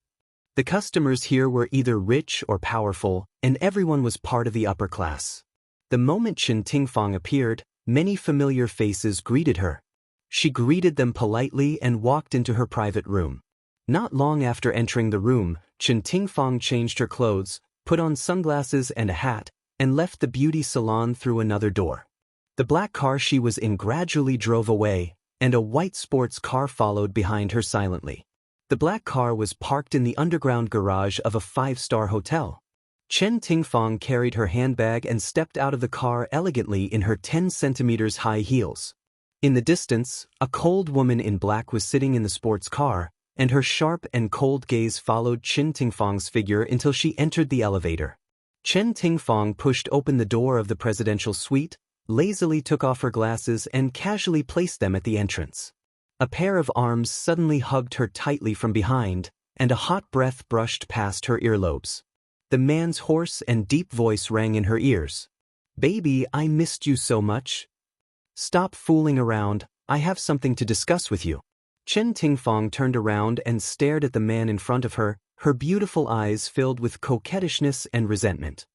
The customers here were either rich or powerful, and everyone was part of the upper class. The moment Chen Tingfang appeared, many familiar faces greeted her. She greeted them politely and walked into her private room. Not long after entering the room, Chen Tingfang changed her clothes, put on sunglasses and a hat, and left the beauty salon through another door. The black car she was in gradually drove away, and a white sports car followed behind her silently. The black car was parked in the underground garage of a 5-star hotel. Chen Tingfang carried her handbag and stepped out of the car elegantly in her 10 centimeters high heels. In the distance, a cold woman in black was sitting in the sports car, and her sharp and cold gaze followed Chen Tingfang's figure until she entered the elevator. Chen Tingfang pushed open the door of the presidential suite, lazily took off her glasses and casually placed them at the entrance. A pair of arms suddenly hugged her tightly from behind, and a hot breath brushed past her earlobes. The man's hoarse and deep voice rang in her ears. Baby, I missed you so much. Stop fooling around, I have something to discuss with you. Chen Tingfang turned around and stared at the man in front of her, her beautiful eyes filled with coquettishness and resentment.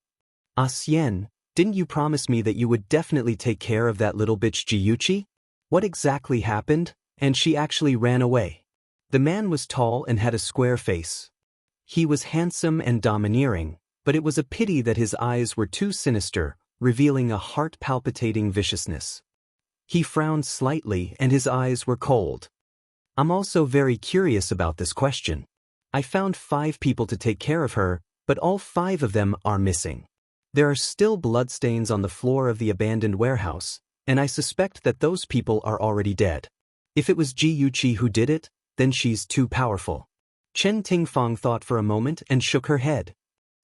Ah Xian, didn't you promise me that you would definitely take care of that little bitch Jiuqi? What exactly happened? And she actually ran away. The man was tall and had a square face. He was handsome and domineering, but it was a pity that his eyes were too sinister, revealing a heart-palpitating viciousness. He frowned slightly and his eyes were cold. I'm also very curious about this question. I found 5 people to take care of her, but all 5 of them are missing. There are still bloodstains on the floor of the abandoned warehouse, and I suspect that those people are already dead. If it was Jiuqi who did it, then she's too powerful. Chen Tingfang thought for a moment and shook her head.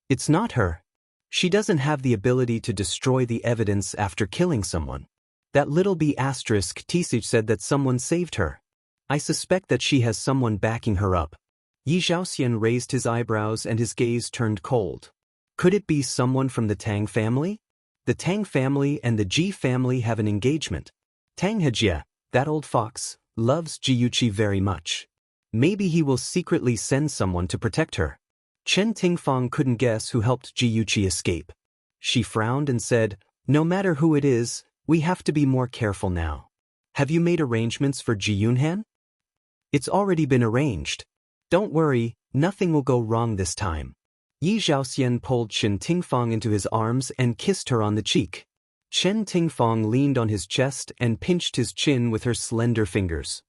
It's not her. She doesn't have the ability to destroy the evidence after killing someone. That little b** Tisich said that someone saved her. I suspect that she has someone backing her up. Yi Zhaoxian raised his eyebrows and his gaze turned cold. Could it be someone from the Tang family? The Tang family and the Ji family have an engagement. Tang Hejia, that old fox, loves Jiuqi very much. Maybe he will secretly send someone to protect her. Chen Tingfang couldn't guess who helped Jiuqi escape. She frowned and said, "No matter who it is, we have to be more careful now. Have you made arrangements for Ji Yunhan?" "It's already been arranged. Don't worry, nothing will go wrong this time." Yi Zhaoxian pulled Chen Tingfang into his arms and kissed her on the cheek. Chen Tingfang leaned on his chest and pinched his chin with her slender fingers.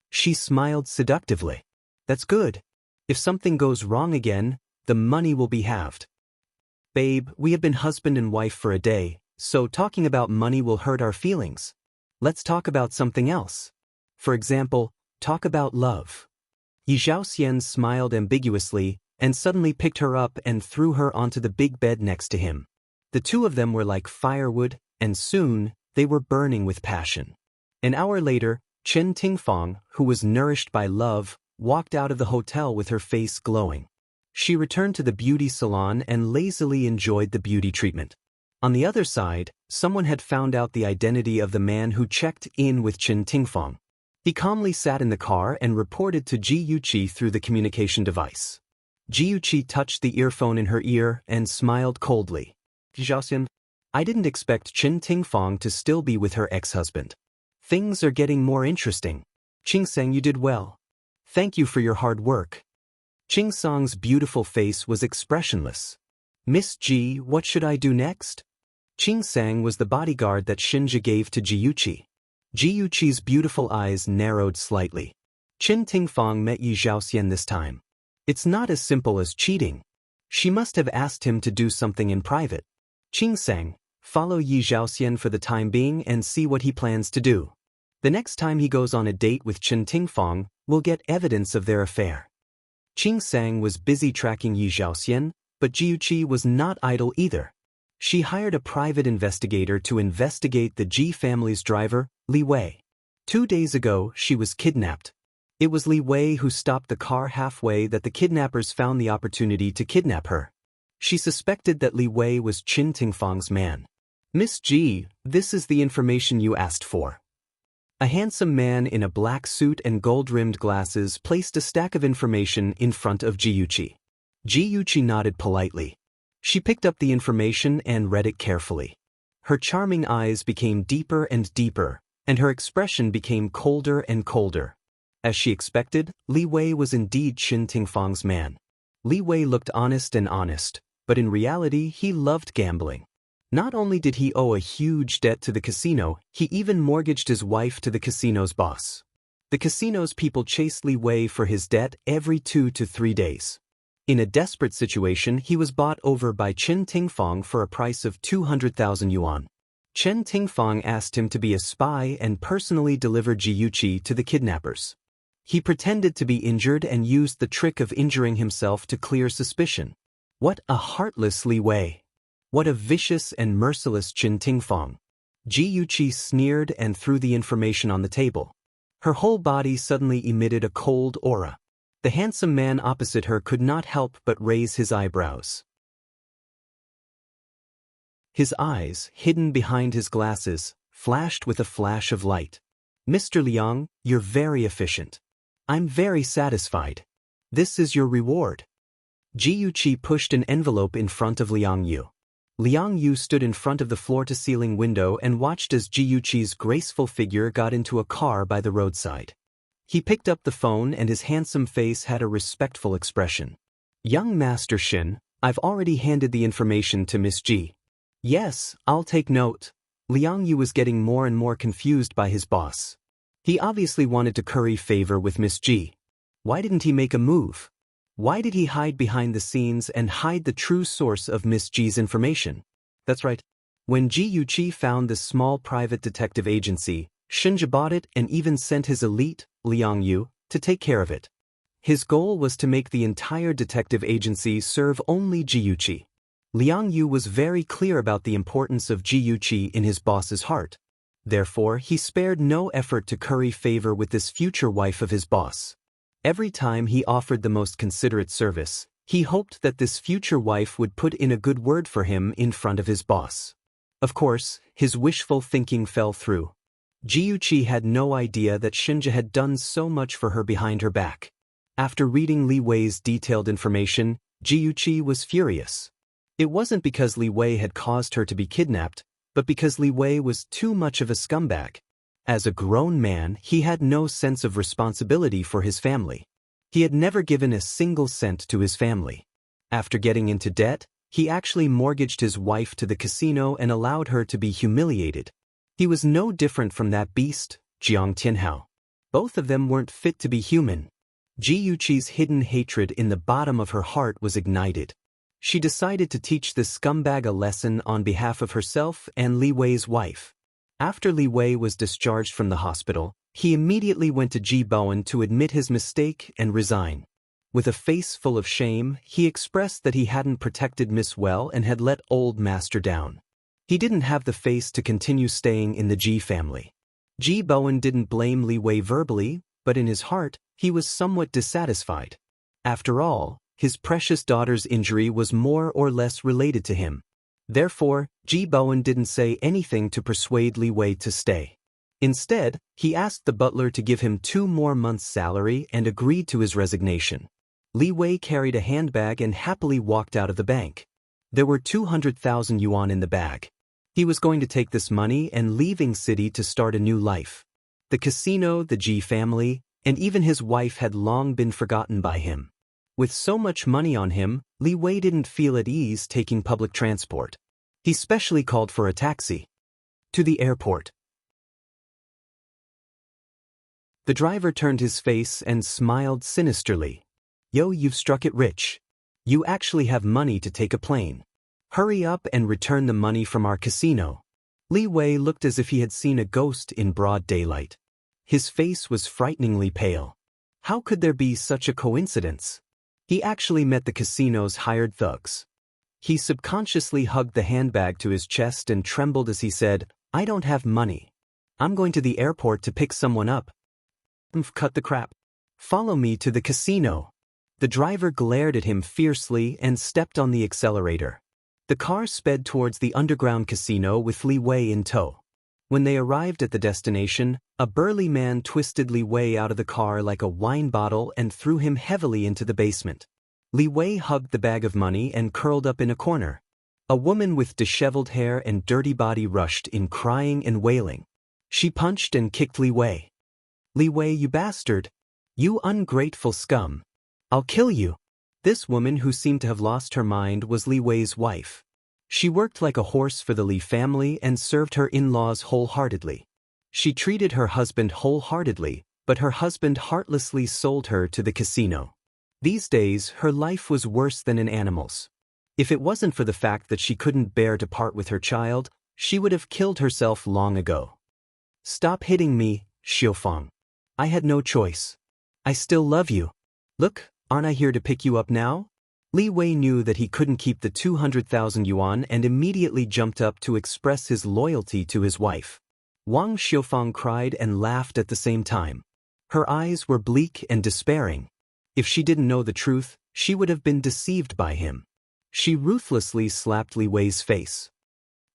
She smiled seductively. "That's good. If something goes wrong again, the money will be halved." "Babe, we have been husband and wife for a day, so talking about money will hurt our feelings. Let's talk about something else. For example, talk about love." Yi Zhaoxian smiled ambiguously and suddenly picked her up and threw her onto the big bed next to him. The two of them were like firewood, and soon they were burning with passion. An hour later, Chen Tingfang, who was nourished by love, walked out of the hotel with her face glowing. She returned to the beauty salon and lazily enjoyed the beauty treatment. On the other side, someone had found out the identity of the man who checked in with Chen Tingfang. He calmly sat in the car and reported to Ji Yuqi through the communication device. Ji Yuqi touched the earphone in her ear and smiled coldly. "Zhaoxian, I didn't expect Chen Tingfang to still be with her ex-husband. Things are getting more interesting. Qingsang, you did well. Thank you for your hard work." Qingsang's beautiful face was expressionless. "Miss Ji, what should I do next?" Qingsang was the bodyguard that Shinja gave to Ji Yuqi. Ji Yuqi's beautiful eyes narrowed slightly. Chen Tingfang met Yi Zhaoxian this time. It's not as simple as cheating. She must have asked him to do something in private. "Qingsang, follow Yi Zhaoxian for the time being and see what he plans to do. The next time he goes on a date with Chen Tingfang, we'll get evidence of their affair." Qingsang was busy tracking Yi Zhaoxian, but Ji Yuqi was not idle either. She hired a private investigator to investigate the Ji family's driver, Li Wei. 2 days ago, she was kidnapped. It was Li Wei who stopped the car halfway that the kidnappers found the opportunity to kidnap her. She suspected that Li Wei was Chen Tingfang's man. "Miss Ji, this is the information you asked for." A handsome man in a black suit and gold-rimmed glasses placed a stack of information in front of Ji Yuqi. Ji Yuqi nodded politely. She picked up the information and read it carefully. Her charming eyes became deeper and deeper, and her expression became colder and colder. As she expected, Li Wei was indeed Chen Tingfang's man. Li Wei looked honest, but in reality he loved gambling. Not only did he owe a huge debt to the casino, he even mortgaged his wife to the casino's boss. The casino's people chased Li Wei for his debt every 2 to 3 days. In a desperate situation, he was bought over by Chen Tingfang for a price of 200,000 yuan. Chen Tingfang asked him to be a spy and personally deliver Ji Yuqi to the kidnappers. He pretended to be injured and used the trick of injuring himself to clear suspicion. What a heartless Li Wei! What a vicious and merciless Chen Tingfang! Ji Yuqi sneered and threw the information on the table. Her whole body suddenly emitted a cold aura. The handsome man opposite her could not help but raise his eyebrows. His eyes, hidden behind his glasses, flashed with a flash of light. "Mr. Liang, you're very efficient. I'm very satisfied. This is your reward." Ji Yuqi pushed an envelope in front of Liang Yu. Liang Yu stood in front of the floor-to-ceiling window and watched as Ji Yuqi's graceful figure got into a car by the roadside. He picked up the phone and his handsome face had a respectful expression. "Young Master Shin, I've already handed the information to Miss Ji." "Yes, I'll take note." Liang Yu was getting more and more confused by his boss. He obviously wanted to curry favor with Miss Ji. Why didn't he make a move? Why did he hide behind the scenes and hide the true source of Miss Ji's information? That's right. When Ji Yuqi found this small private detective agency, Shinja bought it and even sent his elite, Liang Yu, to take care of it. His goal was to make the entire detective agency serve only Ji Yuqi. Liang Yu was very clear about the importance of Ji Yuqi in his boss's heart. Therefore, he spared no effort to curry favor with this future wife of his boss. Every time he offered the most considerate service, he hoped that this future wife would put in a good word for him in front of his boss. Of course, his wishful thinking fell through. Ji Yuqi had no idea that Shinja had done so much for her behind her back. After reading Li Wei's detailed information, Ji Yuqi was furious. It wasn't because Li Wei had caused her to be kidnapped, but because Li Wei was too much of a scumbag. As a grown man, he had no sense of responsibility for his family. He had never given a single cent to his family. After getting into debt, he actually mortgaged his wife to the casino and allowed her to be humiliated. He was no different from that beast, Jiang Tianhao. Both of them weren't fit to be human. Ji Yuqi's hidden hatred in the bottom of her heart was ignited. She decided to teach this scumbag a lesson on behalf of herself and Li Wei's wife. After Li Wei was discharged from the hospital, he immediately went to Ji Bowen to admit his mistake and resign. With a face full of shame, he expressed that he hadn't protected Miss well and had let old master down. He didn't have the face to continue staying in the Ji family. Ji Bowen didn't blame Li Wei verbally, but in his heart, he was somewhat dissatisfied. After all, his precious daughter's injury was more or less related to him. Therefore, Ji Bowen didn't say anything to persuade Li Wei to stay. Instead, he asked the butler to give him 2 more months' salary and agreed to his resignation. Li Wei carried a handbag and happily walked out of the bank. There were 200,000 yuan in the bag. He was going to take this money and leaving city to start a new life. The casino, the Ji family, and even his wife had long been forgotten by him. With so much money on him, Li Wei didn't feel at ease taking public transport. He specially called for a taxi. To the airport. The driver turned his face and smiled sinisterly. Yo, you've struck it rich. You actually have money to take a plane. Hurry up and return the money from our casino. Li Wei looked as if he had seen a ghost in broad daylight. His face was frighteningly pale. How could there be such a coincidence? He actually met the casino's hired thugs. He subconsciously hugged the handbag to his chest and trembled as he said, I don't have money. I'm going to the airport to pick someone up. Cut the crap. Follow me to the casino. The driver glared at him fiercely and stepped on the accelerator. The car sped towards the underground casino with Li Wei in tow. When they arrived at the destination, a burly man twisted Li Wei out of the car like a wine bottle and threw him heavily into the basement. Li Wei hugged the bag of money and curled up in a corner. A woman with disheveled hair and dirty body rushed in crying and wailing. She punched and kicked Li Wei. Li Wei, you bastard! You ungrateful scum! I'll kill you! This woman, who seemed to have lost her mind, was Li Wei's wife. She worked like a horse for the Li family and served her in-laws wholeheartedly. She treated her husband wholeheartedly, but her husband heartlessly sold her to the casino. These days, her life was worse than an animal's. If it wasn't for the fact that she couldn't bear to part with her child, she would have killed herself long ago. Stop hitting me, Xiufang. I had no choice. I still love you. Look, aren't I here to pick you up now? Li Wei knew that he couldn't keep the 200,000 yuan and immediately jumped up to express his loyalty to his wife. Wang Xiufang cried and laughed at the same time. Her eyes were bleak and despairing. If she didn't know the truth, she would have been deceived by him. She ruthlessly slapped Li Wei's face.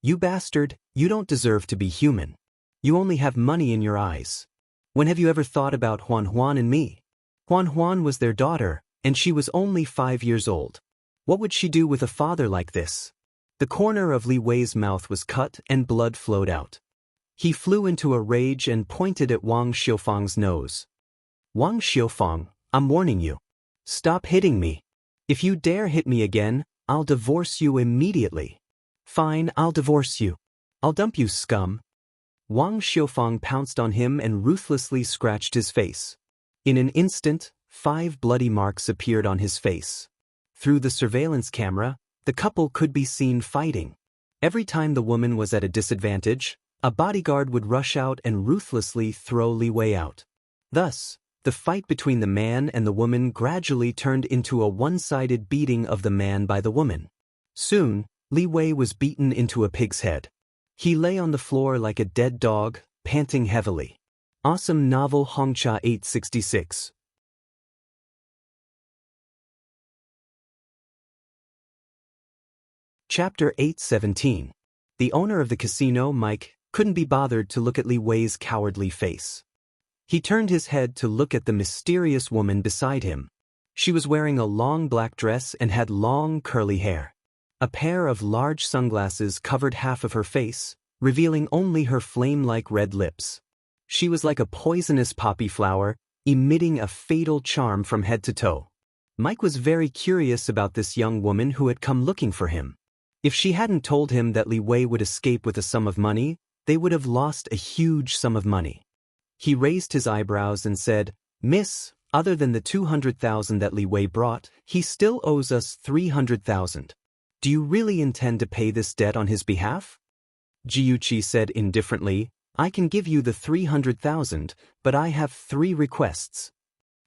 You bastard, you don't deserve to be human. You only have money in your eyes. When have you ever thought about Huan Huan and me? Huan Huan was their daughter, and she was only 5 years old. What would she do with a father like this? The corner of Li Wei's mouth was cut and blood flowed out. He flew into a rage and pointed at Wang Xiufang's nose. Wang Xiufang, I'm warning you. Stop hitting me. If you dare hit me again, I'll divorce you immediately. Fine, I'll divorce you. I'll dump you, scum. Wang Xiufang pounced on him and ruthlessly scratched his face. In an instant, 5 bloody marks appeared on his face. Through the surveillance camera, the couple could be seen fighting. Every time the woman was at a disadvantage, a bodyguard would rush out and ruthlessly throw Li Wei out. Thus, the fight between the man and the woman gradually turned into a one-sided beating of the man by the woman. Soon, Li Wei was beaten into a pig's head. He lay on the floor like a dead dog, panting heavily. Awesome novel Hongcha 866. Chapter 817. The owner of the casino, Mike, couldn't be bothered to look at Li Wei's cowardly face. He turned his head to look at the mysterious woman beside him. She was wearing a long black dress and had long curly hair. A pair of large sunglasses covered half of her face, revealing only her flame-like red lips. She was like a poisonous poppy flower, emitting a fatal charm from head to toe. Mike was very curious about this young woman who had come looking for him. If she hadn't told him that Li Wei would escape with a sum of money, they would have lost a huge sum of money. He raised his eyebrows and said, "Miss, other than the 200,000 that Li Wei brought, he still owes us 300,000. Do you really intend to pay this debt on his behalf?" Jiuqi said indifferently, "I can give you the 300,000, but I have 3 requests."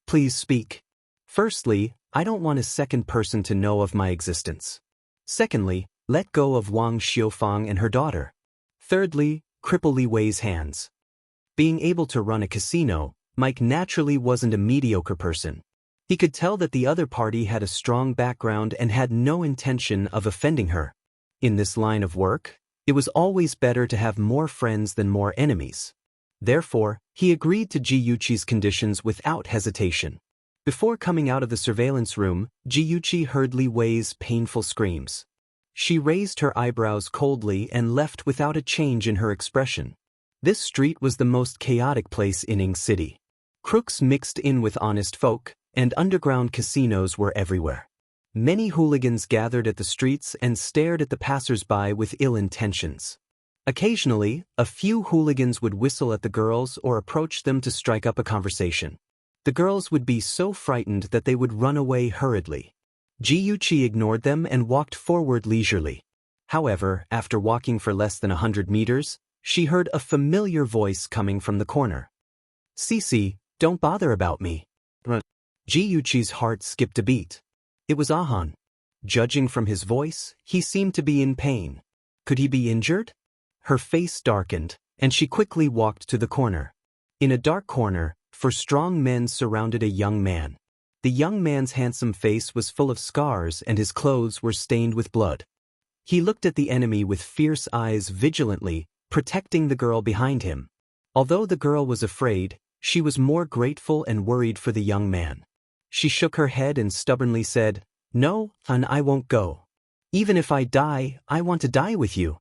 "Please speak." "Firstly, I don't want a second person to know of my existence. Secondly, let go of Wang Xiufang and her daughter. Thirdly, cripple Li Wei's hands." Being able to run a casino, Mike naturally wasn't a mediocre person. He could tell that the other party had a strong background and had no intention of offending her. In this line of work, it was always better to have more friends than more enemies. Therefore, he agreed to Jiuqi's conditions without hesitation. Before coming out of the surveillance room, Jiuqi heard Li Wei's painful screams. She raised her eyebrows coldly and left without a change in her expression. This street was the most chaotic place in Ing City. Crooks mixed in with honest folk, and underground casinos were everywhere. Many hooligans gathered at the streets and stared at the passers-by with ill intentions. Occasionally, a few hooligans would whistle at the girls or approach them to strike up a conversation. The girls would be so frightened that they would run away hurriedly. Jiuqi ignored them and walked forward leisurely. However, after walking for less than 100 meters, she heard a familiar voice coming from the corner. "Cici, don't bother about me." Jiuqi's heart skipped a beat. It was Ahan. Judging from his voice, he seemed to be in pain. Could he be injured? Her face darkened, and she quickly walked to the corner. In a dark corner, 4 strong men surrounded a young man. The young man's handsome face was full of scars and his clothes were stained with blood. He looked at the enemy with fierce eyes vigilantly, protecting the girl behind him. Although the girl was afraid, she was more grateful and worried for the young man. She shook her head and stubbornly said, "No, and I won't go. Even if I die, I want to die with you."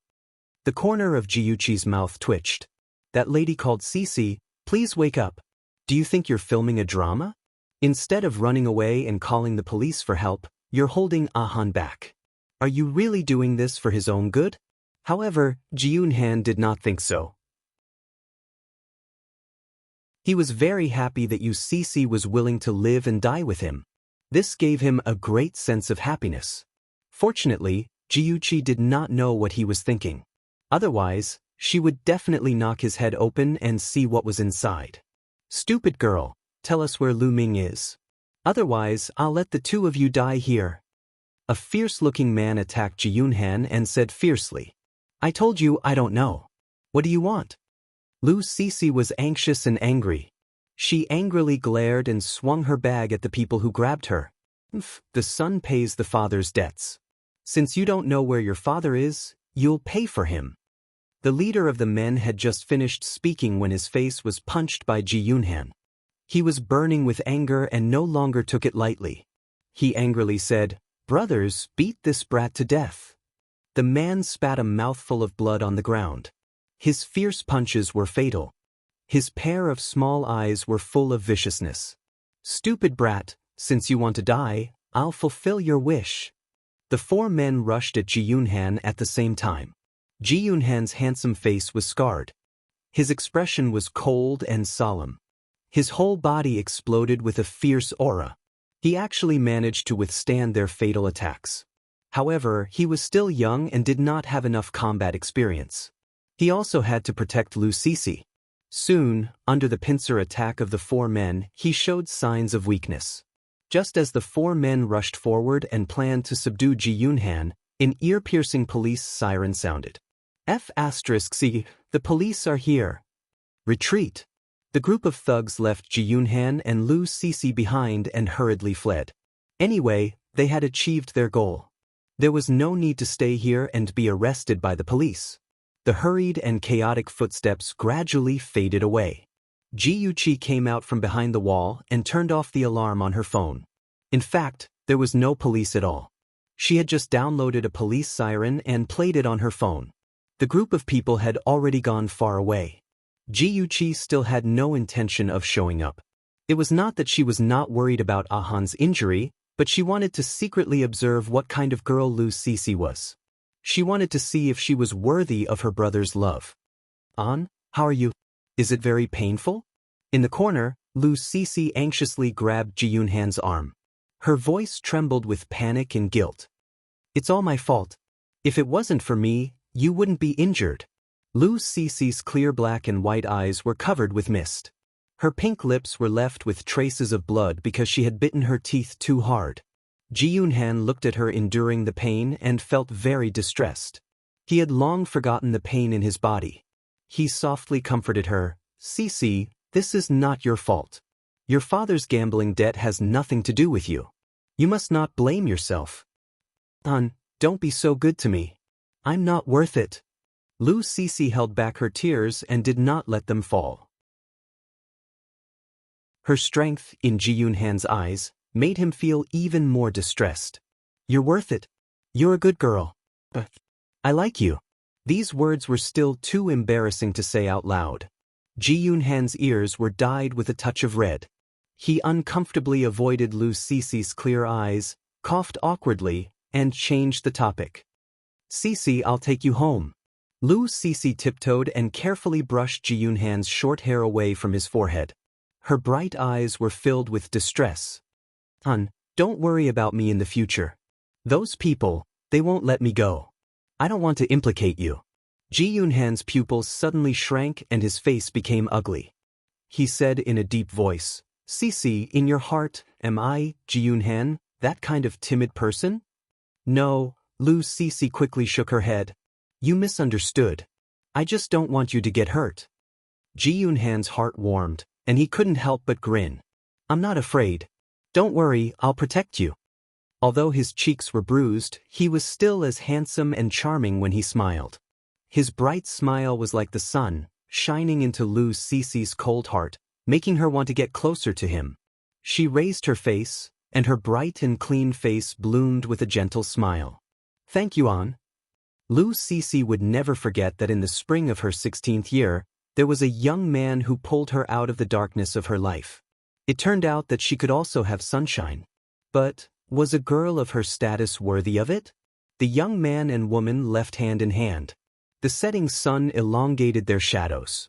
The corner of Jiuqi's mouth twitched. "That lady called Cici, please wake up. Do you think you're filming a drama? Instead of running away and calling the police for help, you're holding Ahan back. Are you really doing this for his own good?" However, Jiunhan did not think so. He was very happy that Cici was willing to live and die with him. This gave him a great sense of happiness. Fortunately, Jiuqi did not know what he was thinking. Otherwise, she would definitely knock his head open and see what was inside. "Stupid girl, tell us where Lu Ming is. Otherwise, I'll let the 2 of you die here." A fierce-looking man attacked Jiunhan and said fiercely, "I told you I don't know. What do you want?" Lu Cici was anxious and angry. She angrily glared and swung her bag at the people who grabbed her. "The son pays the father's debts. Since you don't know where your father is, you'll pay for him." The leader of the men had just finished speaking when his face was punched by Jiunhan. He was burning with anger and no longer took it lightly. He angrily said, "Brothers, beat this brat to death." The man spat a mouthful of blood on the ground. His fierce punches were fatal. His pair of small eyes were full of viciousness. "Stupid brat, since you want to die, I'll fulfill your wish." The 4 men rushed at Jiunhan at the same time. Jiunhan's handsome face was scarred. His expression was cold and solemn. His whole body exploded with a fierce aura. He actually managed to withstand their fatal attacks. However, he was still young and did not have enough combat experience. He also had to protect Lu Cici. Soon, under the pincer attack of the 4 men, he showed signs of weakness. Just as the 4 men rushed forward and planned to subdue Jiunhan, an ear-piercing police siren sounded. "F***C, the police are here. Retreat." The group of thugs left Jiunhan and Lu Cici behind and hurriedly fled. Anyway, they had achieved their goal. There was no need to stay here and be arrested by the police. The hurried and chaotic footsteps gradually faded away. Jiuqi came out from behind the wall and turned off the alarm on her phone. In fact, there was no police at all. She had just downloaded a police siren and played it on her phone. The group of people had already gone far away. Ji still had no intention of showing up. It was not that she was not worried about Ahan's injury, but she wanted to secretly observe what kind of girl Lu Cece was. She wanted to see if she was worthy of her brother's love. An, how are you? Is it very painful? In the corner, Lu Cece anxiously grabbed Ji Yunhan's arm. Her voice trembled with panic and guilt. It's all my fault. If it wasn't for me, you wouldn't be injured. Lu Cece's clear black and white eyes were covered with mist. Her pink lips were left with traces of blood because she had bitten her teeth too hard. Ji Yunhan looked at her enduring the pain and felt very distressed. He had long forgotten the pain in his body. He softly comforted her. Cece, this is not your fault. Your father's gambling debt has nothing to do with you. You must not blame yourself. An, don't be so good to me. I'm not worth it. Lu Cece held back her tears and did not let them fall. Her strength, in Ji Yunhan's eyes, made him feel even more distressed. You're worth it. You're a good girl. But I like you. These words were still too embarrassing to say out loud. Ji Yunhan's ears were dyed with a touch of red. He uncomfortably avoided Lu Cece's clear eyes, coughed awkwardly, and changed the topic. Cece, I'll take you home. Lu Cece tiptoed and carefully brushed Ji Yunhan's short hair away from his forehead. Her bright eyes were filled with distress. Hun, don't worry about me in the future. Those people, they won't let me go. I don't want to implicate you. Ji Yunhan's pupils suddenly shrank and his face became ugly. He said in a deep voice, Cece, in your heart, am I, Ji Yunhan, that kind of timid person? No, Lu Cece quickly shook her head. You misunderstood. I just don't want you to get hurt. Ji Yunhan's heart warmed, and he couldn't help but grin. I'm not afraid. Don't worry, I'll protect you. Although his cheeks were bruised, he was still as handsome and charming when he smiled. His bright smile was like the sun, shining into Lu Cece's cold heart, making her want to get closer to him. She raised her face, and her bright and clean face bloomed with a gentle smile. Thank you, An. Lu Cece would never forget that in the spring of her 16th year, there was a young man who pulled her out of the darkness of her life. It turned out that she could also have sunshine. But, was a girl of her status worthy of it? The young man and woman left hand in hand. The setting sun elongated their shadows.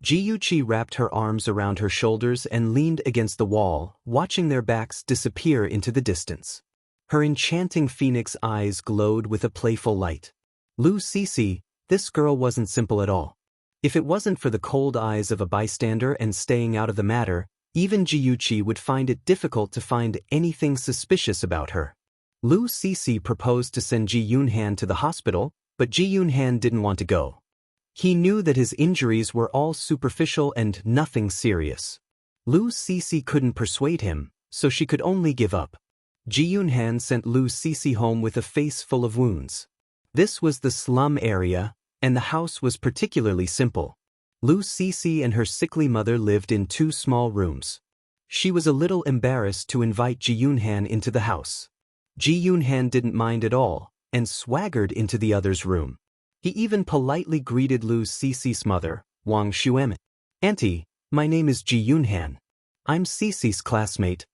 Ji wrapped her arms around her shoulders and leaned against the wall, watching their backs disappear into the distance. Her enchanting phoenix eyes glowed with a playful light. Lu Cece, this girl wasn't simple at all. If it wasn't for the cold eyes of a bystander and staying out of the matter, even Ji would find it difficult to find anything suspicious about her. Lu Cece proposed to send Ji Yunhan to the hospital, but Ji Yunhan didn't want to go. He knew that his injuries were all superficial and nothing serious. Lu Cece couldn't persuade him, so she could only give up. Ji Yunhan sent Lu Cece home with a face full of wounds. This was the slum area, and the house was particularly simple. Lu Cece and her sickly mother lived in 2 small rooms. She was a little embarrassed to invite Ji Yunhan into the house. Ji Yunhan didn't mind at all, and swaggered into the other's room. He even politely greeted Lu Cece's mother, Wang Xueme. Auntie, my name is Ji Yunhan. I'm Cece's classmate.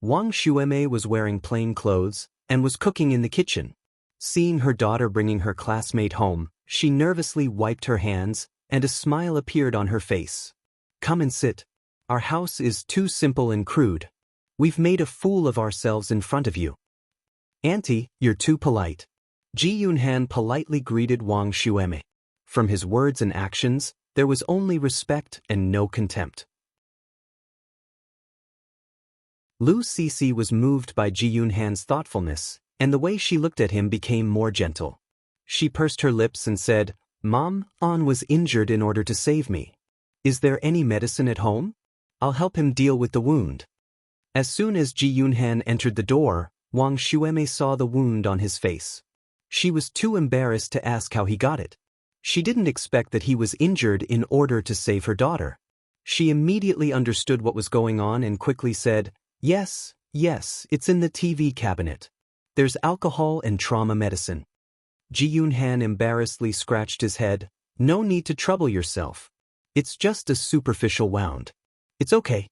Wang Xueme was wearing plain clothes, and was cooking in the kitchen. Seeing her daughter bringing her classmate home, she nervously wiped her hands, and a smile appeared on her face. Come and sit. Our house is too simple and crude. We've made a fool of ourselves in front of you. Auntie, you're too polite. Ji Yunhan politely greeted Wang Xueme. From his words and actions, there was only respect and no contempt. Lu Cece was moved by Ji Yunhan's thoughtfulness, and the way she looked at him became more gentle. She pursed her lips and said, Mom, An was injured in order to save me. Is there any medicine at home? I'll help him deal with the wound. As soon as Ji Yunhan entered the door, Wang Xueme saw the wound on his face. She was too embarrassed to ask how he got it. She didn't expect that he was injured in order to save her daughter. She immediately understood what was going on and quickly said, Yes, it's in the TV cabinet. There's alcohol and trauma medicine. Ji Yunhan embarrassedly scratched his head. No need to trouble yourself. It's just a superficial wound. It's okay.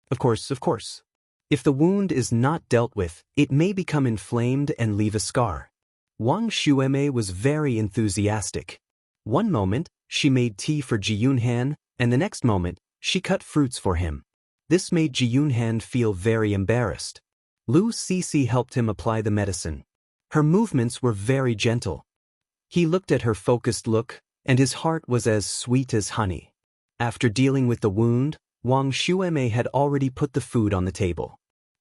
Of course. If the wound is not dealt with, it may become inflamed and leave a scar. Wang Xuemei was very enthusiastic. One moment, she made tea for Ji Yunhan, and the next moment, she cut fruits for him. This made Ji Yunhan feel very embarrassed. Lu Sisi helped him apply the medicine. Her movements were very gentle. He looked at her focused look, and his heart was as sweet as honey. After dealing with the wound, Wang Xuemei had already put the food on the table.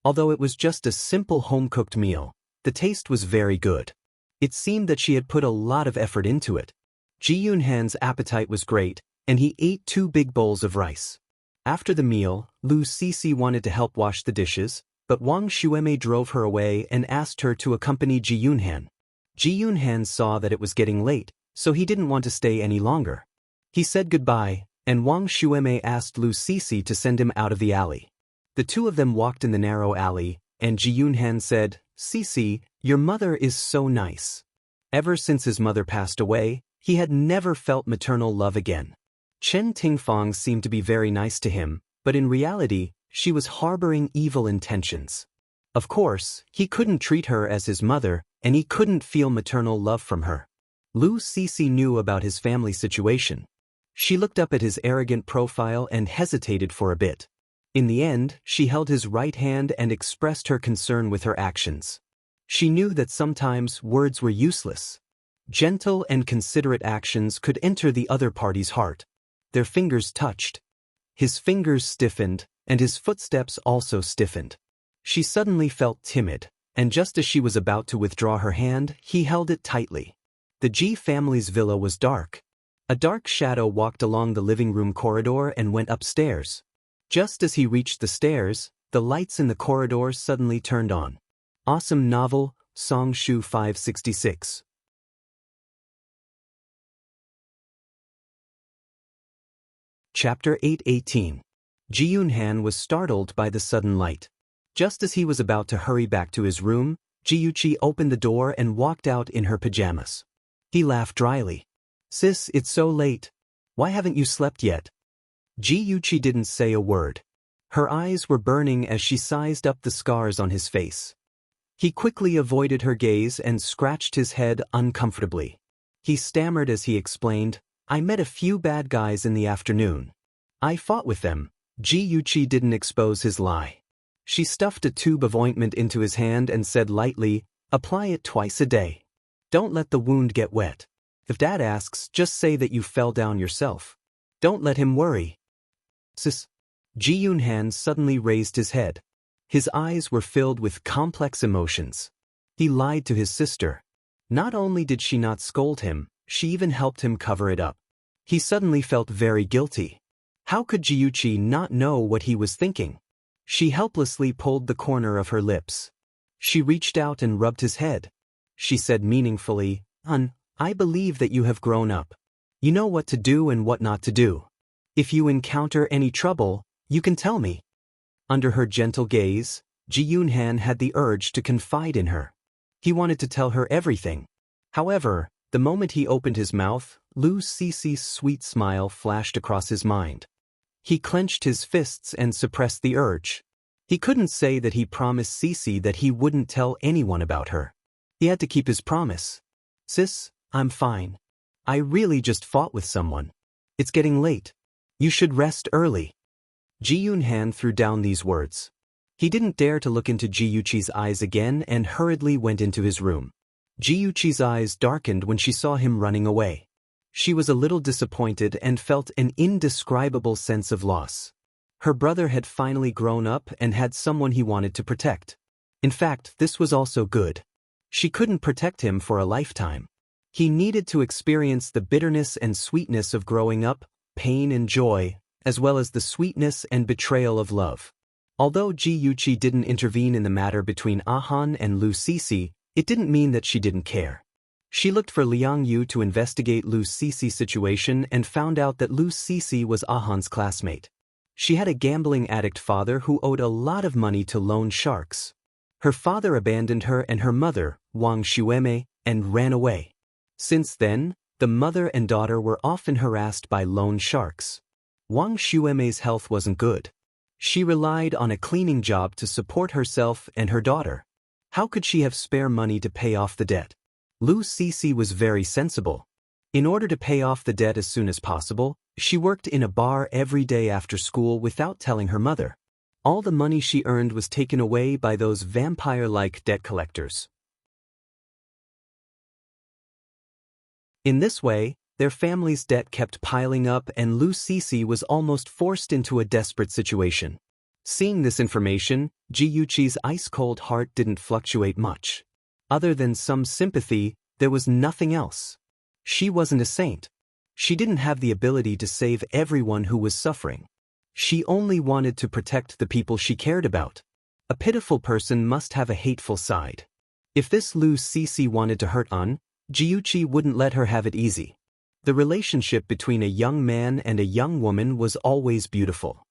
Although it was just a simple home-cooked meal, the taste was very good. It seemed that she had put a lot of effort into it. Ji Yunhan's appetite was great, and he ate 2 big bowls of rice. After the meal, Lu Sisi wanted to help wash the dishes, but Wang Xuemei drove her away and asked her to accompany Ji Yunhan. Ji Yunhan saw that it was getting late, so he didn't want to stay any longer. He said goodbye, and Wang Xuemei asked Lu Sisi to send him out of the alley. The two of them walked in the narrow alley, and Ji Yunhan said, "Sisi, your mother is so nice." Ever since his mother passed away, he had never felt maternal love again. Chen Tingfang seemed to be very nice to him, but in reality, she was harboring evil intentions. Of course, he couldn't treat her as his mother, and he couldn't feel maternal love from her. Lu Sisi knew about his family situation. She looked up at his arrogant profile and hesitated for a bit. In the end, she held his right hand and expressed her concern with her actions. She knew that sometimes words were useless. Gentle and considerate actions could enter the other party's heart. Their fingers touched. His fingers stiffened, and his footsteps also stiffened. She suddenly felt timid, and just as she was about to withdraw her hand, he held it tightly. The Ji family's villa was dark. A dark shadow walked along the living room corridor and went upstairs. Just as he reached the stairs, the lights in the corridor suddenly turned on. Awesome novel, Song Shu 566. Chapter 8:18. Ji Yunhan was startled by the sudden light. Just as he was about to hurry back to his room, Ji Yuqi opened the door and walked out in her pajamas. He laughed dryly. "Sis, it's so late. Why haven't you slept yet?" Ji Yuqi didn't say a word. Her eyes were burning as she sized up the scars on his face. He quickly avoided her gaze and scratched his head uncomfortably. He stammered as he explained, "I met a few bad guys in the afternoon. I fought with them." Ji Yuqi didn't expose his lie. She stuffed a tube of ointment into his hand and said lightly, "Apply it twice a day. Don't let the wound get wet. If Dad asks, just say that you fell down yourself. Don't let him worry." "Sis." Ji Yunhan suddenly raised his head. His eyes were filled with complex emotions. He lied to his sister. Not only did she not scold him, she even helped him cover it up. He suddenly felt very guilty. How could Ji Yuqi not know what he was thinking? She helplessly pulled the corner of her lips. She reached out and rubbed his head. She said meaningfully, "Hun, I believe that you have grown up. You know what to do and what not to do. If you encounter any trouble, you can tell me." Under her gentle gaze, Ji Yunhan had the urge to confide in her. He wanted to tell her everything. However, the moment he opened his mouth, Lu Sisi's sweet smile flashed across his mind. He clenched his fists and suppressed the urge. He couldn't say that he promised Sisi that he wouldn't tell anyone about her. He had to keep his promise. "Sis, I'm fine. I really just fought with someone. It's getting late. You should rest early." Ji Yunhan threw down these words. He didn't dare to look into Ji Yuqi's eyes again and hurriedly went into his room. Ji Yuqi's eyes darkened when she saw him running away. She was a little disappointed and felt an indescribable sense of loss. Her brother had finally grown up and had someone he wanted to protect. In fact, this was also good. She couldn't protect him for a lifetime. He needed to experience the bitterness and sweetness of growing up, pain and joy, as well as the sweetness and betrayal of love. Although Ji Yuqi didn't intervene in the matter between Han and Lu Sisi, it didn't mean that she didn't care. She looked for Liang Yu to investigate Lu Sisi's situation and found out that Lu Sisi was Han's classmate. She had a gambling addict father who owed a lot of money to loan sharks. Her father abandoned her and her mother, Wang Xueme, and ran away. Since then, the mother and daughter were often harassed by loan sharks. Wang Xueme's health wasn't good. She relied on a cleaning job to support herself and her daughter. How could she have spare money to pay off the debt? Lu Cece was very sensible. In order to pay off the debt as soon as possible, she worked in a bar every day after school without telling her mother. All the money she earned was taken away by those vampire-like debt collectors. In this way, their family's debt kept piling up and Lu Cece was almost forced into a desperate situation. Seeing this information, Ji Yuqi's ice-cold heart didn't fluctuate much. Other than some sympathy, there was nothing else. She wasn't a saint. She didn't have the ability to save everyone who was suffering. She only wanted to protect the people she cared about. A pitiful person must have a hateful side. If this Lu Cece wanted to hurt An, Ji Yuqi wouldn't let her have it easy. The relationship between a young man and a young woman was always beautiful.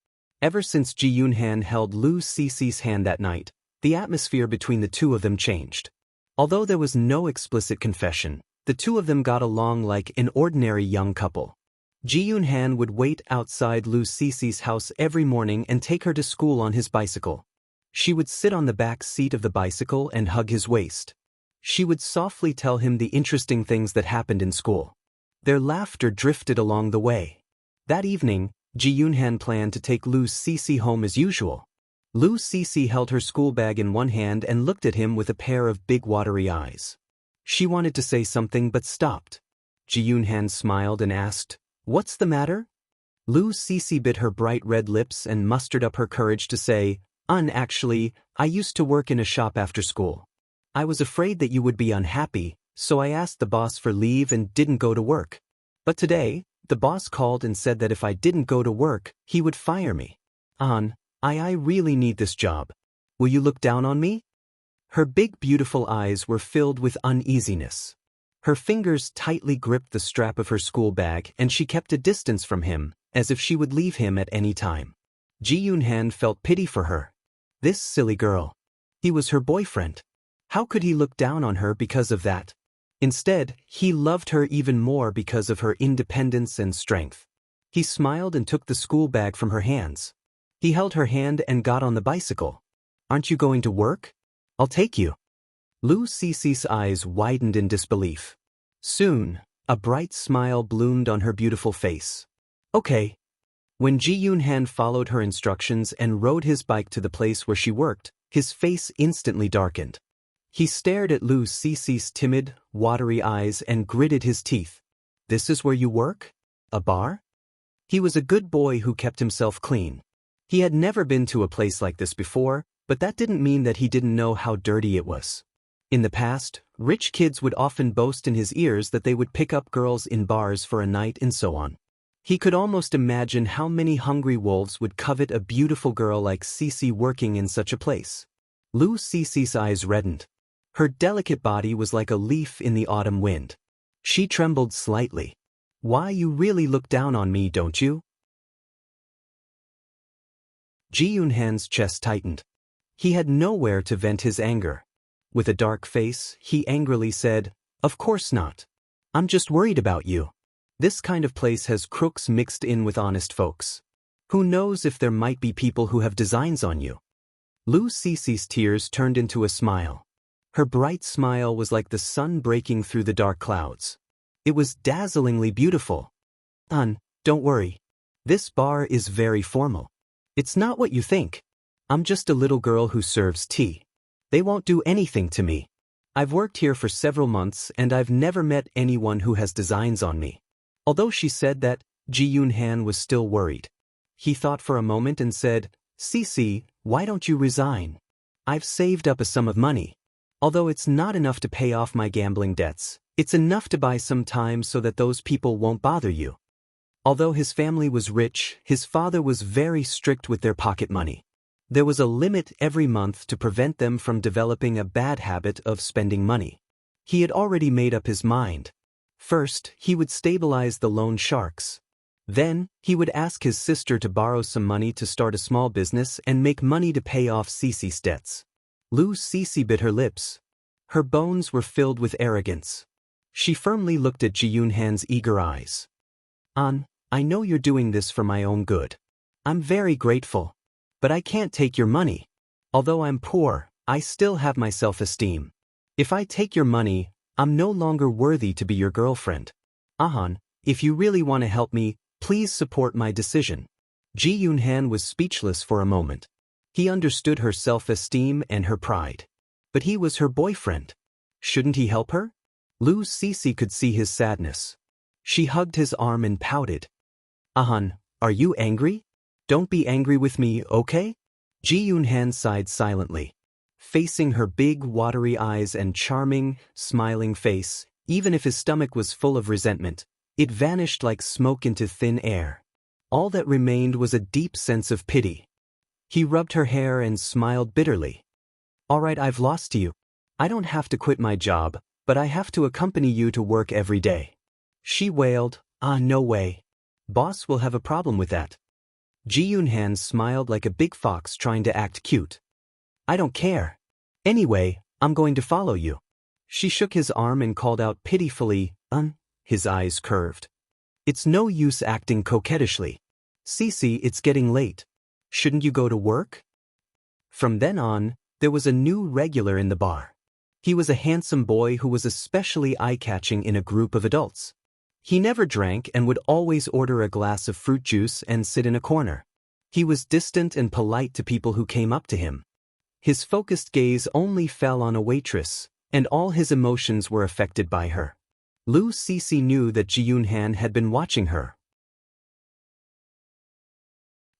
Ever since Ji Yunhan held Lu Cece's hand that night, the atmosphere between the two of them changed. Although there was no explicit confession, the two of them got along like an ordinary young couple. Ji Yunhan would wait outside Lu Cece's house every morning and take her to school on his bicycle. She would sit on the back seat of the bicycle and hug his waist. She would softly tell him the interesting things that happened in school. Their laughter drifted along the way. That evening, Ji Yunhan planned to take Lu Cece home as usual. Lu Cece held her school bag in one hand and looked at him with a pair of big watery eyes. She wanted to say something but stopped. Ji Yunhan smiled and asked, "What's the matter?" Lu Cece bit her bright red lips and mustered up her courage to say, Actually, I used to work in a shop after school. I was afraid that you would be unhappy, so I asked the boss for leave and didn't go to work. But today, the boss called and said that if I didn't go to work, he would fire me. I really need this job. Will you look down on me?" Her big beautiful eyes were filled with uneasiness. Her fingers tightly gripped the strap of her school bag and she kept a distance from him, as if she would leave him at any time. Ji Yunhan felt pity for her. This silly girl. He was her boyfriend. How could he look down on her because of that? Instead, he loved her even more because of her independence and strength. He smiled and took the school bag from her hands. He held her hand and got on the bicycle. "Aren't you going to work? I'll take you." Lu Cece's eyes widened in disbelief. Soon, a bright smile bloomed on her beautiful face. "Okay." When Ji Yunhan followed her instructions and rode his bike to the place where she worked, his face instantly darkened. He stared at Lu Cece's timid, watery eyes and gritted his teeth. "This is where you work? A bar?" He was a good boy who kept himself clean. He had never been to a place like this before, but that didn't mean that he didn't know how dirty it was. In the past, rich kids would often boast in his ears that they would pick up girls in bars for a night and so on. He could almost imagine how many hungry wolves would covet a beautiful girl like Cece working in such a place. Lu Cece's eyes reddened. Her delicate body was like a leaf in the autumn wind. She trembled slightly. "Why, you really look down on me, don't you?" Ji Yunhan's chest tightened. He had nowhere to vent his anger. With a dark face, he angrily said, "Of course not. I'm just worried about you. This kind of place has crooks mixed in with honest folks. Who knows if there might be people who have designs on you." Lu Cece's tears turned into a smile. Her bright smile was like the sun breaking through the dark clouds. It was dazzlingly beautiful. Don't worry. This bar is very formal. It's not what you think. I'm just a little girl who serves tea. They won't do anything to me. I've worked here for several months and I've never met anyone who has designs on me." Although she said that, Ji Yunhan was still worried. He thought for a moment and said, "Cece, why don't you resign? I've saved up a sum of money. Although it's not enough to pay off my gambling debts, it's enough to buy some time so that those people won't bother you." Although his family was rich, his father was very strict with their pocket money. There was a limit every month to prevent them from developing a bad habit of spending money. He had already made up his mind. First, he would stabilize the loan sharks. Then, he would ask his sister to borrow some money to start a small business and make money to pay off Cece's debts. Lu Cece bit her lips. Her bones were filled with arrogance. She firmly looked at Ji Yunhan's eager eyes. I know you're doing this for my own good. I'm very grateful. But I can't take your money. Although I'm poor, I still have my self-esteem. If I take your money, I'm no longer worthy to be your girlfriend. If you really want to help me, please support my decision. Ji Yunhan was speechless for a moment. He understood her self-esteem and her pride. But he was her boyfriend. Shouldn't he help her? Lu Cece could see his sadness. She hugged his arm and pouted. Are you angry? Don't be angry with me, okay? Ji Yunhan sighed silently. Facing her big, watery eyes and charming, smiling face, even if his stomach was full of resentment, it vanished like smoke into thin air. All that remained was a deep sense of pity. He rubbed her hair and smiled bitterly. All right, I've lost you. I don't have to quit my job, but I have to accompany you to work every day. She wailed, no way. Boss will have a problem with that. Ji Yunhan smiled like a big fox trying to act cute. I don't care. Anyway, I'm going to follow you. She shook his arm and called out pitifully, his eyes curved. It's no use acting coquettishly. Cece, it's getting late. Shouldn't you go to work? From then on, there was a new regular in the bar. He was a handsome boy who was especially eye-catching in a group of adults. He never drank and would always order a glass of fruit juice and sit in a corner. He was distant and polite to people who came up to him. His focused gaze only fell on a waitress, and all his emotions were affected by her. Lu Cece knew that Ji Yunhan had been watching her.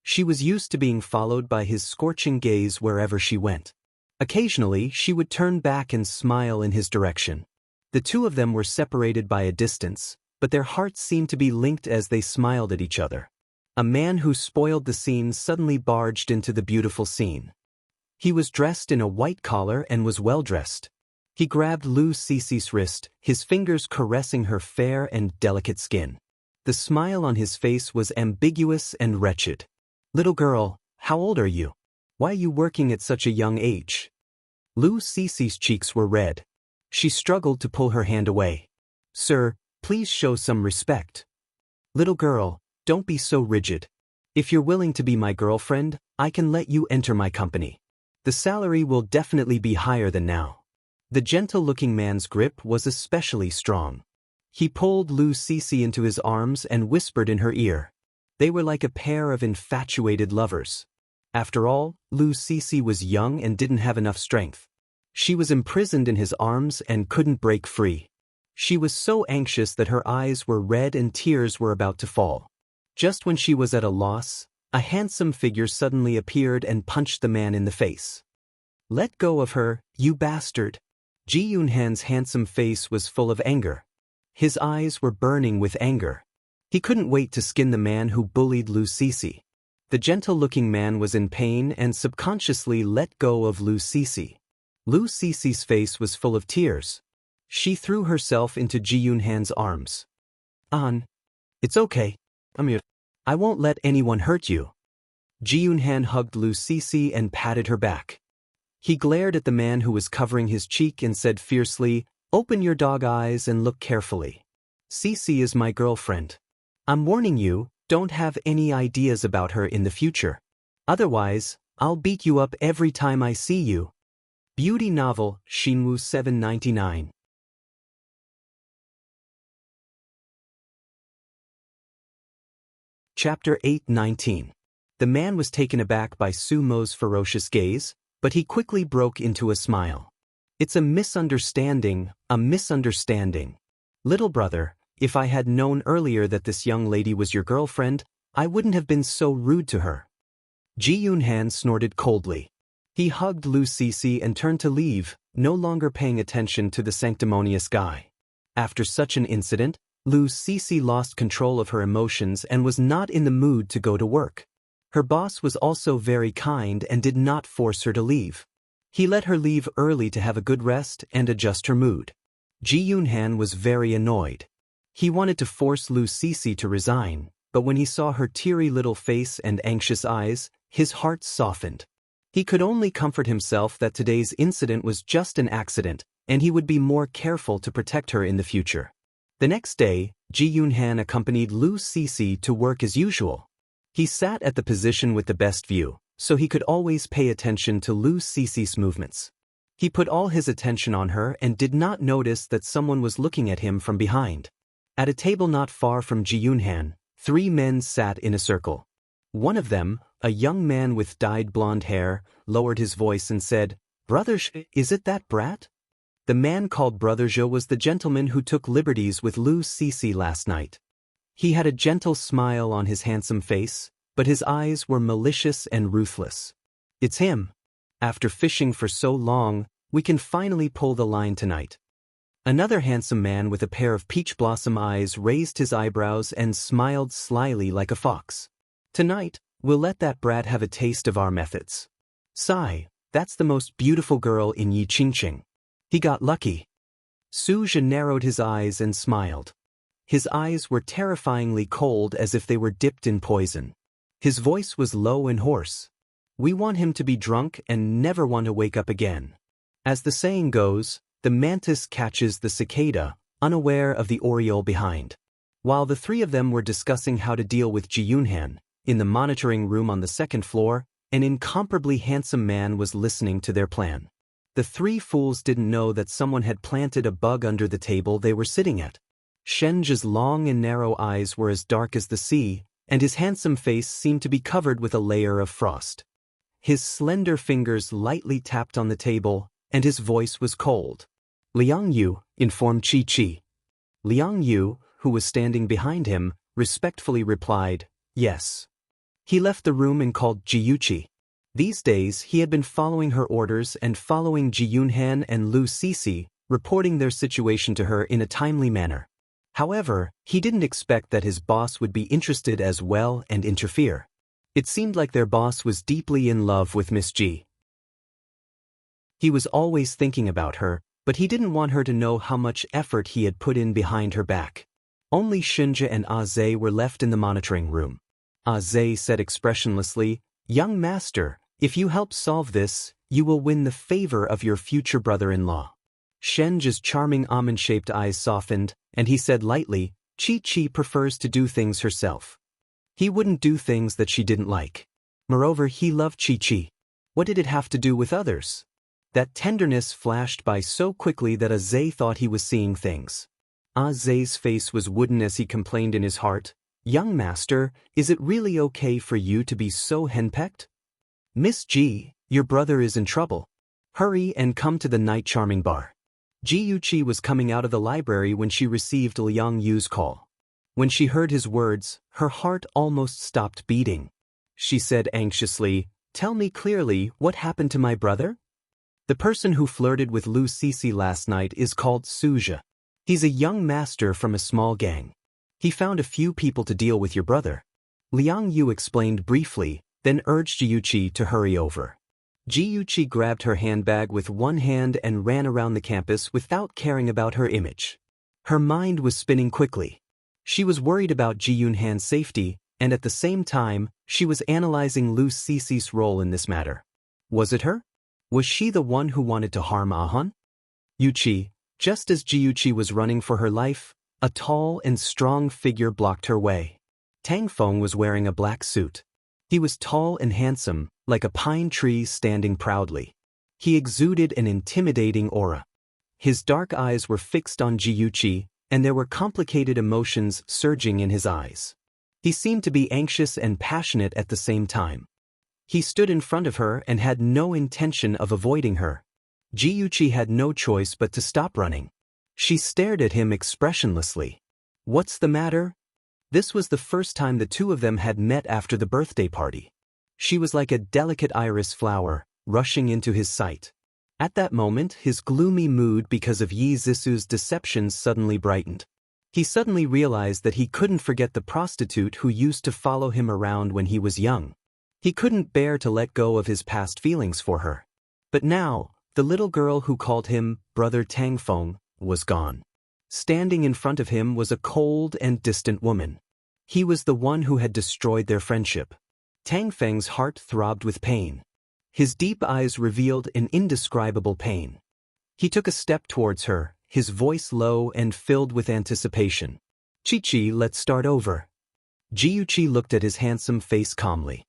She was used to being followed by his scorching gaze wherever she went. Occasionally, she would turn back and smile in his direction. The two of them were separated by a distance, but their hearts seemed to be linked as they smiled at each other. A man who spoiled the scene suddenly barged into the beautiful scene. He was dressed in a white collar and was well-dressed. He grabbed Lu Cece's wrist, his fingers caressing her fair and delicate skin. The smile on his face was ambiguous and wretched. Little girl, how old are you? Why are you working at such a young age? Lu Cece's cheeks were red. She struggled to pull her hand away. Sir, please show some respect. Little girl, don't be so rigid. If you're willing to be my girlfriend, I can let you enter my company. The salary will definitely be higher than now. The gentle-looking man's grip was especially strong. He pulled Lu Cece into his arms and whispered in her ear. They were like a pair of infatuated lovers. After all, Lu Cece was young and didn't have enough strength. She was imprisoned in his arms and couldn't break free. She was so anxious that her eyes were red and tears were about to fall. Just when she was at a loss, a handsome figure suddenly appeared and punched the man in the face. Let go of her, you bastard. Ji Yunhan's handsome face was full of anger. His eyes were burning with anger. He couldn't wait to skin the man who bullied Lu Cece. The gentle-looking man was in pain and subconsciously let go of Lu Cece. Lu Cece's face was full of tears. She threw herself into Ji Yunhan's arms. It's okay. I won't let anyone hurt you. Ji Yunhan hugged Lu Cece and patted her back. He glared at the man who was covering his cheek and said fiercely, Open your dog eyes and look carefully. Cece is my girlfriend. I'm warning you, don't have any ideas about her in the future. Otherwise, I'll beat you up every time I see you. Beauty novel, Xinwu 799. Chapter 8:19. The man was taken aback by Su Mo's ferocious gaze, but he quickly broke into a smile. It's a misunderstanding, a misunderstanding. Little brother, if I had known earlier that this young lady was your girlfriend, I wouldn't have been so rude to her. Ji Yunhan snorted coldly. He hugged Lu Cece and turned to leave, no longer paying attention to the sanctimonious guy. After such an incident, Lu Cece lost control of her emotions and was not in the mood to go to work. Her boss was also very kind and did not force her to leave. He let her leave early to have a good rest and adjust her mood. Ji Yunhan was very annoyed. He wanted to force Lu Cece to resign, but when he saw her teary little face and anxious eyes, his heart softened. He could only comfort himself that today's incident was just an accident, and he would be more careful to protect her in the future. The next day, Ji Yunhan accompanied Lu Cece to work as usual. He sat at the position with the best view, so he could always pay attention to Lu Cece's movements. He put all his attention on her and did not notice that someone was looking at him from behind. At a table not far from Ji Yunhan, 3 men sat in a circle. One of them, a young man with dyed blonde hair, lowered his voice and said, "Brother Zhe, is it that brat?" The man called Brother Zhe was the gentleman who took liberties with Lu Cece last night. He had a gentle smile on his handsome face, but his eyes were malicious and ruthless. "It's him. After fishing for so long, we can finally pull the line tonight." Another handsome man with a pair of peach blossom eyes raised his eyebrows and smiled slyly like a fox. "Tonight, we'll let that brat have a taste of our methods. Sigh, that's the most beautiful girl in Yiqingqing. He got lucky." Su Zhe narrowed his eyes and smiled. His eyes were terrifyingly cold as if they were dipped in poison. His voice was low and hoarse. "We want him to be drunk and never want to wake up again." As the saying goes, the mantis catches the cicada, unaware of the oriole behind. While the 3 of them were discussing how to deal with Ji Yunhan, in the monitoring room on the 2nd floor, an incomparably handsome man was listening to their plan. The 3 fools didn't know that someone had planted a bug under the table they were sitting at. Shenji's long and narrow eyes were as dark as the sea, and his handsome face seemed to be covered with a layer of frost. His slender fingers lightly tapped on the table, and his voice was cold. "Liang Yu," informed Qi. Liang Yu, who was standing behind him, respectfully replied, "Yes." He left the room and called Ji. These days he had been following her orders and following Ji Yunhan and Lu Cece, reporting their situation to her in a timely manner. However, he didn't expect that his boss would be interested as well and interfere. It seemed like their boss was deeply in love with Miss Ji. He was always thinking about her, but he didn't want her to know how much effort he had put in behind her back. Only Shinja and Aze were left in the monitoring room. Aze said expressionlessly, "Young master, if you help solve this, you will win the favor of your future brother-in-law." Shenji's charming almond-shaped eyes softened, and he said lightly, "Qi prefers to do things herself. He wouldn't do things that she didn't like. Moreover, he loved Qi. What did it have to do with others?" That tenderness flashed by so quickly that Aze thought he was seeing things. Aze's face was wooden as he complained in his heart, "Young master, is it really okay for you to be so henpecked? Miss Ji, your brother is in trouble. Hurry and come to the night charming bar." Ji Yuqi was coming out of the library when she received Liang Yu's call. When she heard his words, her heart almost stopped beating. She said anxiously, "Tell me clearly, what happened to my brother?" "The person who flirted with Lu Cece last night is called Su Zhe. He's a young master from a small gang. He found a few people to deal with your brother." Liang Yu explained briefly, then urged Ji Yuqi to hurry over. Ji Yuqi grabbed her handbag with one hand and ran around the campus without caring about her image. Her mind was spinning quickly. She was worried about Ji Yunhan's safety, and at the same time, she was analyzing Lu Cece's role in this matter. Was it her? Was she the one who wanted to harm Ahun? Yuqi, just as Ji Yuqi was running for her life, a tall and strong figure blocked her way. Tang Feng was wearing a black suit. He was tall and handsome, like a pine tree standing proudly. He exuded an intimidating aura. His dark eyes were fixed on Ji Yuqi, and there were complicated emotions surging in his eyes. He seemed to be anxious and passionate at the same time. He stood in front of her and had no intention of avoiding her. Ji Yuqi had no choice but to stop running. She stared at him expressionlessly. "What's the matter?" This was the first time the 2 of them had met after the birthday party. She was like a delicate iris flower, rushing into his sight. At that moment, his gloomy mood because of Yi Zisu's deceptions suddenly brightened. He suddenly realized that he couldn't forget the prostitute who used to follow him around when he was young. He couldn't bear to let go of his past feelings for her. But now, the little girl who called him Brother Tang Feng was gone. Standing in front of him was a cold and distant woman. He was the one who had destroyed their friendship. Tang Feng's heart throbbed with pain. His deep eyes revealed an indescribable pain. He took a step towards her, his voice low and filled with anticipation. "Chi-Chi, let's start over." Ji-Yuchi looked at his handsome face calmly.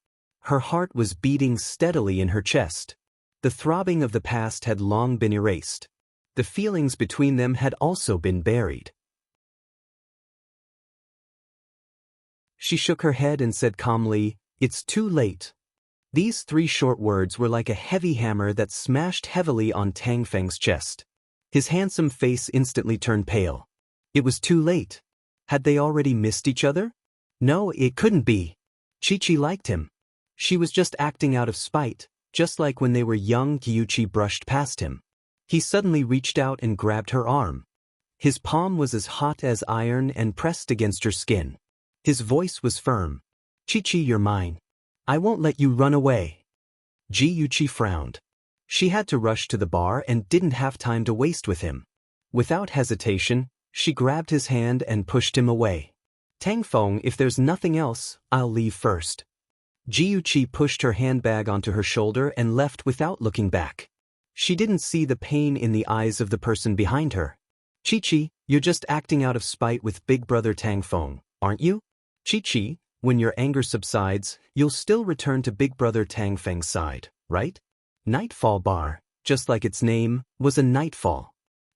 Her heart was beating steadily in her chest. The throbbing of the past had long been erased. The feelings between them had also been buried. She shook her head and said calmly, "It's too late." These 3 short words were like a heavy hammer that smashed heavily on Tang Feng's chest. His handsome face instantly turned pale. It was too late. Had they already missed each other? No, it couldn't be. Chi-Chi liked him. She was just acting out of spite, just like when they were young. Ji-Yuchi brushed past him. He suddenly reached out and grabbed her arm. His palm was as hot as iron and pressed against her skin. His voice was firm. "Chi-Chi, you're mine. I won't let you run away." Ji-Yuchi frowned. She had to rush to the bar and didn't have time to waste with him. Without hesitation, she grabbed his hand and pushed him away. "Tang Feng, if there's nothing else, I'll leave first." Ji-Yuchi pushed her handbag onto her shoulder and left without looking back. She didn't see the pain in the eyes of the person behind her. "Chi-Chi, you're just acting out of spite with Big Brother Tang Feng, aren't you? Chi-Chi, when your anger subsides, you'll still return to Big Brother Tang Feng's side, right?" Nightfall Bar, just like its name, was a nightfall.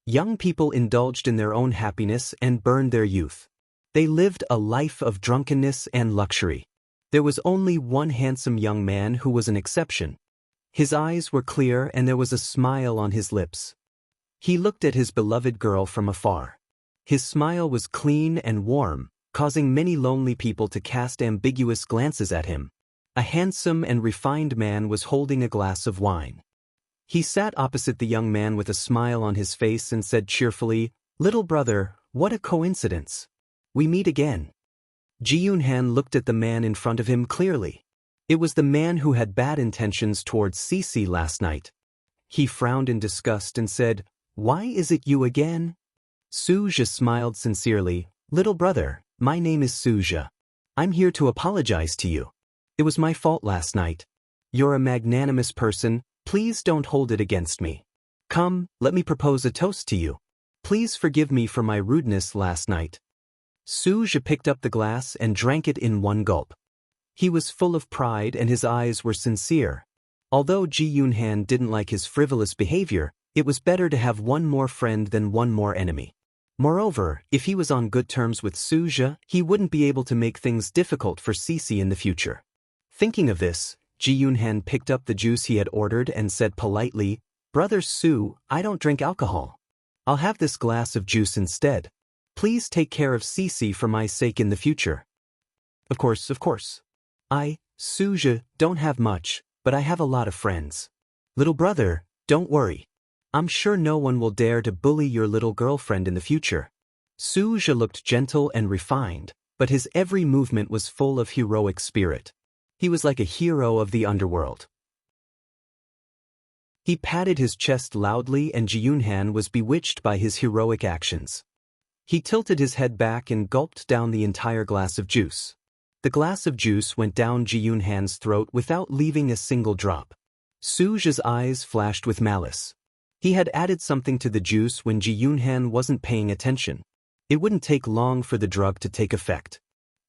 Young people indulged in their own happiness and burned their youth. They lived a life of drunkenness and luxury. There was only one handsome young man who was an exception. His eyes were clear and there was a smile on his lips. He looked at his beloved girl from afar. His smile was clean and warm, causing many lonely people to cast ambiguous glances at him. A handsome and refined man was holding a glass of wine. He sat opposite the young man with a smile on his face and said cheerfully, "Little brother, what a coincidence. We meet again." Ji Yunhan looked at the man in front of him clearly. It was the man who had bad intentions towards Cece last night. He frowned in disgust and said, "Why is it you again?" Suja smiled sincerely, "Little brother, my name is Suja. I'm here to apologize to you. It was my fault last night. You're a magnanimous person, please don't hold it against me. Come, let me propose a toast to you. Please forgive me for my rudeness last night." Suja picked up the glass and drank it in one gulp. He was full of pride and his eyes were sincere. Although Ji Yunhan didn't like his frivolous behavior, it was better to have one more friend than one more enemy. Moreover, if he was on good terms with Suja, he wouldn't be able to make things difficult for Cece in the future. Thinking of this, Ji Yunhan picked up the juice he had ordered and said politely, "Brother Su, I don't drink alcohol. I'll have this glass of juice instead. Please take care of Cece for my sake in the future." Of course. I, Suja, don't have much, but I have a lot of friends. Little brother, don't worry. I'm sure no one will dare to bully your little girlfriend in the future." Suja looked gentle and refined, but his every movement was full of heroic spirit. He was like a hero of the underworld. He patted his chest loudly and Ji Yunhan was bewitched by his heroic actions. He tilted his head back and gulped down the entire glass of juice. The glass of juice went down Ji Yunhan's throat without leaving a single drop. Suja's eyes flashed with malice. He had added something to the juice when Ji Yunhan wasn't paying attention. It wouldn't take long for the drug to take effect.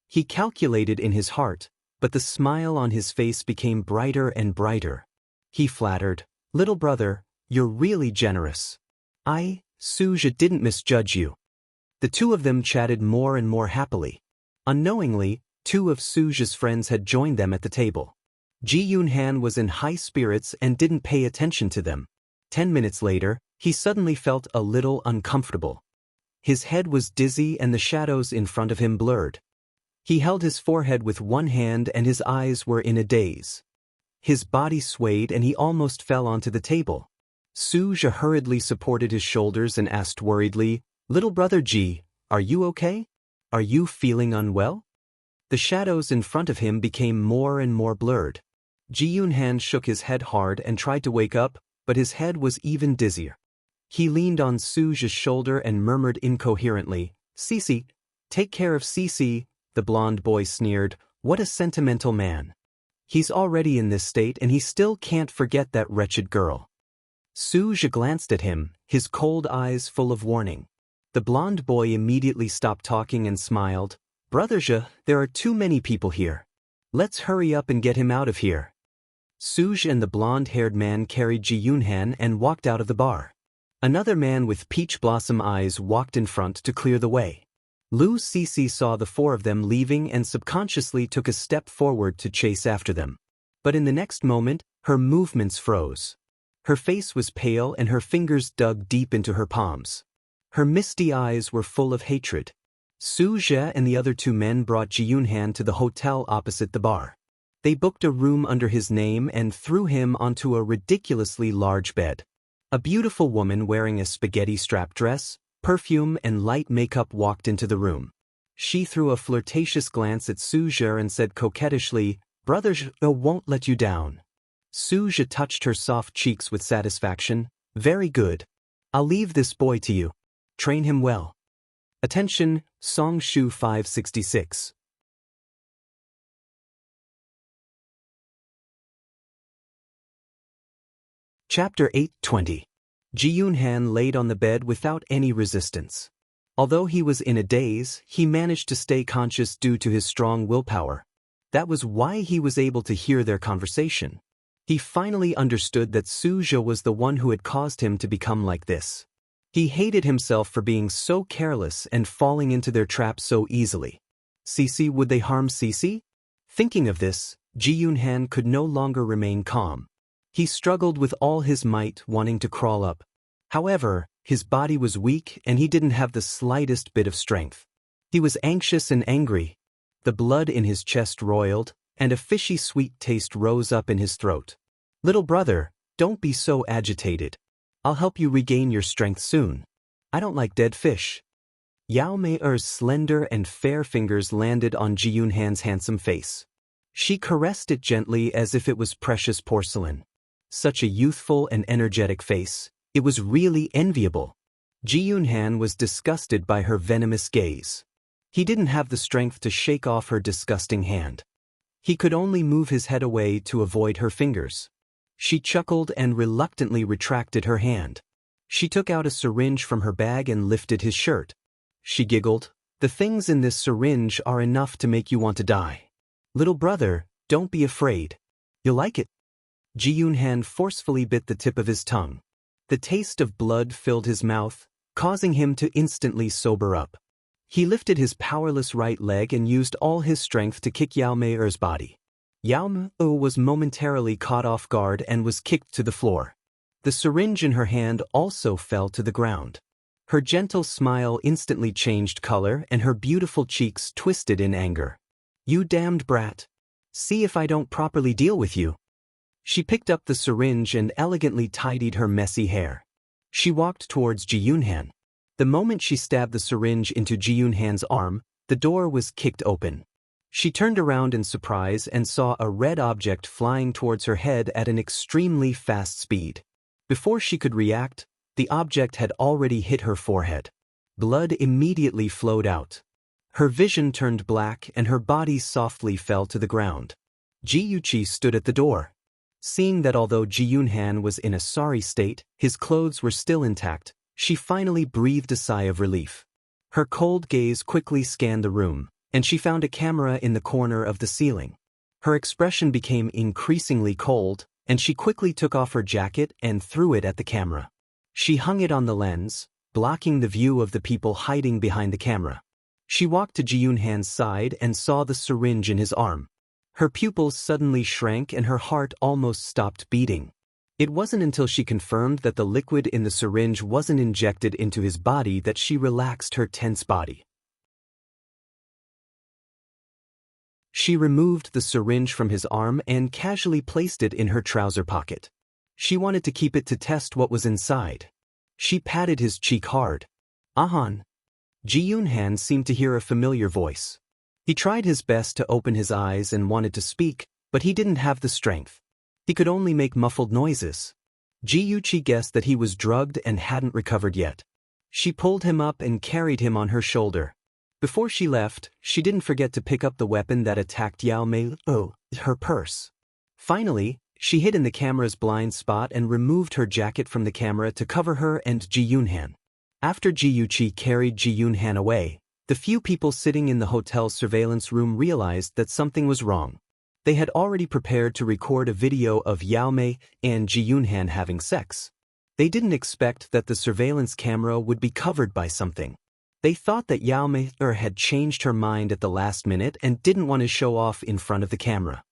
He calculated in his heart, but the smile on his face became brighter and brighter. He flattered, "Little brother, you're really generous. I, Suja, didn't misjudge you." The two of them chatted more and more happily. Unknowingly, two of Suja's friends had joined them at the table. Ji Yunhan was in high spirits and didn't pay attention to them. 10 minutes later, he suddenly felt a little uncomfortable. His head was dizzy and the shadows in front of him blurred. He held his forehead with one hand and his eyes were in a daze. His body swayed and he almost fell onto the table. Suja hurriedly supported his shoulders and asked worriedly, "Little brother Ji, are you okay? Are you feeling unwell?" The shadows in front of him became more and more blurred. Ji Yunhan shook his head hard and tried to wake up, but his head was even dizzier. He leaned on Suja's shoulder and murmured incoherently, "Cece, take care of Cece." The blonde boy sneered, "What a sentimental man." He's already in this state and he still can't forget that wretched girl. Su Zhe glanced at him, his cold eyes full of warning. The blonde boy immediately stopped talking and smiled. Brother Zhe, there are too many people here. Let's hurry up and get him out of here. Su Zhe and the blonde-haired man carried Ji Yunhan and walked out of the bar. Another man with peach blossom eyes walked in front to clear the way. Lu Sisi saw the four of them leaving and subconsciously took a step forward to chase after them. But in the next moment, her movements froze. Her face was pale and her fingers dug deep into her palms. Her misty eyes were full of hatred. Su Zhe and the other two men brought Ji Yunhan to the hotel opposite the bar. They booked a room under his name and threw him onto a ridiculously large bed. A beautiful woman wearing a spaghetti strap dress, perfume and light makeup walked into the room. She threw a flirtatious glance at Su Zhe and said coquettishly, "Brother Zhe won't let you down." Su Zhe touched her soft cheeks with satisfaction. "Very good. I'll leave this boy to you. Train him well." Attention, Song Shu 566. Chapter 8:20. Ji Yunhan laid on the bed without any resistance. Although he was in a daze, he managed to stay conscious due to his strong willpower. That was why he was able to hear their conversation. He finally understood that Su Zhe was the one who had caused him to become like this. He hated himself for being so careless and falling into their trap so easily. Sisi, would they harm Sisi? Thinking of this, Ji Yunhan could no longer remain calm. He struggled with all his might, wanting to crawl up. However, his body was weak and he didn't have the slightest bit of strength. He was anxious and angry. The blood in his chest roiled, and a fishy sweet taste rose up in his throat. "Little brother, don't be so agitated. I'll help you regain your strength soon. I don't like dead fish." Yao Mei's slender and fair fingers landed on Ji Yunhan's handsome face. She caressed it gently as if it was precious porcelain. Such a youthful and energetic face, it was really enviable. Ji Yunhan was disgusted by her venomous gaze. He didn't have the strength to shake off her disgusting hand. He could only move his head away to avoid her fingers. She chuckled and reluctantly retracted her hand. She took out a syringe from her bag and lifted his shirt. She giggled, "The things in this syringe are enough to make you want to die. Little brother, don't be afraid. You'll like it." Ji Yunhan forcefully bit the tip of his tongue. The taste of blood filled his mouth, causing him to instantly sober up. He lifted his powerless right leg and used all his strength to kick Yao Mei's body. Yao Mei was momentarily caught off guard and was kicked to the floor. The syringe in her hand also fell to the ground. Her gentle smile instantly changed color and her beautiful cheeks twisted in anger. "You damned brat. See if I don't properly deal with you." She picked up the syringe and elegantly tidied her messy hair. She walked towards Ji Yunhan. The moment she stabbed the syringe into Ji Yunhan's arm, the door was kicked open. She turned around in surprise and saw a red object flying towards her head at an extremely fast speed. Before she could react, the object had already hit her forehead. Blood immediately flowed out. Her vision turned black and her body softly fell to the ground. Ji Yuqi stood at the door. Seeing that although Ji Yunhan was in a sorry state, his clothes were still intact, she finally breathed a sigh of relief. Her cold gaze quickly scanned the room, and she found a camera in the corner of the ceiling. Her expression became increasingly cold, and she quickly took off her jacket and threw it at the camera. She hung it on the lens, blocking the view of the people hiding behind the camera. She walked to Ji Yunhan's side and saw the syringe in his arm. Her pupils suddenly shrank and her heart almost stopped beating. It wasn't until she confirmed that the liquid in the syringe wasn't injected into his body that she relaxed her tense body. She removed the syringe from his arm and casually placed it in her trouser pocket. She wanted to keep it to test what was inside. She patted his cheek hard. "Ahan." Ji Yunhan seemed to hear a familiar voice. He tried his best to open his eyes and wanted to speak, but he didn't have the strength. He could only make muffled noises. Ji Yuqi guessed that he was drugged and hadn't recovered yet. She pulled him up and carried him on her shoulder. Before she left, she didn't forget to pick up the weapon that attacked Yao Mei, her purse. Finally, she hid in the camera's blind spot and removed her jacket from the camera to cover her and Ji Yunhan. After Ji Yuqi carried Ji Yunhan away, the few people sitting in the hotel's surveillance room realized that something was wrong. They had already prepared to record a video of Yao Mei and Ji Yunhan having sex. They didn't expect that the surveillance camera would be covered by something. They thought that Yao Mei had changed her mind at the last minute and didn't want to show off in front of the camera.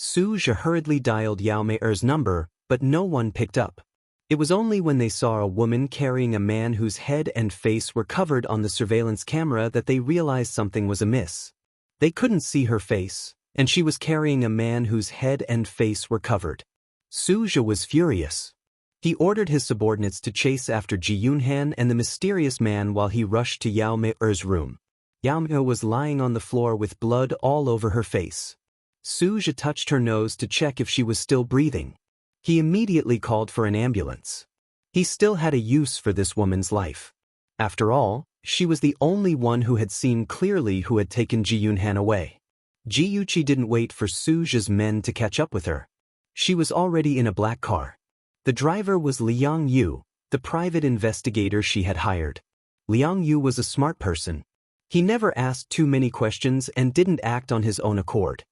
Su Zhe hurriedly dialed Yao Mei's number, but no one picked up. It was only when they saw a woman carrying a man whose head and face were covered on the surveillance camera that they realized something was amiss. They couldn't see her face, and she was carrying a man whose head and face were covered. Su Zhe was furious. He ordered his subordinates to chase after Ji Yunhan and the mysterious man while he rushed to Yao Mei's room. Yao Mei was lying on the floor with blood all over her face. Su Zhe touched her nose to check if she was still breathing. He immediately called for an ambulance. He still had a use for this woman's life. After all, she was the only one who had seen clearly who had taken Ji Yunhan away. Ji Yuqi didn't wait for Su Zhe's men to catch up with her. She was already in a black car. The driver was Liang Yu, the private investigator she had hired. Liang Yu was a smart person. He never asked too many questions and didn't act on his own accord.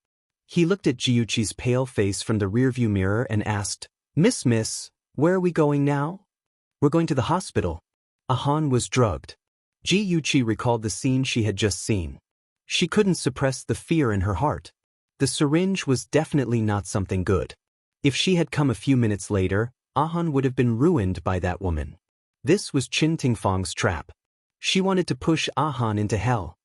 He looked at Ji Yuqi's pale face from the rearview mirror and asked, Miss, where are we going now? We're going to the hospital. Han was drugged. Ji Yuqi recalled the scene she had just seen. She couldn't suppress the fear in her heart. The syringe was definitely not something good. If she had come a few minutes later, Han would have been ruined by that woman. This was Qin Tingfang's trap. She wanted to push Han into hell.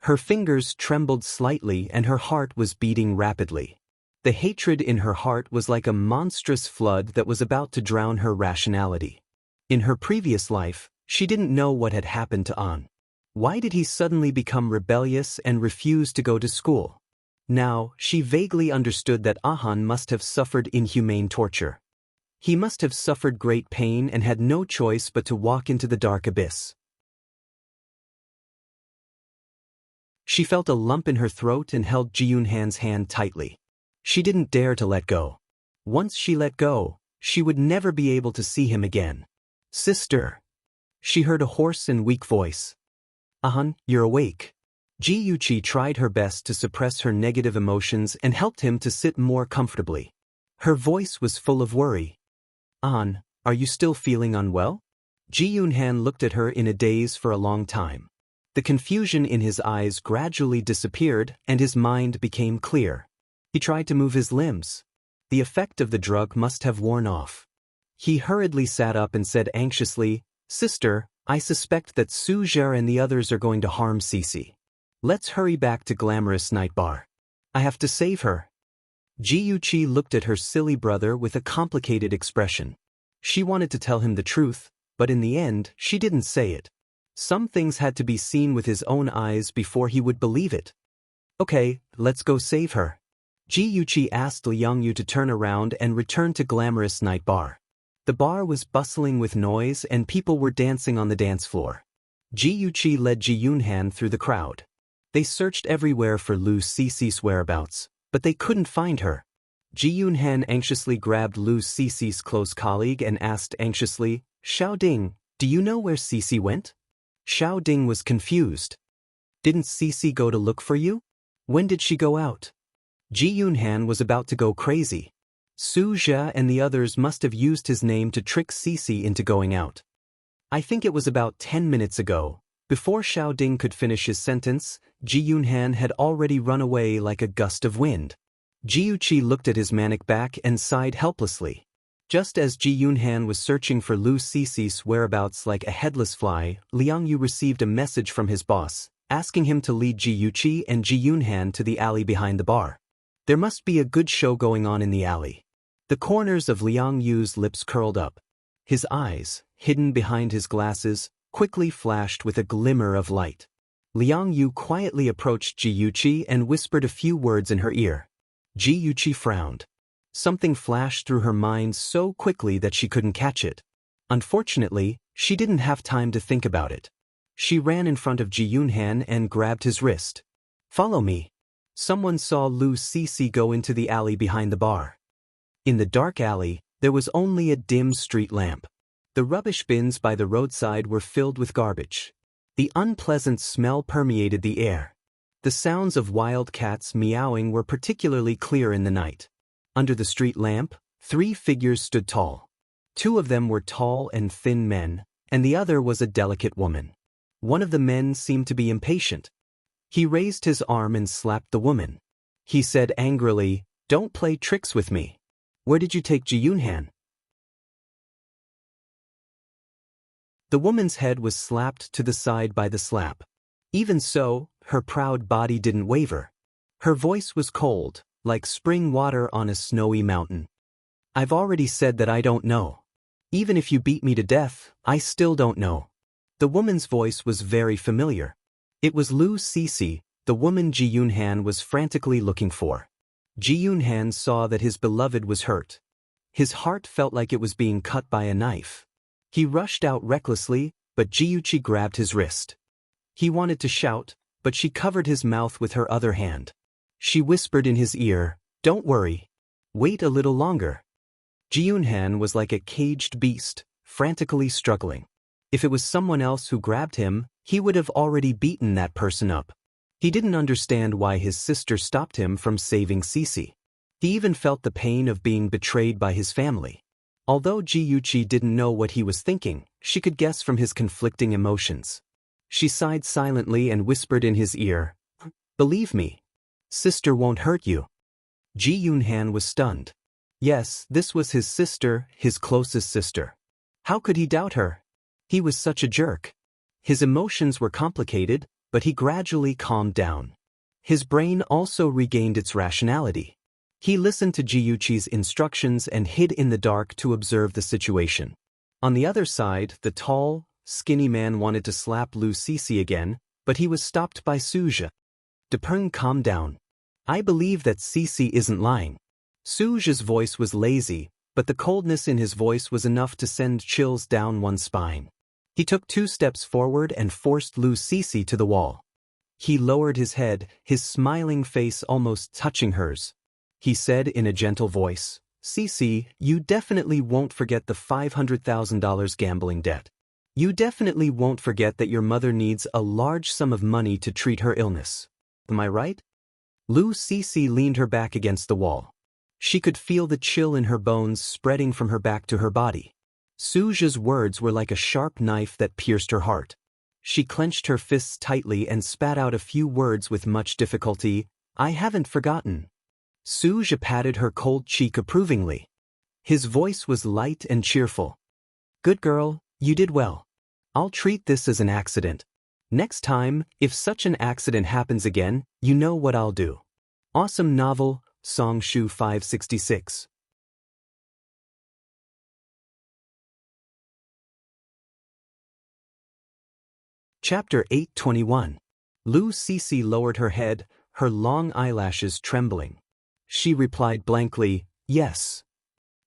Her fingers trembled slightly and her heart was beating rapidly. The hatred in her heart was like a monstrous flood that was about to drown her rationality. In her previous life, she didn't know what had happened to An. Why did he suddenly become rebellious and refuse to go to school? Now, she vaguely understood that Han must have suffered inhumane torture. He must have suffered great pain and had no choice but to walk into the dark abyss. She felt a lump in her throat and held Ji Yunhan's hand tightly. She didn't dare to let go. Once she let go, she would never be able to see him again. Sister. She heard a hoarse and weak voice. Han, you're awake. Ji Yuqi tried her best to suppress her negative emotions and helped him to sit more comfortably. Her voice was full of worry. An, are you still feeling unwell? Ji Yunhan looked at her in a daze for a long time. The confusion in his eyes gradually disappeared and his mind became clear. He tried to move his limbs. The effect of the drug must have worn off. He hurriedly sat up and said anxiously, Sister, I suspect that Su Zhe and the others are going to harm Cici. Let's hurry back to Glamorous Night Bar. I have to save her. Ji Yuqi looked at her silly brother with a complicated expression. She wanted to tell him the truth, but in the end, she didn't say it. Some things had to be seen with his own eyes before he would believe it. Okay, let's go save her. Ji Yuqi asked Liang Yu to turn around and return to Glamorous Night Bar. The bar was bustling with noise and people were dancing on the dance floor. Ji Yuqi led Ji Yunhan through the crowd. They searched everywhere for Lu Cici's whereabouts, but they couldn't find her. Ji Yunhan anxiously grabbed Lu Cici's close colleague and asked anxiously, Xiao Ding, do you know where Cici went? Xiao Ding was confused. Didn't Cici go to look for you? When did she go out? Ji Yunhan was about to go crazy. Su Zhe and the others must have used his name to trick Cici into going out. I think it was about 10 minutes ago. Before Xiao Ding could finish his sentence, Ji Yunhan had already run away like a gust of wind. Ji Yuqi looked at his manic back and sighed helplessly. Just as Ji Yunhan was searching for Lu Cici's whereabouts like a headless fly, Liang Yu received a message from his boss, asking him to lead Ji Yuqi and Ji Yunhan to the alley behind the bar. There must be a good show going on in the alley. The corners of Liang Yu's lips curled up. His eyes, hidden behind his glasses, quickly flashed with a glimmer of light. Liang Yu quietly approached Ji Yuqi and whispered a few words in her ear. Ji Yuqi frowned. Something flashed through her mind so quickly that she couldn't catch it. Unfortunately, she didn't have time to think about it. She ran in front of Ji Yunhan and grabbed his wrist. Follow me. Someone saw Lu Cici go into the alley behind the bar. In the dark alley, there was only a dim street lamp. The rubbish bins by the roadside were filled with garbage. The unpleasant smell permeated the air. The sounds of wild cats meowing were particularly clear in the night. Under the street lamp, 3 figures stood tall. 2 of them were tall and thin men, and the other was a delicate woman. One of the men seemed to be impatient. He raised his arm and slapped the woman. He said angrily, "Don't play tricks with me. Where did you take Ji Yunhan?" The woman's head was slapped to the side by the slap. Even so, her proud body didn't waver. Her voice was cold, like spring water on a snowy mountain. "I've already said that I don't know. Even if you beat me to death, I still don't know." The woman's voice was very familiar. It was Lu Cece, the woman Ji Yunhan was frantically looking for. Ji Yunhan saw that his beloved was hurt. His heart felt like it was being cut by a knife. He rushed out recklessly, but Ji Yuqi grabbed his wrist. He wanted to shout, but she covered his mouth with her other hand. She whispered in his ear, "Don't worry. Wait a little longer." Ji Yunhan was like a caged beast, frantically struggling. If it was someone else who grabbed him, he would have already beaten that person up. He didn't understand why his sister stopped him from saving Cece. He even felt the pain of being betrayed by his family. Although Ji Yuqi didn't know what he was thinking, she could guess from his conflicting emotions. She sighed silently and whispered in his ear, "Believe me. Sister won't hurt you." Ji Yunhan was stunned. Yes, this was his sister, his closest sister. How could he doubt her? He was such a jerk. His emotions were complicated, but he gradually calmed down. His brain also regained its rationality. He listened to Ji Yuqi's instructions and hid in the dark to observe the situation. On the other side, the tall, skinny man wanted to slap Lu Cece again, but he was stopped by Suja. "Depeng, calm down. I believe that Cece isn't lying." Suja's voice was lazy, but the coldness in his voice was enough to send chills down one's spine. He took 2 steps forward and forced Lu Cece to the wall. He lowered his head, his smiling face almost touching hers. He said in a gentle voice, "Cece, you definitely won't forget the $500,000 gambling debt. You definitely won't forget that your mother needs a large sum of money to treat her illness. Am I right?" Lu Cece leaned her back against the wall. She could feel the chill in her bones spreading from her back to her body. Suja's words were like a sharp knife that pierced her heart. She clenched her fists tightly and spat out a few words with much difficulty. "I haven't forgotten." Suja patted her cold cheek approvingly. His voice was light and cheerful. "Good girl, you did well. I'll treat this as an accident. Next time, if such an accident happens again, you know what I'll do." Awesome novel, Song Shu 566. Chapter 821. Lu Cece lowered her head, her long eyelashes trembling. She replied blankly, "Yes."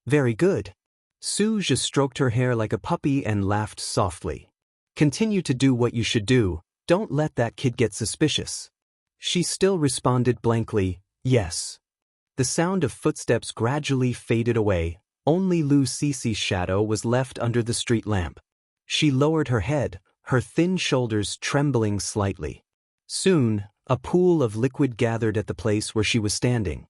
"Very good." Suja stroked her hair like a puppy and laughed softly. "Continue to do what you should do, don't let that kid get suspicious." She still responded blankly, "Yes." The sound of footsteps gradually faded away, only Lu Cece's shadow was left under the street lamp. She lowered her head, her thin shoulders trembling slightly. Soon, a pool of liquid gathered at the place where she was standing.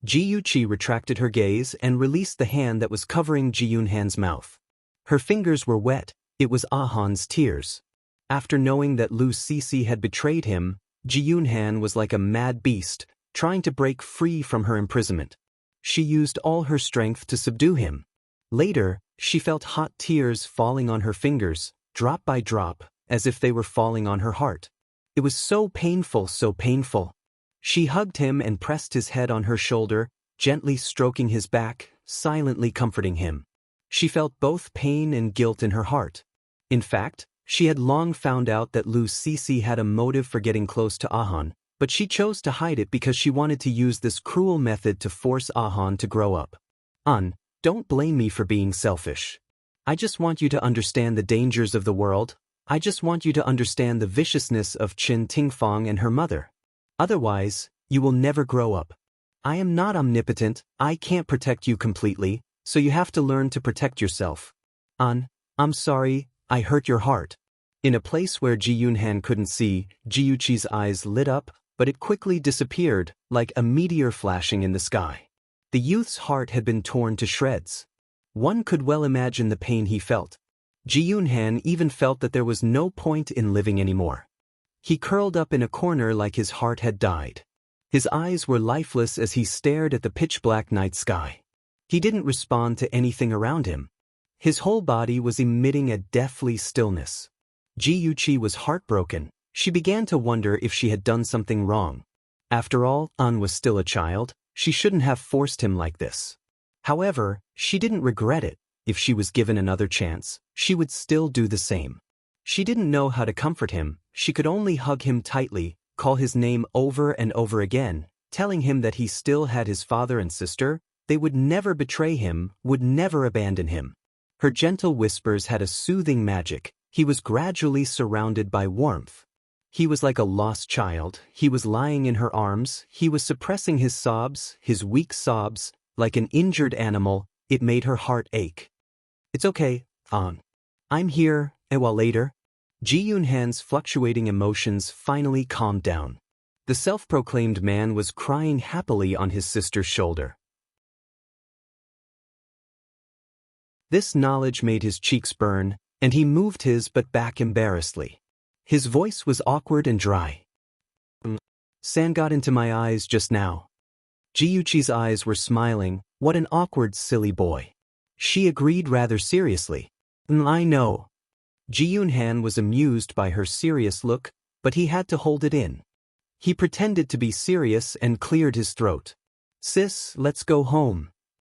Ji Yuqi retracted her gaze and released the hand that was covering Ji Yunhan's mouth. Her fingers were wet, it was Ahan's tears. After knowing that Lu Cece had betrayed him, Ji Yunhan was like a mad beast, trying to break free from her imprisonment. She used all her strength to subdue him. Later, she felt hot tears falling on her fingers, drop by drop, as if they were falling on her heart. It was so painful, so painful. She hugged him and pressed his head on her shoulder, gently stroking his back, silently comforting him. She felt both pain and guilt in her heart. In fact, she had long found out that Lu Cece had a motive for getting close to Ahan, but she chose to hide it because she wanted to use this cruel method to force Ahan to grow up. Don't blame me for being selfish. I just want you to understand the dangers of the world. I just want you to understand the viciousness of Qin Tingfang and her mother. Otherwise, you will never grow up. I am not omnipotent, I can't protect you completely, so you have to learn to protect yourself. An, I'm sorry, I hurt your heart. In a place where Ji Yunhan couldn't see, Ji Yuqi's eyes lit up, but it quickly disappeared, like a meteor flashing in the sky. The youth's heart had been torn to shreds. One could well imagine the pain he felt. Ji Yunhan even felt that there was no point in living anymore. He curled up in a corner like his heart had died. His eyes were lifeless as he stared at the pitch-black night sky. He didn't respond to anything around him. His whole body was emitting a deathly stillness. Ji Yuqi was heartbroken. She began to wonder if she had done something wrong. After all, An was still a child. She shouldn't have forced him like this. However, she didn't regret it. If she was given another chance, she would still do the same. She didn't know how to comfort him. She could only hug him tightly, call his name over and over again, telling him that he still had his father and sister. They would never betray him, would never abandon him. Her gentle whispers had a soothing magic. He was gradually surrounded by warmth. He was like a lost child. He was lying in her arms. He was suppressing his sobs, his weak sobs, like an injured animal. It made her heart ache. It's okay, An. I'm here, a while later. Ji Yunhan's fluctuating emotions finally calmed down. The self-proclaimed man was crying happily on his sister's shoulder. This knowledge made his cheeks burn, and he moved his butt back embarrassedly. His voice was awkward and dry. Sand got into my eyes just now. Ji Yuqi's eyes were smiling. What an awkward, silly boy. She agreed rather seriously. I know. Ji Yunhan was amused by her serious look, but he had to hold it in. He pretended to be serious and cleared his throat. Sis, let's go home.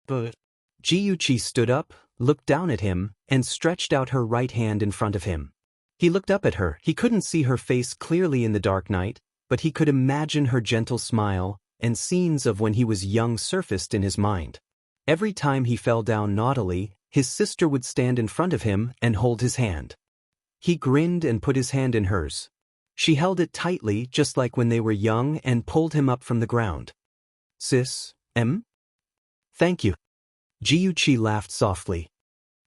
But Ji Yuqi stood up, looked down at him, and stretched out her right hand in front of him. He looked up at her. He couldn't see her face clearly in the dark night, but he could imagine her gentle smile, and scenes of when he was young surfaced in his mind. Every time he fell down naughtily, his sister would stand in front of him and hold his hand. He grinned and put his hand in hers. She held it tightly, just like when they were young, and pulled him up from the ground. Sis, Thank you. Ji Yuqi laughed softly.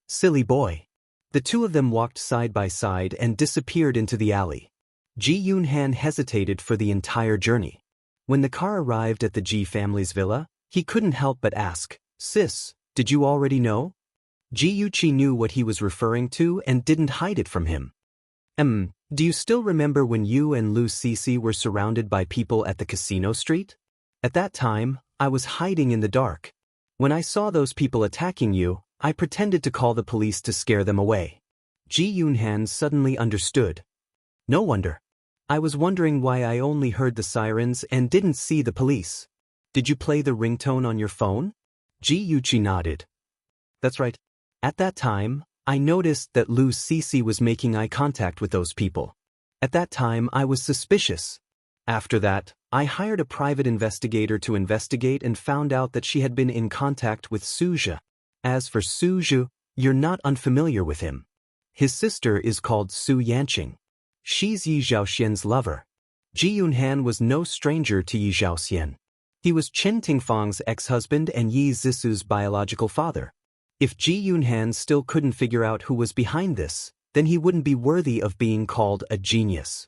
Silly boy. The two of them walked side by side and disappeared into the alley. Ji Yunhan hesitated for the entire journey. When the car arrived at the Ji family's villa, he couldn't help but ask, Sis, did you already know? Ji Yuqi knew what he was referring to and didn't hide it from him. Do you still remember when you and Lu Sisi were surrounded by people at the casino street? At that time, I was hiding in the dark. When I saw those people attacking you, I pretended to call the police to scare them away. Ji Yunhan suddenly understood. No wonder. I was wondering why I only heard the sirens and didn't see the police. Did you play the ringtone on your phone? Ji Yuqi nodded. That's right. At that time, I noticed that Lu Sisi was making eye contact with those people. At that time, I was suspicious. After that, I hired a private investigator to investigate and found out that she had been in contact with Suzhi. As for Suzhi, you're not unfamiliar with him. His sister is called Su Yanqing. She's Yi Zhaoxian's lover. Ji Yunhan was no stranger to Yi Zhaoxian. He was Chen Tingfang's ex-husband and Yi Zisu's biological father. If Ji Yunhan still couldn't figure out who was behind this, then he wouldn't be worthy of being called a genius.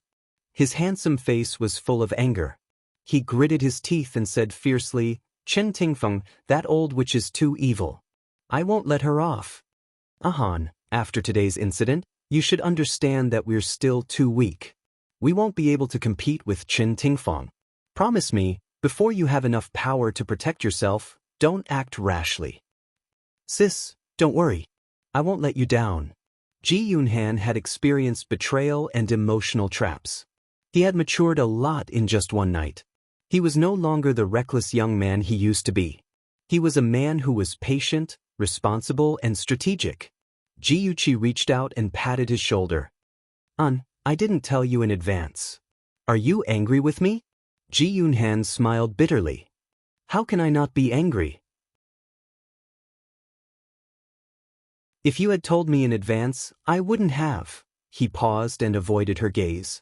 His handsome face was full of anger. He gritted his teeth and said fiercely, Chen Tingfang, that old witch is too evil. I won't let her off. Ahan, after today's incident, you should understand that we're still too weak. We won't be able to compete with Chen Tingfang. Promise me, before you have enough power to protect yourself, don't act rashly. Sis, don't worry. I won't let you down. Ji Yunhan had experienced betrayal and emotional traps. He had matured a lot in just one night. He was no longer the reckless young man he used to be. He was a man who was patient, responsible, and strategic. Ji Yuqi reached out and patted his shoulder. An, I didn't tell you in advance. Are you angry with me? Ji Yunhan smiled bitterly. How can I not be angry? If you had told me in advance, I wouldn't have. He paused and avoided her gaze.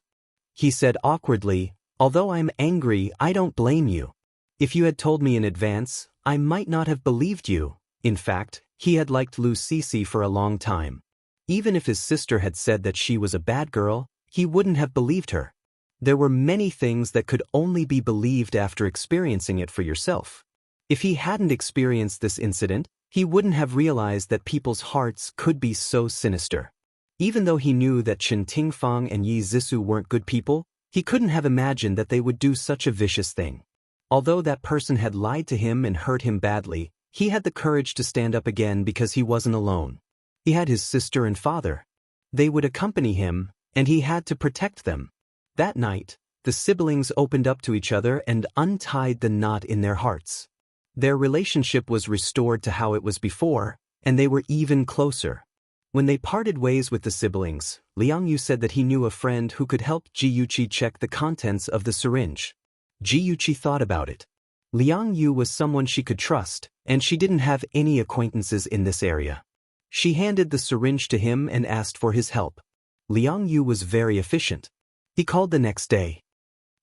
He said awkwardly, although I'm angry, I don't blame you. If you had told me in advance, I might not have believed you. In fact, he had liked Lu Cece for a long time. Even if his sister had said that she was a bad girl, he wouldn't have believed her. There were many things that could only be believed after experiencing it for yourself. If he hadn't experienced this incident, he wouldn't have realized that people's hearts could be so sinister. Even though he knew that Chen Tingfang and Yi Zissou weren't good people, he couldn't have imagined that they would do such a vicious thing. Although that person had lied to him and hurt him badly, he had the courage to stand up again because he wasn't alone. He had his sister and father. They would accompany him, and he had to protect them. That night, the siblings opened up to each other and untied the knot in their hearts. Their relationship was restored to how it was before, and they were even closer. When they parted ways with the siblings, Liang Yu said that he knew a friend who could help Ji Yuqi check the contents of the syringe. Ji Yuqi thought about it. Liang Yu was someone she could trust, and she didn't have any acquaintances in this area. She handed the syringe to him and asked for his help. Liang Yu was very efficient. He called the next day.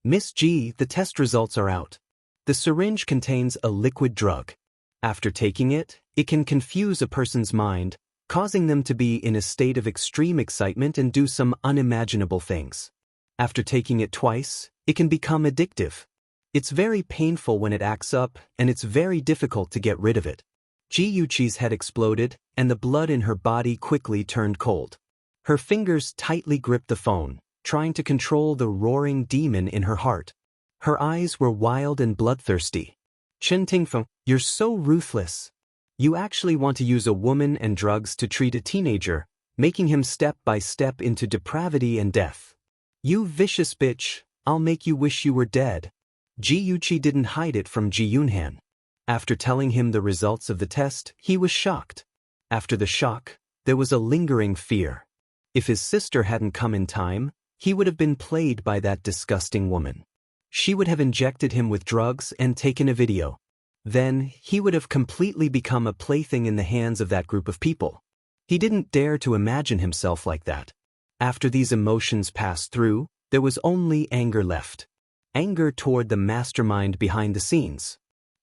"Miss Ji, the test results are out. The syringe contains a liquid drug. After taking it, it can confuse a person's mind, causing them to be in a state of extreme excitement and do some unimaginable things. After taking it twice, it can become addictive. It's very painful when it acts up, and it's very difficult to get rid of it." Ji Yuqi's head exploded, and the blood in her body quickly turned cold. Her fingers tightly gripped the phone, trying to control the roaring demon in her heart. Her eyes were wild and bloodthirsty. "Chen Tingfeng, you're so ruthless. You actually want to use a woman and drugs to treat a teenager, making him step by step into depravity and death. You vicious bitch, I'll make you wish you were dead." Ji Yuqi didn't hide it from Ji Yunhan. After telling him the results of the test, he was shocked. After the shock, there was a lingering fear. If his sister hadn't come in time, he would have been played by that disgusting woman. She would have injected him with drugs and taken a video. Then, he would have completely become a plaything in the hands of that group of people. He didn't dare to imagine himself like that. After these emotions passed through, there was only anger left. Anger toward the mastermind behind the scenes.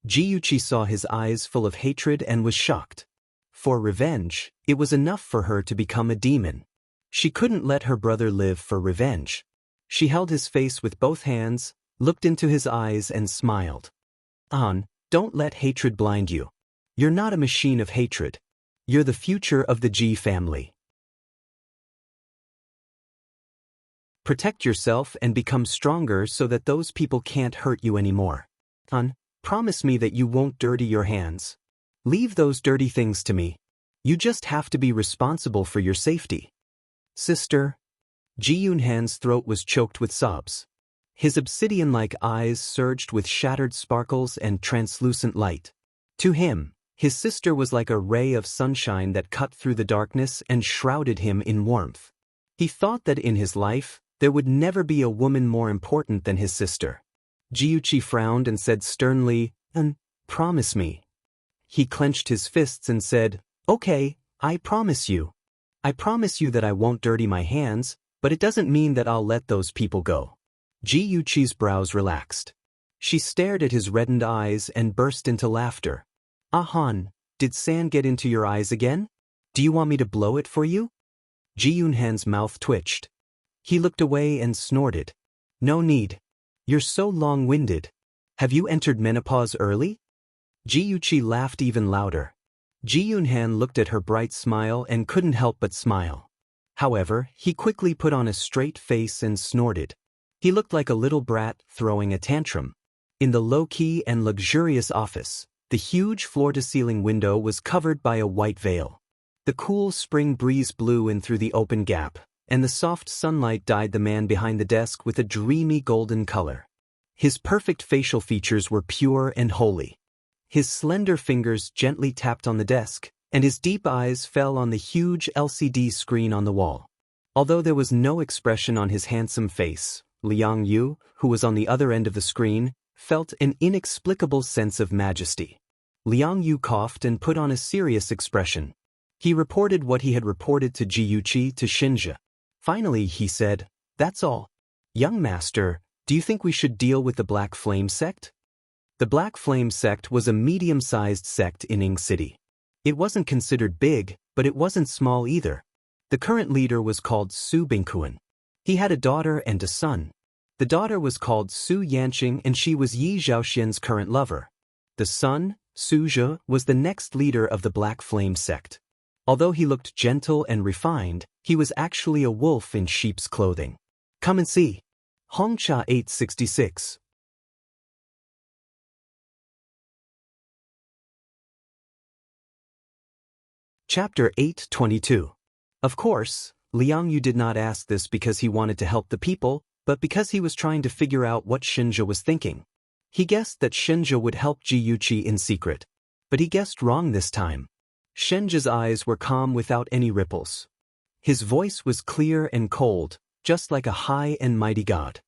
Ji Yuqi saw his eyes full of hatred and was shocked. For revenge, it was enough for her to become a demon. She couldn't let her brother live for revenge. She held his face with both hands, looked into his eyes and smiled. "An, don't let hatred blind you. You're not a machine of hatred. You're the future of the Ji family. Protect yourself and become stronger so that those people can't hurt you anymore. An, promise me that you won't dirty your hands. Leave those dirty things to me. You just have to be responsible for your safety." "Sister." Ji Yunhan's throat was choked with sobs. His obsidian-like eyes surged with shattered sparkles and translucent light. To him, his sister was like a ray of sunshine that cut through the darkness and shrouded him in warmth. He thought that in his life, there would never be a woman more important than his sister. Ji Yuqi frowned and said sternly, "Promise me." He clenched his fists and said, "Okay, I promise you. I promise you that I won't dirty my hands, but it doesn't mean that I'll let those people go." Ji Yuqi's brows relaxed. She stared at his reddened eyes and burst into laughter. "Han, did sand get into your eyes again? Do you want me to blow it for you?" Ji Yunhan's mouth twitched. He looked away and snorted. "No need. You're so long-winded. Have you entered menopause early?" Ji Yuqi laughed even louder. Ji Yunhan looked at her bright smile and couldn't help but smile. However, he quickly put on a straight face and snorted. He looked like a little brat throwing a tantrum. In the low-key and luxurious office, the huge floor-to-ceiling window was covered by a white veil. The cool spring breeze blew in through the open gap, and the soft sunlight dyed the man behind the desk with a dreamy golden color. His perfect facial features were pure and holy. His slender fingers gently tapped on the desk, and his deep eyes fell on the huge LCD screen on the wall. Although there was no expression on his handsome face, Liang Yu, who was on the other end of the screen, felt an inexplicable sense of majesty. Liang Yu coughed and put on a serious expression. He reported what he had reported to Ji Yuqi to Xinjie. Finally, he said, "That's all. Young master, do you think we should deal with the Black Flame sect?" The Black Flame sect was a medium-sized sect in Ing City. It wasn't considered big, but it wasn't small either. The current leader was called Su Bingquan. He had a daughter and a son. The daughter was called Su Yanqing and she was Yi Zhaoxian's current lover. The son, Su Zhe, was the next leader of the Black Flame sect. Although he looked gentle and refined, he was actually a wolf in sheep's clothing. Come and see. Hongcha 866. Chapter 822. Of course, Liang Yu did not ask this because he wanted to help the people, but because he was trying to figure out what Shinja was thinking. He guessed that Shinja would help Ji Yuqi in secret. But he guessed wrong this time. Shinja's eyes were calm without any ripples. His voice was clear and cold, just like a high and mighty god.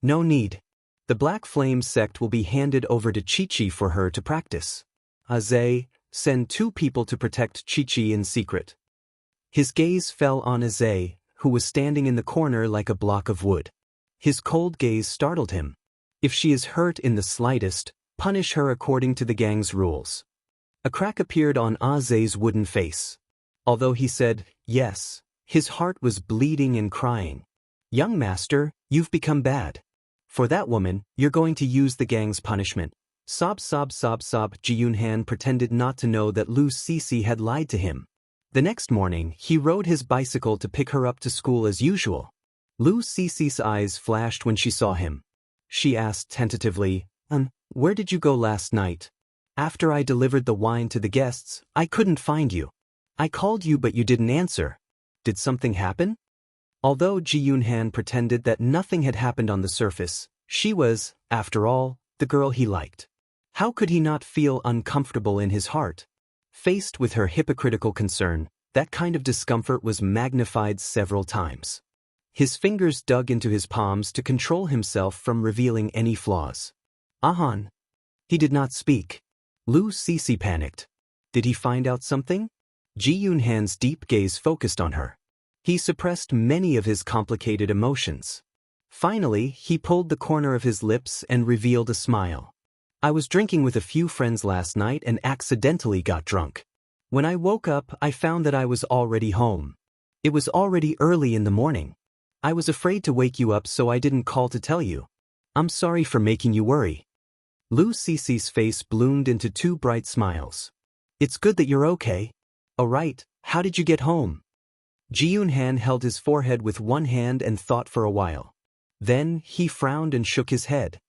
No need. The Black Flame sect will be handed over to Chi-Chi for her to practice. Aze, send 2 people to protect Chi-Chi in secret. His gaze fell on Aze, who was standing in the corner like a block of wood. His cold gaze startled him. If she is hurt in the slightest, punish her according to the gang's rules. A crack appeared on Aze's wooden face. Although he said, yes, his heart was bleeding and crying. Young master, you've become bad. For that woman, you're going to use the gang's punishment. Sob sob sob sob. Ji Yunhan pretended not to know that Lu Sisi had lied to him. The next morning, he rode his bicycle to pick her up to school as usual. Lu Sisi's eyes flashed when she saw him. She asked tentatively, where did you go last night? After I delivered the wine to the guests, I couldn't find you. I called you but you didn't answer. Did something happen? Although Ji Yunhan pretended that nothing had happened on the surface, she was, after all, the girl he liked. How could he not feel uncomfortable in his heart? Faced with her hypocritical concern, that kind of discomfort was magnified several times. His fingers dug into his palms to control himself from revealing any flaws. Ahan. He did not speak. Lu Sisi panicked. Did he find out something? Ji Yunhan's deep gaze focused on her. He suppressed many of his complicated emotions. Finally, he pulled the corner of his lips and revealed a smile. I was drinking with a few friends last night and accidentally got drunk. When I woke up, I found that I was already home. It was already early in the morning. I was afraid to wake you up so I didn't call to tell you. I'm sorry for making you worry. Lu Sisi's face bloomed into 2 bright smiles. It's good that you're okay. All right, how did you get home? Ji Yunhan held his forehead with one hand and thought for a while. Then, he frowned and shook his head.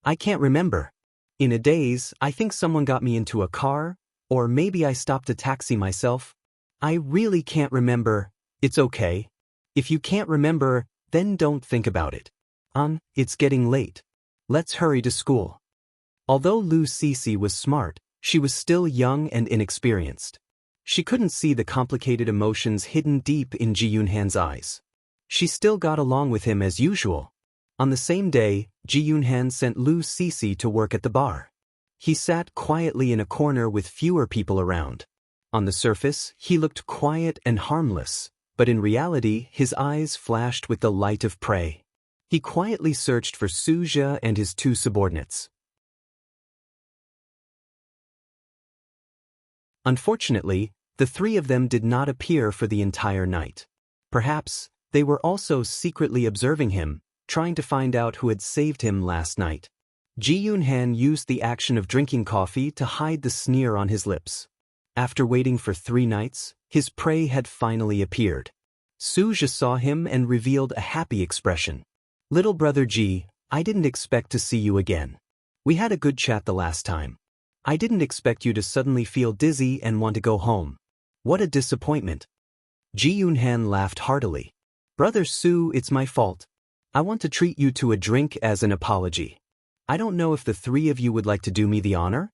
I can't remember. In a daze, I think someone got me into a car, or maybe I stopped a taxi myself. I really can't remember. It's okay. If you can't remember, then don't think about it. It's getting late. Let's hurry to school. Although Lu Sisi was smart, she was still young and inexperienced. She couldn't see the complicated emotions hidden deep in Ji Yunhan's eyes. She still got along with him as usual. On the same day, Ji Yunhan sent Lu Sisi to work at the bar. He sat quietly in a corner with fewer people around. On the surface, he looked quiet and harmless, but in reality, his eyes flashed with the light of prey. He quietly searched for Su Zhe and his 2 subordinates. Unfortunately, the 3 of them did not appear for the entire night. Perhaps, they were also secretly observing him, trying to find out who had saved him last night. Ji Yunhan used the action of drinking coffee to hide the sneer on his lips. After waiting for 3 nights, his prey had finally appeared. Su Zhe saw him and revealed a happy expression. Little brother Ji, I didn't expect to see you again. We had a good chat the last time. I didn't expect you to suddenly feel dizzy and want to go home. What a disappointment. Ji Yunhan laughed heartily. Brother Su, it's my fault. I want to treat you to a drink as an apology. I don't know if the 3 of you would like to do me the honor?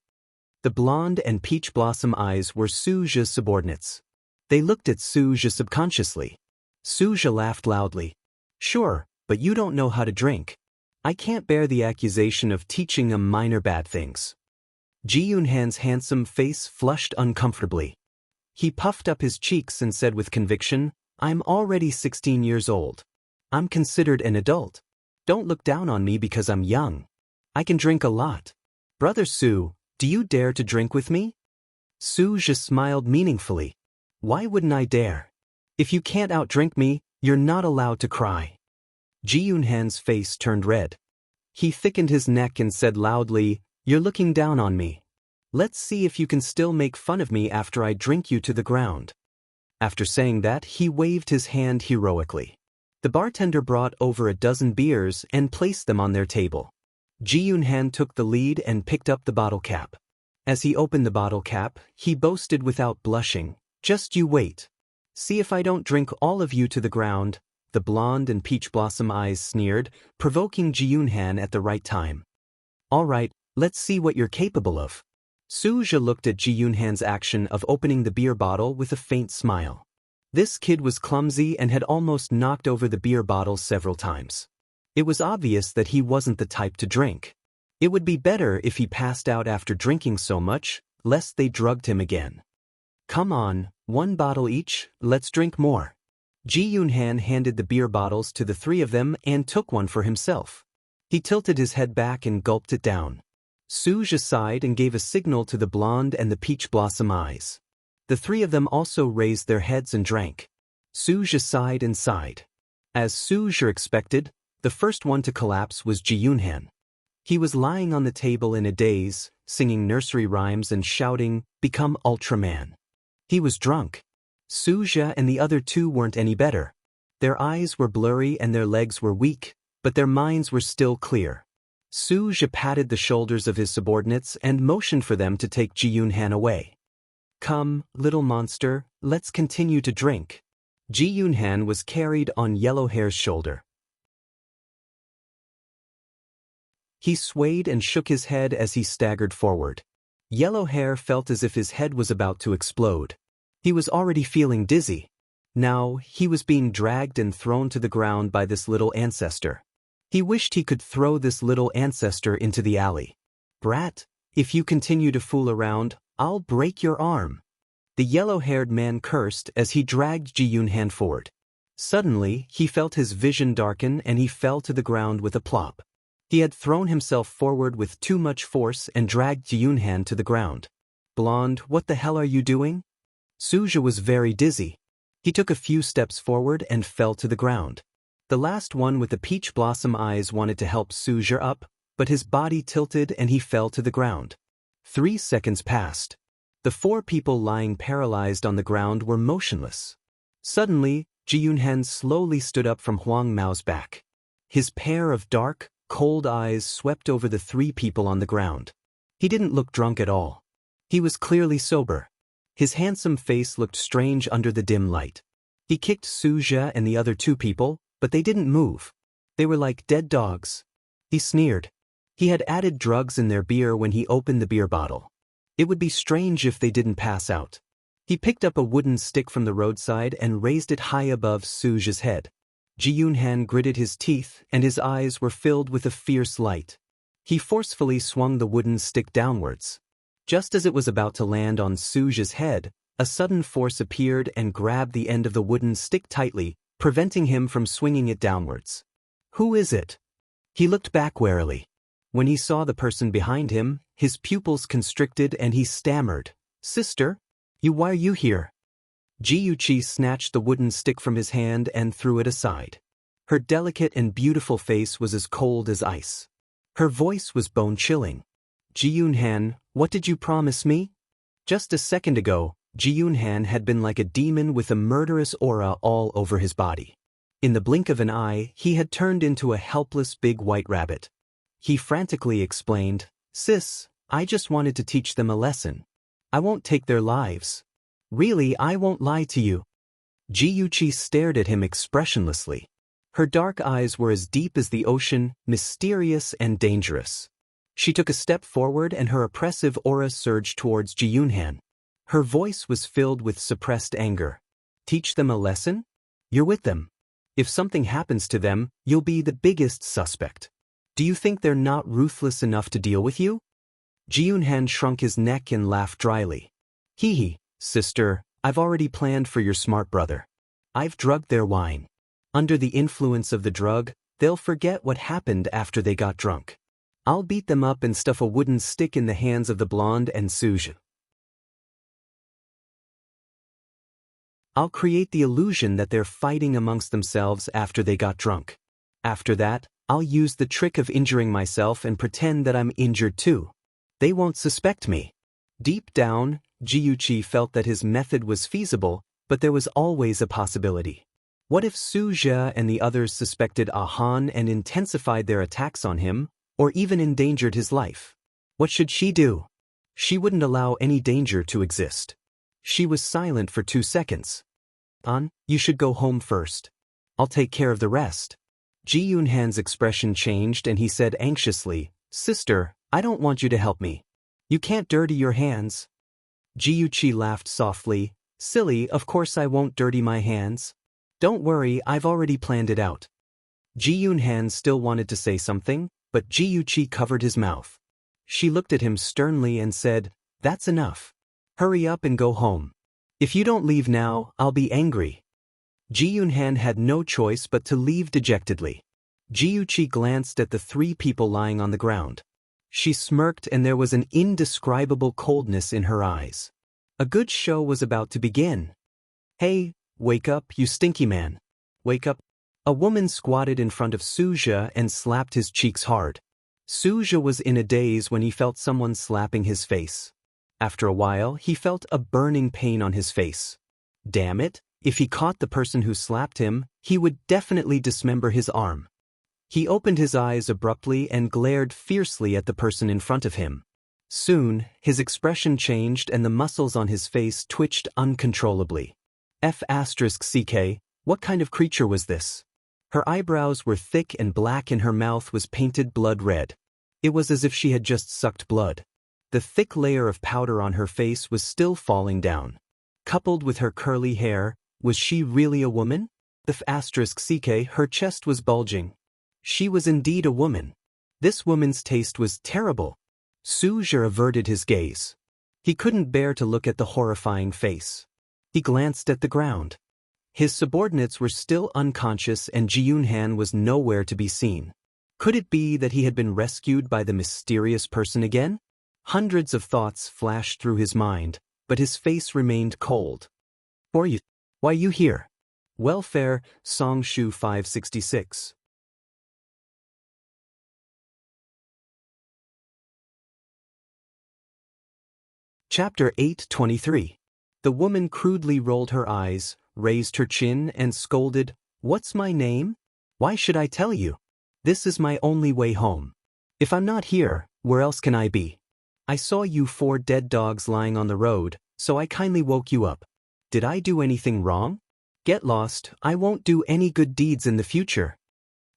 The blonde and peach blossom eyes were Su Zhe's subordinates. They looked at Su Zhe subconsciously. Su Zhe laughed loudly. Sure, but you don't know how to drink. I can't bear the accusation of teaching them minor bad things. Ji Yunhan's handsome face flushed uncomfortably. He puffed up his cheeks and said with conviction, I'm already 16 years old. I'm considered an adult. Don't look down on me because I'm young. I can drink a lot. Brother Su, do you dare to drink with me? Su just smiled meaningfully. Why wouldn't I dare? If you can't outdrink me, you're not allowed to cry. Ji Yunhan's face turned red. He thickened his neck and said loudly, You're looking down on me. Let's see if you can still make fun of me after I drink you to the ground. After saying that, he waved his hand heroically. The bartender brought over a dozen beers and placed them on their table. Ji Yunhan took the lead and picked up the bottle cap. As he opened the bottle cap, he boasted without blushing, Just you wait. See if I don't drink all of you to the ground. The blonde and peach blossom eyes sneered, provoking Ji Yunhan at the right time. All right, let's see what you're capable of. Su Zhe looked at Ji Yunhan's action of opening the beer bottle with a faint smile. This kid was clumsy and had almost knocked over the beer bottle several times. It was obvious that he wasn't the type to drink. It would be better if he passed out after drinking so much, lest they drugged him again. Come on, 1 bottle each, let's drink more. Ji Yunhan handed the beer bottles to the 3 of them and took one for himself. He tilted his head back and gulped it down. Su Zhe sighed and gave a signal to the blonde and the peach blossom eyes. The 3 of them also raised their heads and drank. Su Zhe sighed and sighed. As Su Zhe expected, the first one to collapse was Ji Yunhan. He was lying on the table in a daze, singing nursery rhymes and shouting, Become Ultraman. He was drunk. Su Zhe and the other 2 weren't any better. Their eyes were blurry and their legs were weak, but their minds were still clear. Su Zhe patted the shoulders of his subordinates and motioned for them to take Ji Yunhan away. Come, little monster, let's continue to drink. Ji Yunhan was carried on Yellowhair's shoulder. He swayed and shook his head as he staggered forward. Yellowhair felt as if his head was about to explode. He was already feeling dizzy. Now, he was being dragged and thrown to the ground by this little ancestor. He wished he could throw this little ancestor into the alley. Brat, if you continue to fool around, I'll break your arm. The yellow-haired man cursed as he dragged Ji Yunhan forward. Suddenly, he felt his vision darken and he fell to the ground with a plop. He had thrown himself forward with too much force and dragged Ji Yunhan to the ground. Blonde, what the hell are you doing? Su Zhe was very dizzy. He took a few steps forward and fell to the ground. The last one with the peach blossom eyes wanted to help Su Zhe up, but his body tilted and he fell to the ground. 3 seconds passed. The 4 people lying paralyzed on the ground were motionless. Suddenly, Ji Yunhan slowly stood up from Huang Mao's back. His pair of dark, cold eyes swept over the 3 people on the ground. He didn't look drunk at all. He was clearly sober. His handsome face looked strange under the dim light. He kicked Su Zhe and the other 2 people, but they didn't move. They were like dead dogs. He sneered. He had added drugs in their beer when he opened the beer bottle. It would be strange if they didn't pass out. He picked up a wooden stick from the roadside and raised it high above Su Zhe's head. Ji Yunhan gritted his teeth and his eyes were filled with a fierce light. He forcefully swung the wooden stick downwards. Just as it was about to land on Su Zhe's head, a sudden force appeared and grabbed the end of the wooden stick tightly, preventing him from swinging it downwards. Who is it? He looked back warily. When he saw the person behind him, his pupils constricted and he stammered, Sister? Why are you here? Ji Yuqi snatched the wooden stick from his hand and threw it aside. Her delicate and beautiful face was as cold as ice. Her voice was bone-chilling. Ji Yunhan, what did you promise me? Just a second ago, Ji Yunhan had been like a demon with a murderous aura all over his body. In the blink of an eye, he had turned into a helpless big white rabbit. He frantically explained, Sis, I just wanted to teach them a lesson. I won't take their lives. Really, I won't lie to you. Ji Yuqi stared at him expressionlessly. Her dark eyes were as deep as the ocean, mysterious and dangerous. She took a step forward and her oppressive aura surged towards Ji Yunhan. Her voice was filled with suppressed anger. Teach them a lesson? You're with them. If something happens to them, you'll be the biggest suspect. Do you think they're not ruthless enough to deal with you? Ji Yunhan shrunk his neck and laughed dryly. Hee, sister, I've already planned for your smart brother. I've drugged their wine. Under the influence of the drug, they'll forget what happened after they got drunk. I'll beat them up and stuff a wooden stick in the hands of the blonde and Suja. I'll create the illusion that they're fighting amongst themselves after they got drunk. After that, I'll use the trick of injuring myself and pretend that I'm injured too. They won't suspect me. Deep down, Gyuchi felt that his method was feasible, but there was always a possibility. What if Suja and the others suspected Ahan and intensified their attacks on him, or even endangered his life? What should she do? She wouldn't allow any danger to exist. She was silent for 2 seconds. You should go home first. I'll take care of the rest. Ji Yunhan's expression changed and he said anxiously, Sister, I don't want you to help me. You can't dirty your hands. Gyuchi laughed softly, Silly, of course I won't dirty my hands. Don't worry, I've already planned it out. Ji Yunhan still wanted to say something, but Gyuchi covered his mouth. She looked at him sternly and said, That's enough. Hurry up and go home. If you don't leave now, I'll be angry. Ji Yunhan had no choice but to leave dejectedly. Gyuchi glanced at the 3 people lying on the ground. She smirked and there was an indescribable coldness in her eyes. A good show was about to begin. Hey, wake up, you stinky man. Wake up. A woman squatted in front of Suja and slapped his cheeks hard. Suja was in a daze when he felt someone slapping his face. After a while, he felt a burning pain on his face. Damn it, if he caught the person who slapped him, he would definitely dismember his arm. He opened his eyes abruptly and glared fiercely at the person in front of him. Soon, his expression changed and the muscles on his face twitched uncontrollably. F***ck, what kind of creature was this? Her eyebrows were thick and black and her mouth was painted blood red. It was as if she had just sucked blood. The thick layer of powder on her face was still falling down. Coupled with her curly hair, was she really a woman? F***ck, her chest was bulging. She was indeed a woman. This woman's taste was terrible. Suja averted his gaze. He couldn't bear to look at the horrifying face. He glanced at the ground. His subordinates were still unconscious and Ji Yunhan was nowhere to be seen. Could it be that he had been rescued by the mysterious person again? Hundreds of thoughts flashed through his mind, but his face remained cold. Why you here? Welfare, Songshu 566. Chapter 823. The woman crudely rolled her eyes, raised her chin and scolded, What's my name? Why should I tell you? This is my only way home. If I'm not here, where else can I be? I saw you 4 dead dogs lying on the road, so I kindly woke you up. Did I do anything wrong? Get lost, I won't do any good deeds in the future.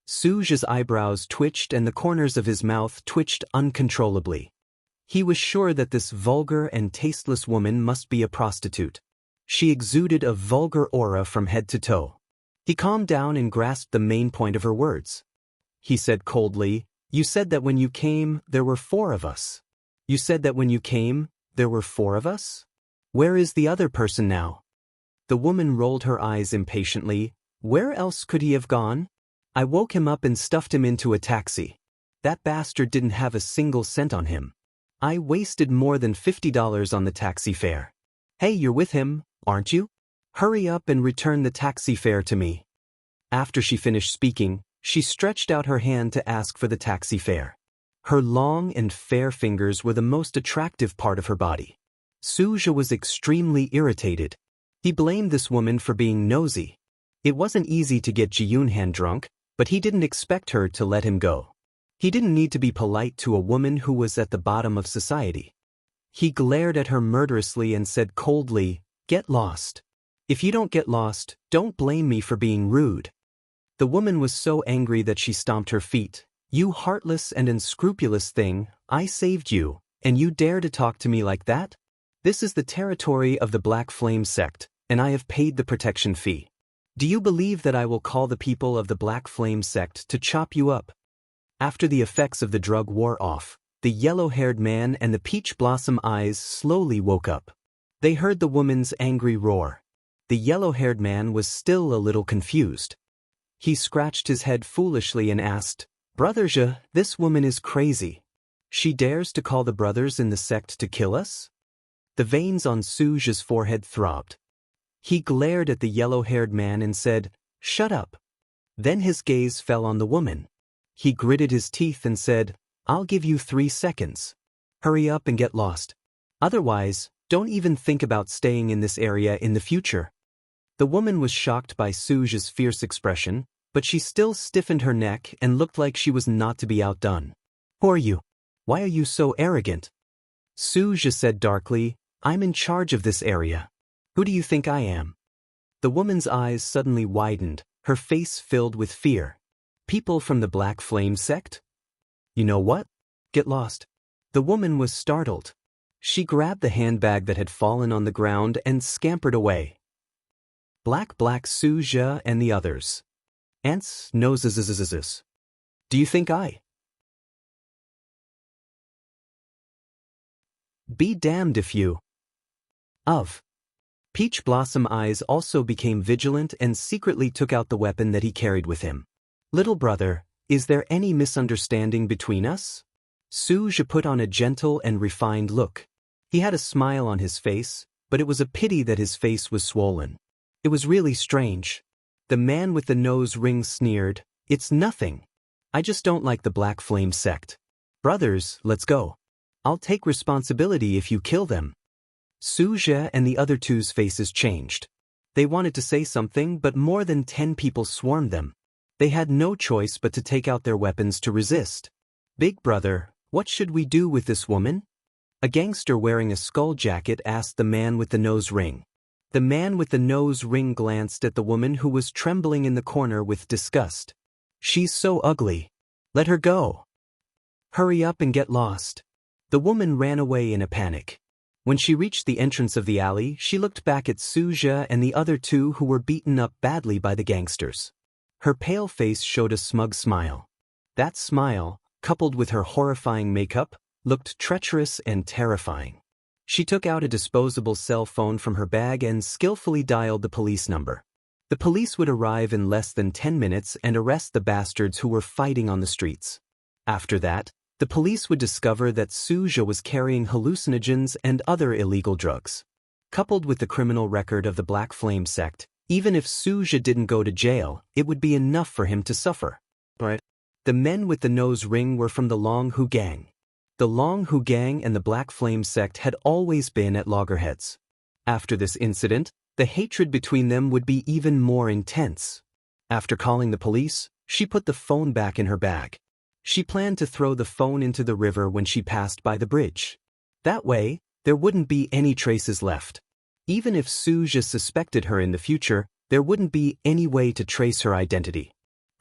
Suja's eyebrows twitched and the corners of his mouth twitched uncontrollably. He was sure that this vulgar and tasteless woman must be a prostitute. She exuded a vulgar aura from head to toe. He calmed down and grasped the main point of her words. He said coldly, You said that when you came, there were 4 of us. You said that when you came, there were 4 of us? Where is the other person now? The woman rolled her eyes impatiently. Where else could he have gone? I woke him up and stuffed him into a taxi. That bastard didn't have a single cent on him. I wasted more than $50 on the taxi fare. Hey, you're with him, aren't you? Hurry up and return the taxi fare to me. After she finished speaking, she stretched out her hand to ask for the taxi fare. Her long and fair fingers were the most attractive part of her body. Suja was extremely irritated. He blamed this woman for being nosy. It wasn't easy to get Ji Yunhan drunk, but he didn't expect her to let him go. He didn't need to be polite to a woman who was at the bottom of society. He glared at her murderously and said coldly, Get lost. If you don't get lost, don't blame me for being rude. The woman was so angry that she stomped her feet. You heartless and unscrupulous thing, I saved you, and you dare to talk to me like that? This is the territory of the Black Flame sect, and I have paid the protection fee. Do you believe that I will call the people of the Black Flame sect to chop you up? After the effects of the drug wore off, the yellow-haired man and the peach blossom eyes slowly woke up. They heard the woman's angry roar. The yellow-haired man was still a little confused. He scratched his head foolishly and asked, Brother Zhe, this woman is crazy. She dares to call the brothers in the sect to kill us? The veins on Su Zhe's forehead throbbed. He glared at the yellow-haired man and said, "Shut up." Then his gaze fell on the woman. He gritted his teeth and said, "I'll give you 3 seconds. Hurry up and get lost. Otherwise, don't even think about staying in this area in the future." The woman was shocked by Su Zhe's fierce expression, but she still stiffened her neck and looked like she was not to be outdone. "Who are you? Why are you so arrogant?" Su Zhe said darkly, "I'm in charge of this area. Who do you think I am?" The woman's eyes suddenly widened, her face filled with fear. "People from the Black Flame sect? You know what? Get lost." The woman was startled. She grabbed the handbag that had fallen on the ground and scampered away. Black Su Zhe and the others. Ants, noses. Do you think I? Be damned if you. Of. Peach Blossom Eyes also became vigilant and secretly took out the weapon that he carried with him. "Little brother, is there any misunderstanding between us?" Su Zhe put on a gentle and refined look. He had a smile on his face, but it was a pity that his face was swollen. It was really strange. The man with the nose ring sneered, "It's nothing. I just don't like the Black Flame sect. Brothers, let's go. I'll take responsibility if you kill them." Su Zhe and the other two's faces changed. They wanted to say something, but more than 10 people swarmed them. They had no choice but to take out their weapons to resist. "Big brother, what should we do with this woman?" A gangster wearing a skull jacket asked the man with the nose ring. The man with the nose ring glanced at the woman who was trembling in the corner with disgust. "She's so ugly. Let her go. Hurry up and get lost." The woman ran away in a panic. When she reached the entrance of the alley, she looked back at Su Zhe and the other two who were beaten up badly by the gangsters. Her pale face showed a smug smile. That smile, coupled with her horrifying makeup, looked treacherous and terrifying. She took out a disposable cell phone from her bag and skillfully dialed the police number. The police would arrive in less than 10 minutes and arrest the bastards who were fighting on the streets. After that, the police would discover that Su Zhe was carrying hallucinogens and other illegal drugs. Coupled with the criminal record of the Black Flame sect, even if Su Zhe didn't go to jail, it would be enough for him to suffer. But the men with the nose ring were from the Long Hu gang. The Long Hu gang and the Black Flame sect had always been at loggerheads. After this incident, the hatred between them would be even more intense. After calling the police, she put the phone back in her bag. She planned to throw the phone into the river when she passed by the bridge. That way, there wouldn't be any traces left. Even if Su Zhe suspected her in the future, there wouldn't be any way to trace her identity.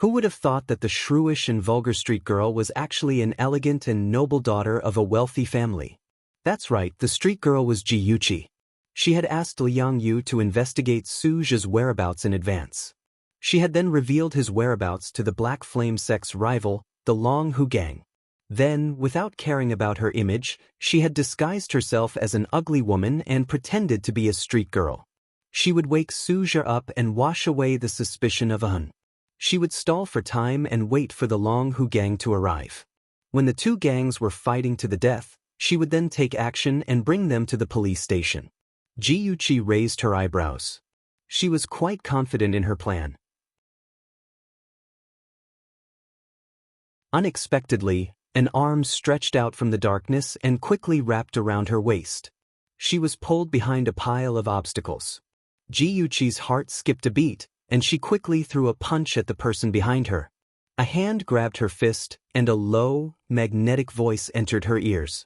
Who would have thought that the shrewish and vulgar street girl was actually an elegant and noble daughter of a wealthy family? That's right, the street girl was Ji Yuqi. She had asked Liang Yu to investigate Su Zhe's whereabouts in advance. She had then revealed his whereabouts to the Black Flame sect's rival, the Long Hu gang. Then, without caring about her image, she had disguised herself as an ugly woman and pretended to be a street girl. She would wake Su Zhe up and wash away the suspicion of Hun. She would stall for time and wait for the Long Hu gang to arrive. When the two gangs were fighting to the death, she would then take action and bring them to the police station. Ji Yuqi raised her eyebrows. She was quite confident in her plan. Unexpectedly, an arm stretched out from the darkness and quickly wrapped around her waist. She was pulled behind a pile of obstacles. Ji Yuqi's heart skipped a beat, and she quickly threw a punch at the person behind her. A hand grabbed her fist, and a low, magnetic voice entered her ears.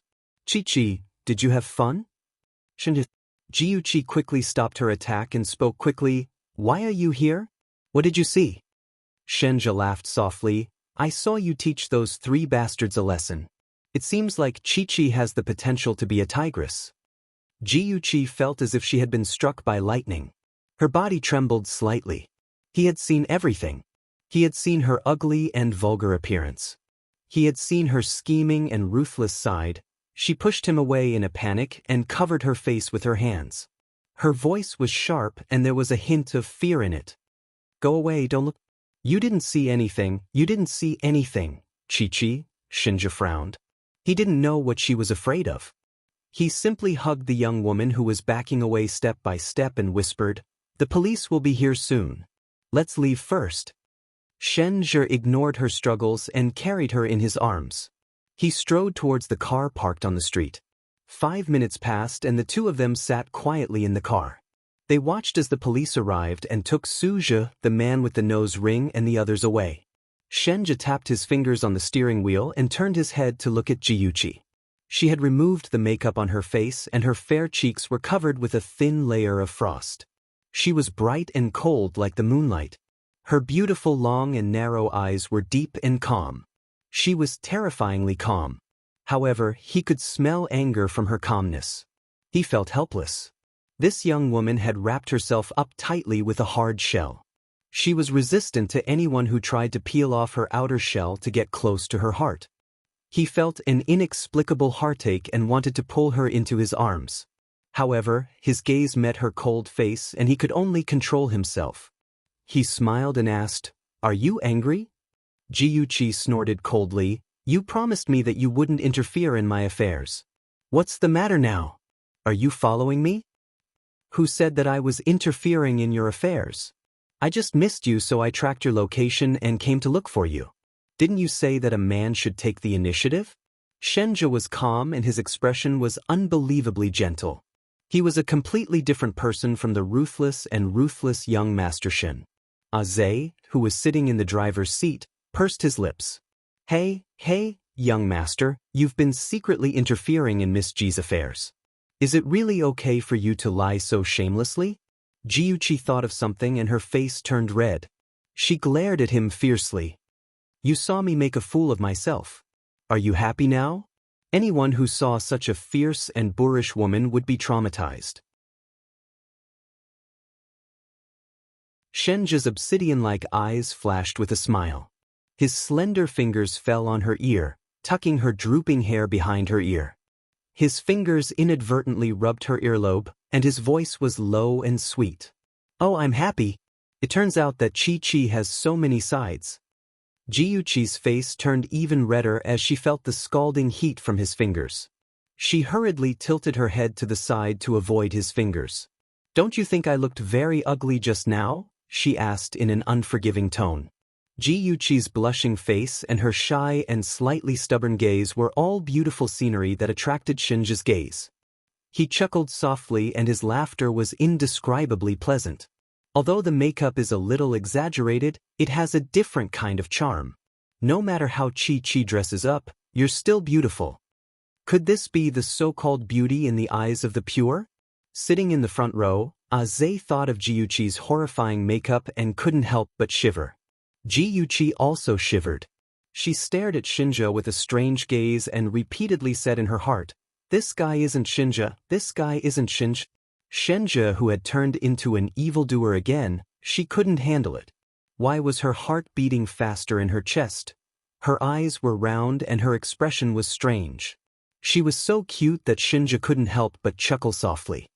"Chi-Chi, did you have fun?" Ji Yuqi quickly stopped her attack and spoke quickly, "Why are you here? What did you see?" Shenja laughed softly, "I saw you teach those 3 bastards a lesson. It seems like Chi-Chi has the potential to be a tigress." Ji Yuqi felt as if she had been struck by lightning. Her body trembled slightly. He had seen everything. He had seen her ugly and vulgar appearance. He had seen her scheming and ruthless side. She pushed him away in a panic and covered her face with her hands. Her voice was sharp and there was a hint of fear in it. "Go away, don't look." "You didn't see anything, you didn't see anything," Chi-Chi, Shinja frowned. He didn't know what she was afraid of. He simply hugged the young woman who was backing away step by step and whispered, "The police will be here soon. Let's leave first." Shinja ignored her struggles and carried her in his arms. He strode towards the car parked on the street. 5 minutes passed and the two of them sat quietly in the car. They watched as the police arrived and took Suja, the man with the nose ring, and the others away. Shinja tapped his fingers on the steering wheel and turned his head to look at Jiyuchi. She had removed the makeup on her face and her fair cheeks were covered with a thin layer of frost. She was bright and cold like the moonlight. Her beautiful long and narrow eyes were deep and calm. She was terrifyingly calm. However, he could smell anger from her calmness. He felt helpless. This young woman had wrapped herself up tightly with a hard shell. She was resistant to anyone who tried to peel off her outer shell to get close to her heart. He felt an inexplicable heartache and wanted to pull her into his arms. However, his gaze met her cold face and he could only control himself. He smiled and asked, "Are you angry?" Jiyuchi snorted coldly, "You promised me that you wouldn't interfere in my affairs. What's the matter now? Are you following me?" "Who said that I was interfering in your affairs? I just missed you, so I tracked your location and came to look for you. Didn't you say that a man should take the initiative?" Shinja was calm and his expression was unbelievably gentle. He was a completely different person from the ruthless young Master Shin. Aze, who was sitting in the driver's seat, pursed his lips. Hey, young master, you've been secretly interfering in Miss G's affairs. Is it really okay for you to lie so shamelessly?" Jiyuchi thought of something and her face turned red. She glared at him fiercely. "You saw me make a fool of myself. Are you happy now?" Anyone who saw such a fierce and boorish woman would be traumatized. Shenja's obsidian-like eyes flashed with a smile. His slender fingers fell on her ear, tucking her drooping hair behind her ear. His fingers inadvertently rubbed her earlobe, and his voice was low and sweet. "Oh, I'm happy. It turns out that Chi-Chi has so many sides." Jiyuchi's face turned even redder as she felt the scalding heat from his fingers. She hurriedly tilted her head to the side to avoid his fingers. "Don't you think I looked very ugly just now?" she asked in an unforgiving tone. Jiyuchi's blushing face and her shy and slightly stubborn gaze were all beautiful scenery that attracted Shinja's gaze. He chuckled softly and his laughter was indescribably pleasant. Although the makeup is a little exaggerated, it has a different kind of charm. No matter how Chi-Chi dresses up, you're still beautiful. Could this be the so-called beauty in the eyes of the pure? Sitting in the front row, Aze thought of Jiyuchi's horrifying makeup and couldn't help but shiver. Jiyuchi also shivered. She stared at Shinja with a strange gaze and repeatedly said in her heart, "This guy isn't Shinja, this guy isn't Shinja." Shinja, who had turned into an evildoer again, she couldn't handle it. Why was her heart beating faster in her chest? Her eyes were round and her expression was strange. She was so cute that Shinja couldn't help but chuckle softly.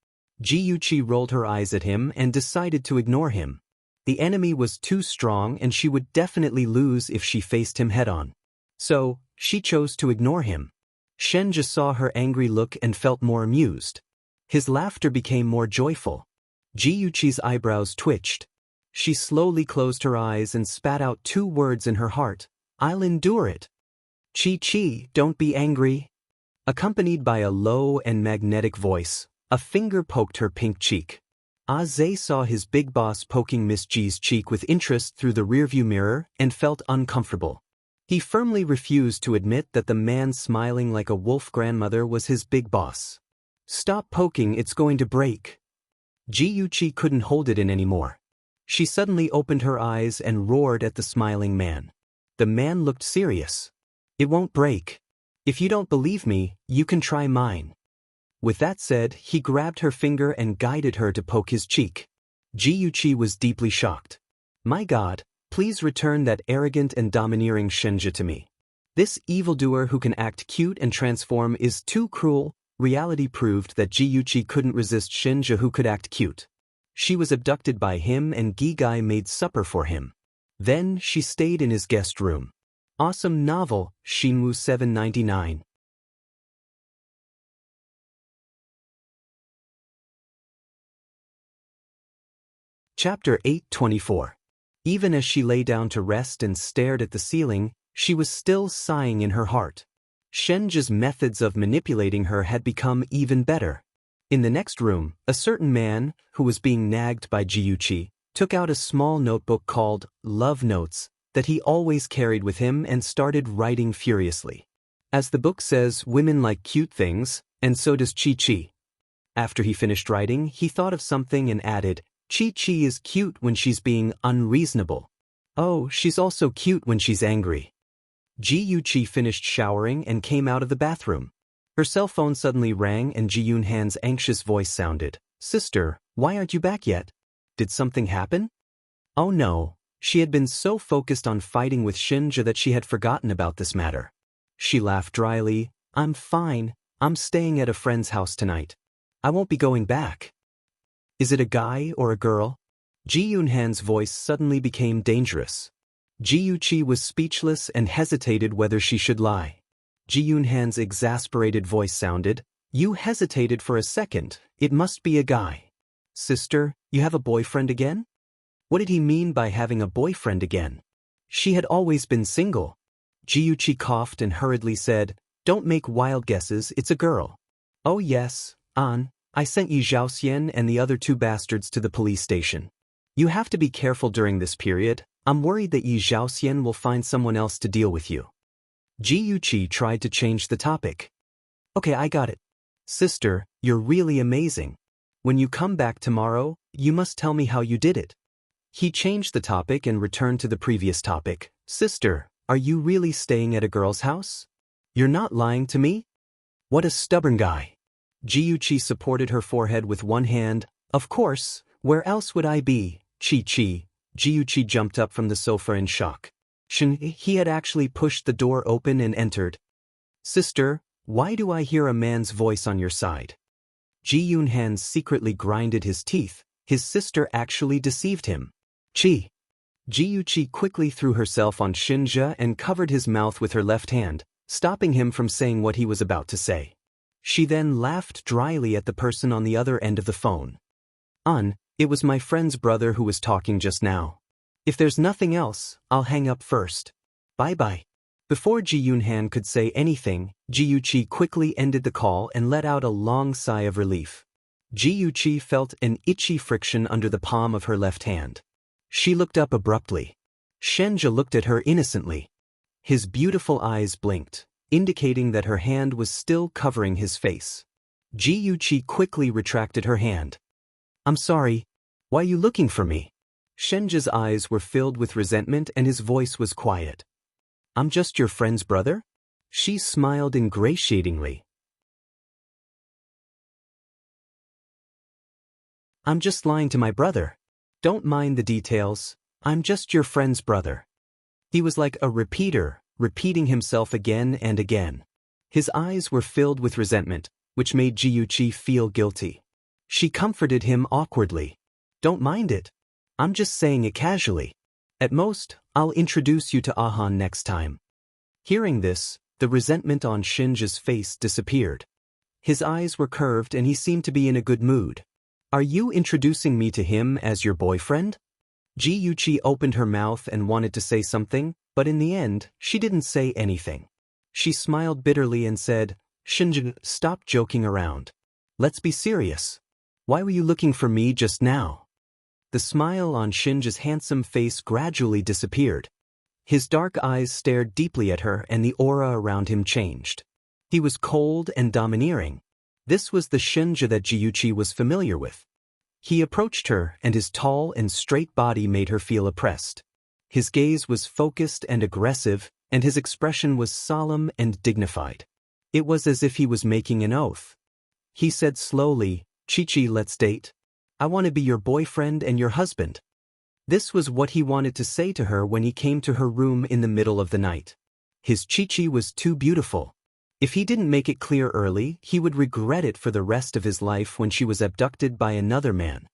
Jiyuchi rolled her eyes at him and decided to ignore him. The enemy was too strong and she would definitely lose if she faced him head-on. So, she chose to ignore him. Shinja saw her angry look and felt more amused. His laughter became more joyful. Jiyuchi's eyebrows twitched. She slowly closed her eyes and spat out 2 words in her heart, "I'll endure it." "Chi-Chi, don't be angry." Accompanied by a low and magnetic voice, a finger poked her pink cheek. Aze saw his big boss poking Miss G's cheek with interest through the rearview mirror and felt uncomfortable. He firmly refused to admit that the man smiling like a wolf grandmother was his big boss. "Stop poking, it's going to break." Jiyuchi couldn't hold it in anymore. She suddenly opened her eyes and roared at the smiling man. The man looked serious. "It won't break. If you don't believe me, you can try mine." With that said, he grabbed her finger and guided her to poke his cheek. Jiyuchi was deeply shocked. "My God, please return that arrogant and domineering Shinja to me. This evildoer who can act cute and transform is too cruel." Reality proved that Jiyuchi couldn't resist Shinja who could act cute. She was abducted by him and Gigai made supper for him. Then she stayed in his guest room. Awesome novel, Shinwoo 799. Chapter 824. Even as she lay down to rest and stared at the ceiling, she was still sighing in her heart. Shenja's methods of manipulating her had become even better. In the next room, a certain man, who was being nagged by Jiyuchi, took out a small notebook called Love Notes that he always carried with him and started writing furiously. As the book says, women like cute things, and so does Chi-Chi. After he finished writing, he thought of something and added, Chi-Chi is cute when she's being unreasonable. Oh, she's also cute when she's angry. Ji-Yuchi finished showering and came out of the bathroom. Her cell phone suddenly rang and Ji-Yoon-han's anxious voice sounded. Sister, why aren't you back yet? Did something happen? Oh no, she had been so focused on fighting with Shinja that she had forgotten about this matter. She laughed dryly. I'm fine, I'm staying at a friend's house tonight. I won't be going back. Is it a guy or a girl? Ji-Yoon-han's voice suddenly became dangerous. Ji-Yuchi was speechless and hesitated whether she should lie. Ji-Yoon-han's exasperated voice sounded, You hesitated for a second, it must be a guy. Sister, you have a boyfriend again? What did he mean by having a boyfriend again? She had always been single. Ji-Yuchi coughed and hurriedly said, Don't make wild guesses, it's a girl. Oh yes, An, I sent Yi Zhaoxian and the other two bastards to the police station. You have to be careful during this period. I'm worried that Yi Zhaoxian will find someone else to deal with you. Ji-Yuchi tried to change the topic. Okay, I got it. Sister, you're really amazing. When you come back tomorrow, you must tell me how you did it. He changed the topic and returned to the previous topic. Sister, are you really staying at a girl's house? You're not lying to me? What a stubborn guy. Ji-Yuchi supported her forehead with one hand. Of course, where else would I be, Chi-Chi? Ji-Yuchi jumped up from the sofa in shock. He had actually pushed the door open and entered. Sister, why do I hear a man's voice on your side? Ji-Yoon-han secretly grinded his teeth. His sister actually deceived him. Chi. Ji-Yuchi quickly threw herself on Shinja and covered his mouth with her left hand, stopping him from saying what he was about to say. She then laughed dryly at the person on the other end of the phone. It was my friend's brother who was talking just now. If there's nothing else, I'll hang up first. Bye-bye. Before Ji-Yoon-han could say anything, Ji-Yuchi quickly ended the call and let out a long sigh of relief. Ji-Yuchi felt an itchy friction under the palm of her left hand. She looked up abruptly. Shenja looked at her innocently. His beautiful eyes blinked, indicating that her hand was still covering his face. Ji-Yuchi quickly retracted her hand. I'm sorry. Why are you looking for me? Shenja's eyes were filled with resentment and his voice was quiet. I'm just your friend's brother? She smiled ingratiatingly. I'm just lying to my brother. Don't mind the details. I'm just your friend's brother. He was like a repeater, repeating himself again and again. His eyes were filled with resentment, which made Ji-Yuchi feel guilty. She comforted him awkwardly. Don't mind it. I'm just saying it casually. At most, I'll introduce you to Ahan next time. Hearing this, the resentment on Shinja's face disappeared. His eyes were curved and he seemed to be in a good mood. Are you introducing me to him as your boyfriend? Ji-Yuchi opened her mouth and wanted to say something, but in the end, she didn't say anything. She smiled bitterly and said, Shinja, stop joking around. Let's be serious. Why were you looking for me just now? The smile on Shinja's handsome face gradually disappeared. His dark eyes stared deeply at her and the aura around him changed. He was cold and domineering. This was the Shinja that Ji-Yuchi was familiar with. He approached her and his tall and straight body made her feel oppressed. His gaze was focused and aggressive, and his expression was solemn and dignified. It was as if he was making an oath. He said slowly, Chi-Chi, let's date. I want to be your boyfriend and your husband. This was what he wanted to say to her when he came to her room in the middle of the night. His Chi-Chi was too beautiful. If he didn't make it clear early, he would regret it for the rest of his life when she was abducted by another man.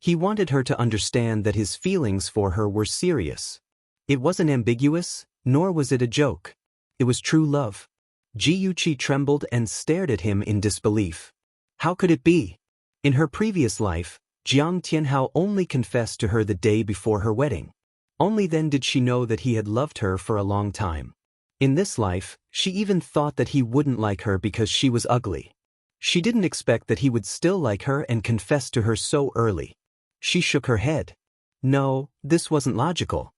He wanted her to understand that his feelings for her were serious. It wasn't ambiguous, Nor was it a joke. It was true love. Ji Yuqi trembled and stared at him in disbelief. How could it be? In her previous life, Jiang Tianhao only confessed to her the day before her wedding. Only then did she know that he had loved her for a long time. In this life, she even thought that he wouldn't like her because she was ugly. She didn't expect that he would still like her and confess to her so early. She shook her head. No, this wasn't logical.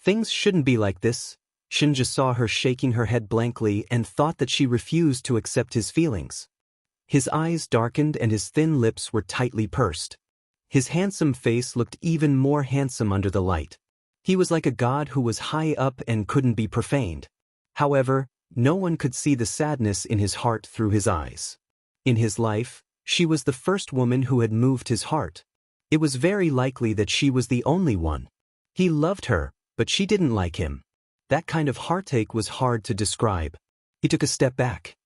Things shouldn't be like this. Shinja saw her shaking her head blankly and thought that she refused to accept his feelings. His eyes darkened and his thin lips were tightly pursed. His handsome face looked even more handsome under the light. He was like a god who was high up and couldn't be profaned. However, no one could see the sadness in his heart through his eyes. In his life, she was the first woman who had moved his heart. It was very likely that she was the only one. He loved her, but she didn't like him. That kind of heartache was hard to describe. He took a step back.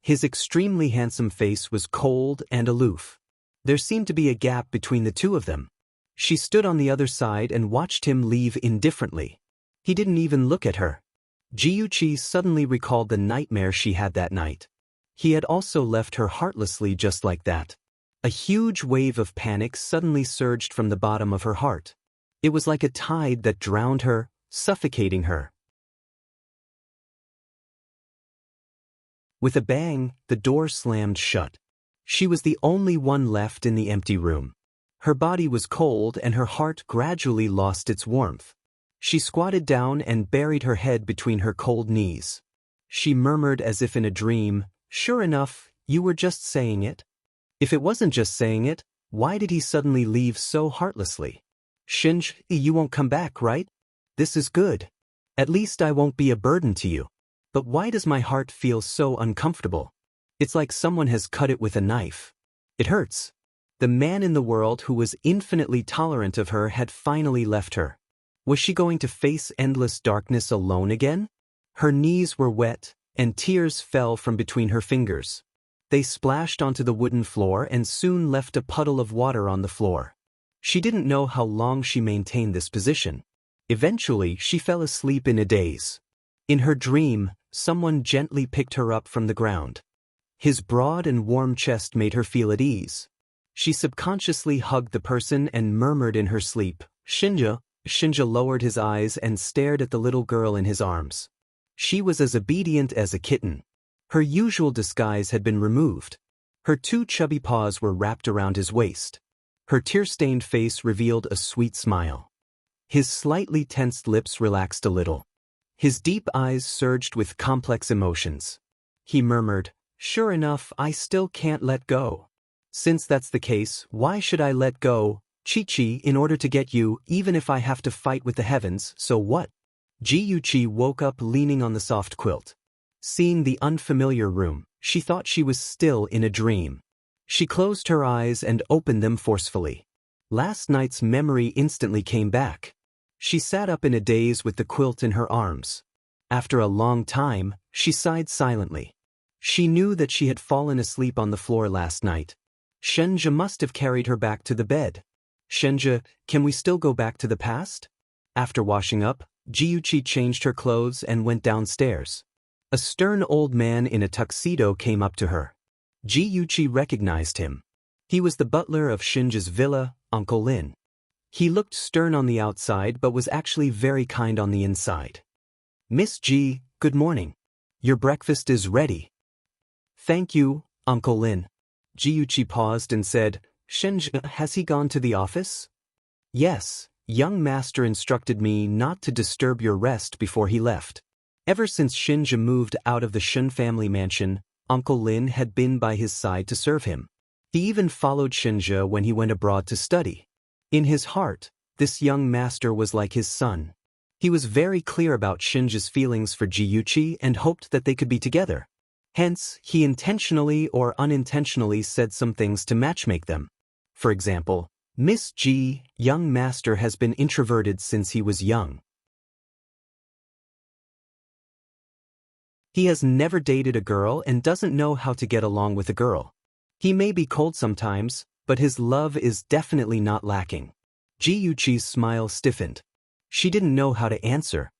His extremely handsome face was cold and aloof. There seemed to be a gap between the two of them. She stood on the other side and watched him leave indifferently. He didn't even look at her. Ji Yuqi suddenly recalled the nightmare she had that night. He had also left her heartlessly just like that. A huge wave of panic suddenly surged from the bottom of her heart. It was like a tide that drowned her, suffocating her. With a bang, the door slammed shut. She was the only one left in the empty room. Her body was cold and her heart gradually lost its warmth. She squatted down and buried her head between her cold knees. She murmured as if in a dream, "Sure enough, you were just saying it." If it wasn't just saying it, why did he suddenly leave so heartlessly? Shinj, you won't come back, right? This is good. At least I won't be a burden to you. But why does my heart feel so uncomfortable? It's like someone has cut it with a knife. It hurts. The man in the world who was infinitely tolerant of her had finally left her. Was she going to face endless darkness alone again? Her knees were wet, and tears fell from between her fingers. They splashed onto the wooden floor and soon left a puddle of water on the floor. She didn't know how long she maintained this position. Eventually, she fell asleep in a daze. In her dream, someone gently picked her up from the ground. His broad and warm chest made her feel at ease. She subconsciously hugged the person and murmured in her sleep, "Shinja." Shinja lowered his eyes and stared at the little girl in his arms. She was as obedient as a kitten. Her usual disguise had been removed. Her two chubby paws were wrapped around his waist. Her tear-stained face revealed a sweet smile. His slightly tensed lips relaxed a little. His deep eyes surged with complex emotions. He murmured, "Sure enough, I still can't let go. Since that's the case, why should I let go, Chi-Chi, in order to get you, even if I have to fight with the heavens, so what?" Ji Yuqi woke up leaning on the soft quilt. Seeing the unfamiliar room, she thought she was still in a dream. She closed her eyes and opened them forcefully. Last night's memory instantly came back. She sat up in a daze with the quilt in her arms. After a long time, she sighed silently. She knew that she had fallen asleep on the floor last night. Shenja must have carried her back to the bed. "Shenja, can we still go back to the past?" After washing up, Ji Yuqi changed her clothes and went downstairs. A stern old man in a tuxedo came up to her. Ji Yuqi recognized him. He was the butler of Shinja's villa, Uncle Lin. He looked stern on the outside but was actually very kind on the inside. "Miss Ji, good morning. Your breakfast is ready." "Thank you, Uncle Lin." Ji Yuqi paused and said, "Shinja, has he gone to the office?" "Yes, young master instructed me not to disturb your rest before he left." Ever since Shinja moved out of the Shun family mansion, Uncle Lin had been by his side to serve him. He even followed Shinja when he went abroad to study. In his heart, this young master was like his son. He was very clear about Shinja's feelings for Ji Yuqi and hoped that they could be together. Hence, he intentionally or unintentionally said some things to matchmake them. For example, "Miss Ji, young master has been introverted since he was young. He has never dated a girl and doesn't know how to get along with a girl. He may be cold sometimes, but his love is definitely not lacking." Ji Yuqi's smile stiffened. She didn't know how to answer.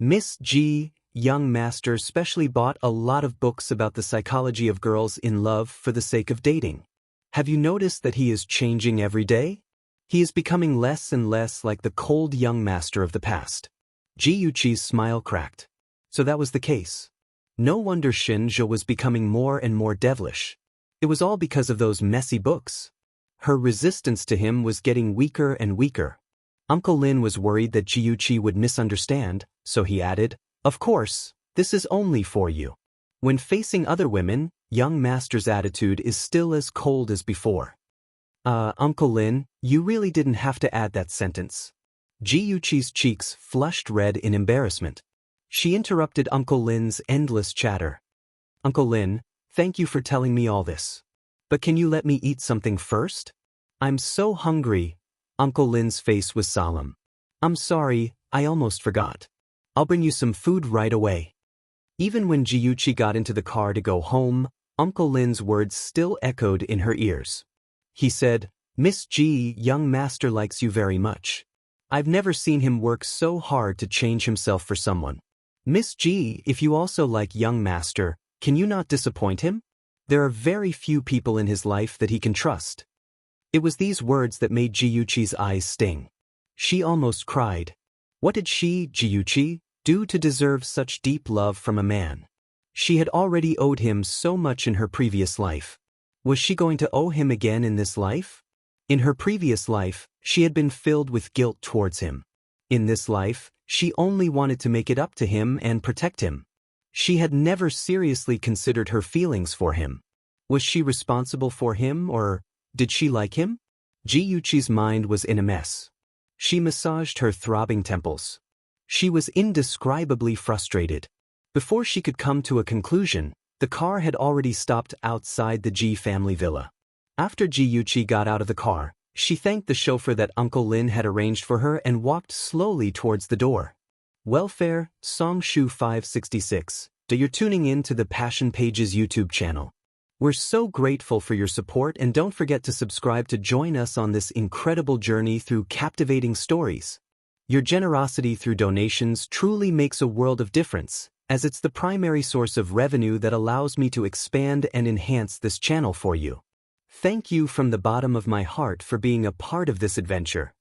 Miss G, young master, specially bought a lot of books about the psychology of girls in love for the sake of dating. Have you noticed that he is changing every day? He is becoming less and less like the cold young master of the past. Ji Yuqi's smile cracked. So that was the case. No wonder Shinja was becoming more and more devilish. It was all because of those messy books. Her resistance to him was getting weaker and weaker. Uncle Lin was worried that Ji Yuqi would misunderstand, so he added, "Of course, this is only for you." When facing other women, young master's attitude is still as cold as before. Uncle Lin, you really didn't have to add that sentence." Ji Yuqi's cheeks flushed red in embarrassment. She interrupted Uncle Lin's endless chatter. "Uncle Lin, thank you for telling me all this. But can you let me eat something first? I'm so hungry." Uncle Lin's face was solemn. "I'm sorry, I almost forgot. I'll bring you some food right away." Even when Ji Yuqi got into the car to go home, Uncle Lin's words still echoed in her ears. He said, "Miss G, young master likes you very much. I've never seen him work so hard to change himself for someone. Miss G, if you also like young master, can you not disappoint him? There are very few people in his life that he can trust." It was these words that made Ji Yuqi's eyes sting. She almost cried. What did she, Ji Yuqi, do to deserve such deep love from a man? She had already owed him so much in her previous life. Was she going to owe him again in this life? In her previous life, she had been filled with guilt towards him. In this life, she only wanted to make it up to him and protect him. She had never seriously considered her feelings for him. Was she responsible for him, or did she like him? Ji Yuqi's mind was in a mess. She massaged her throbbing temples. She was indescribably frustrated. Before she could come to a conclusion, the car had already stopped outside the Ji family villa. After Ji Yuqi got out of the car, she thanked the chauffeur that Uncle Lin had arranged for her and walked slowly towards the door. Welfare, Song Shu 566. You're tuning in to the Passion Pages YouTube channel. We're so grateful for your support, and don't forget to subscribe to join us on this incredible journey through captivating stories. Your generosity through donations truly makes a world of difference, as it's the primary source of revenue that allows me to expand and enhance this channel for you. Thank you from the bottom of my heart for being a part of this adventure.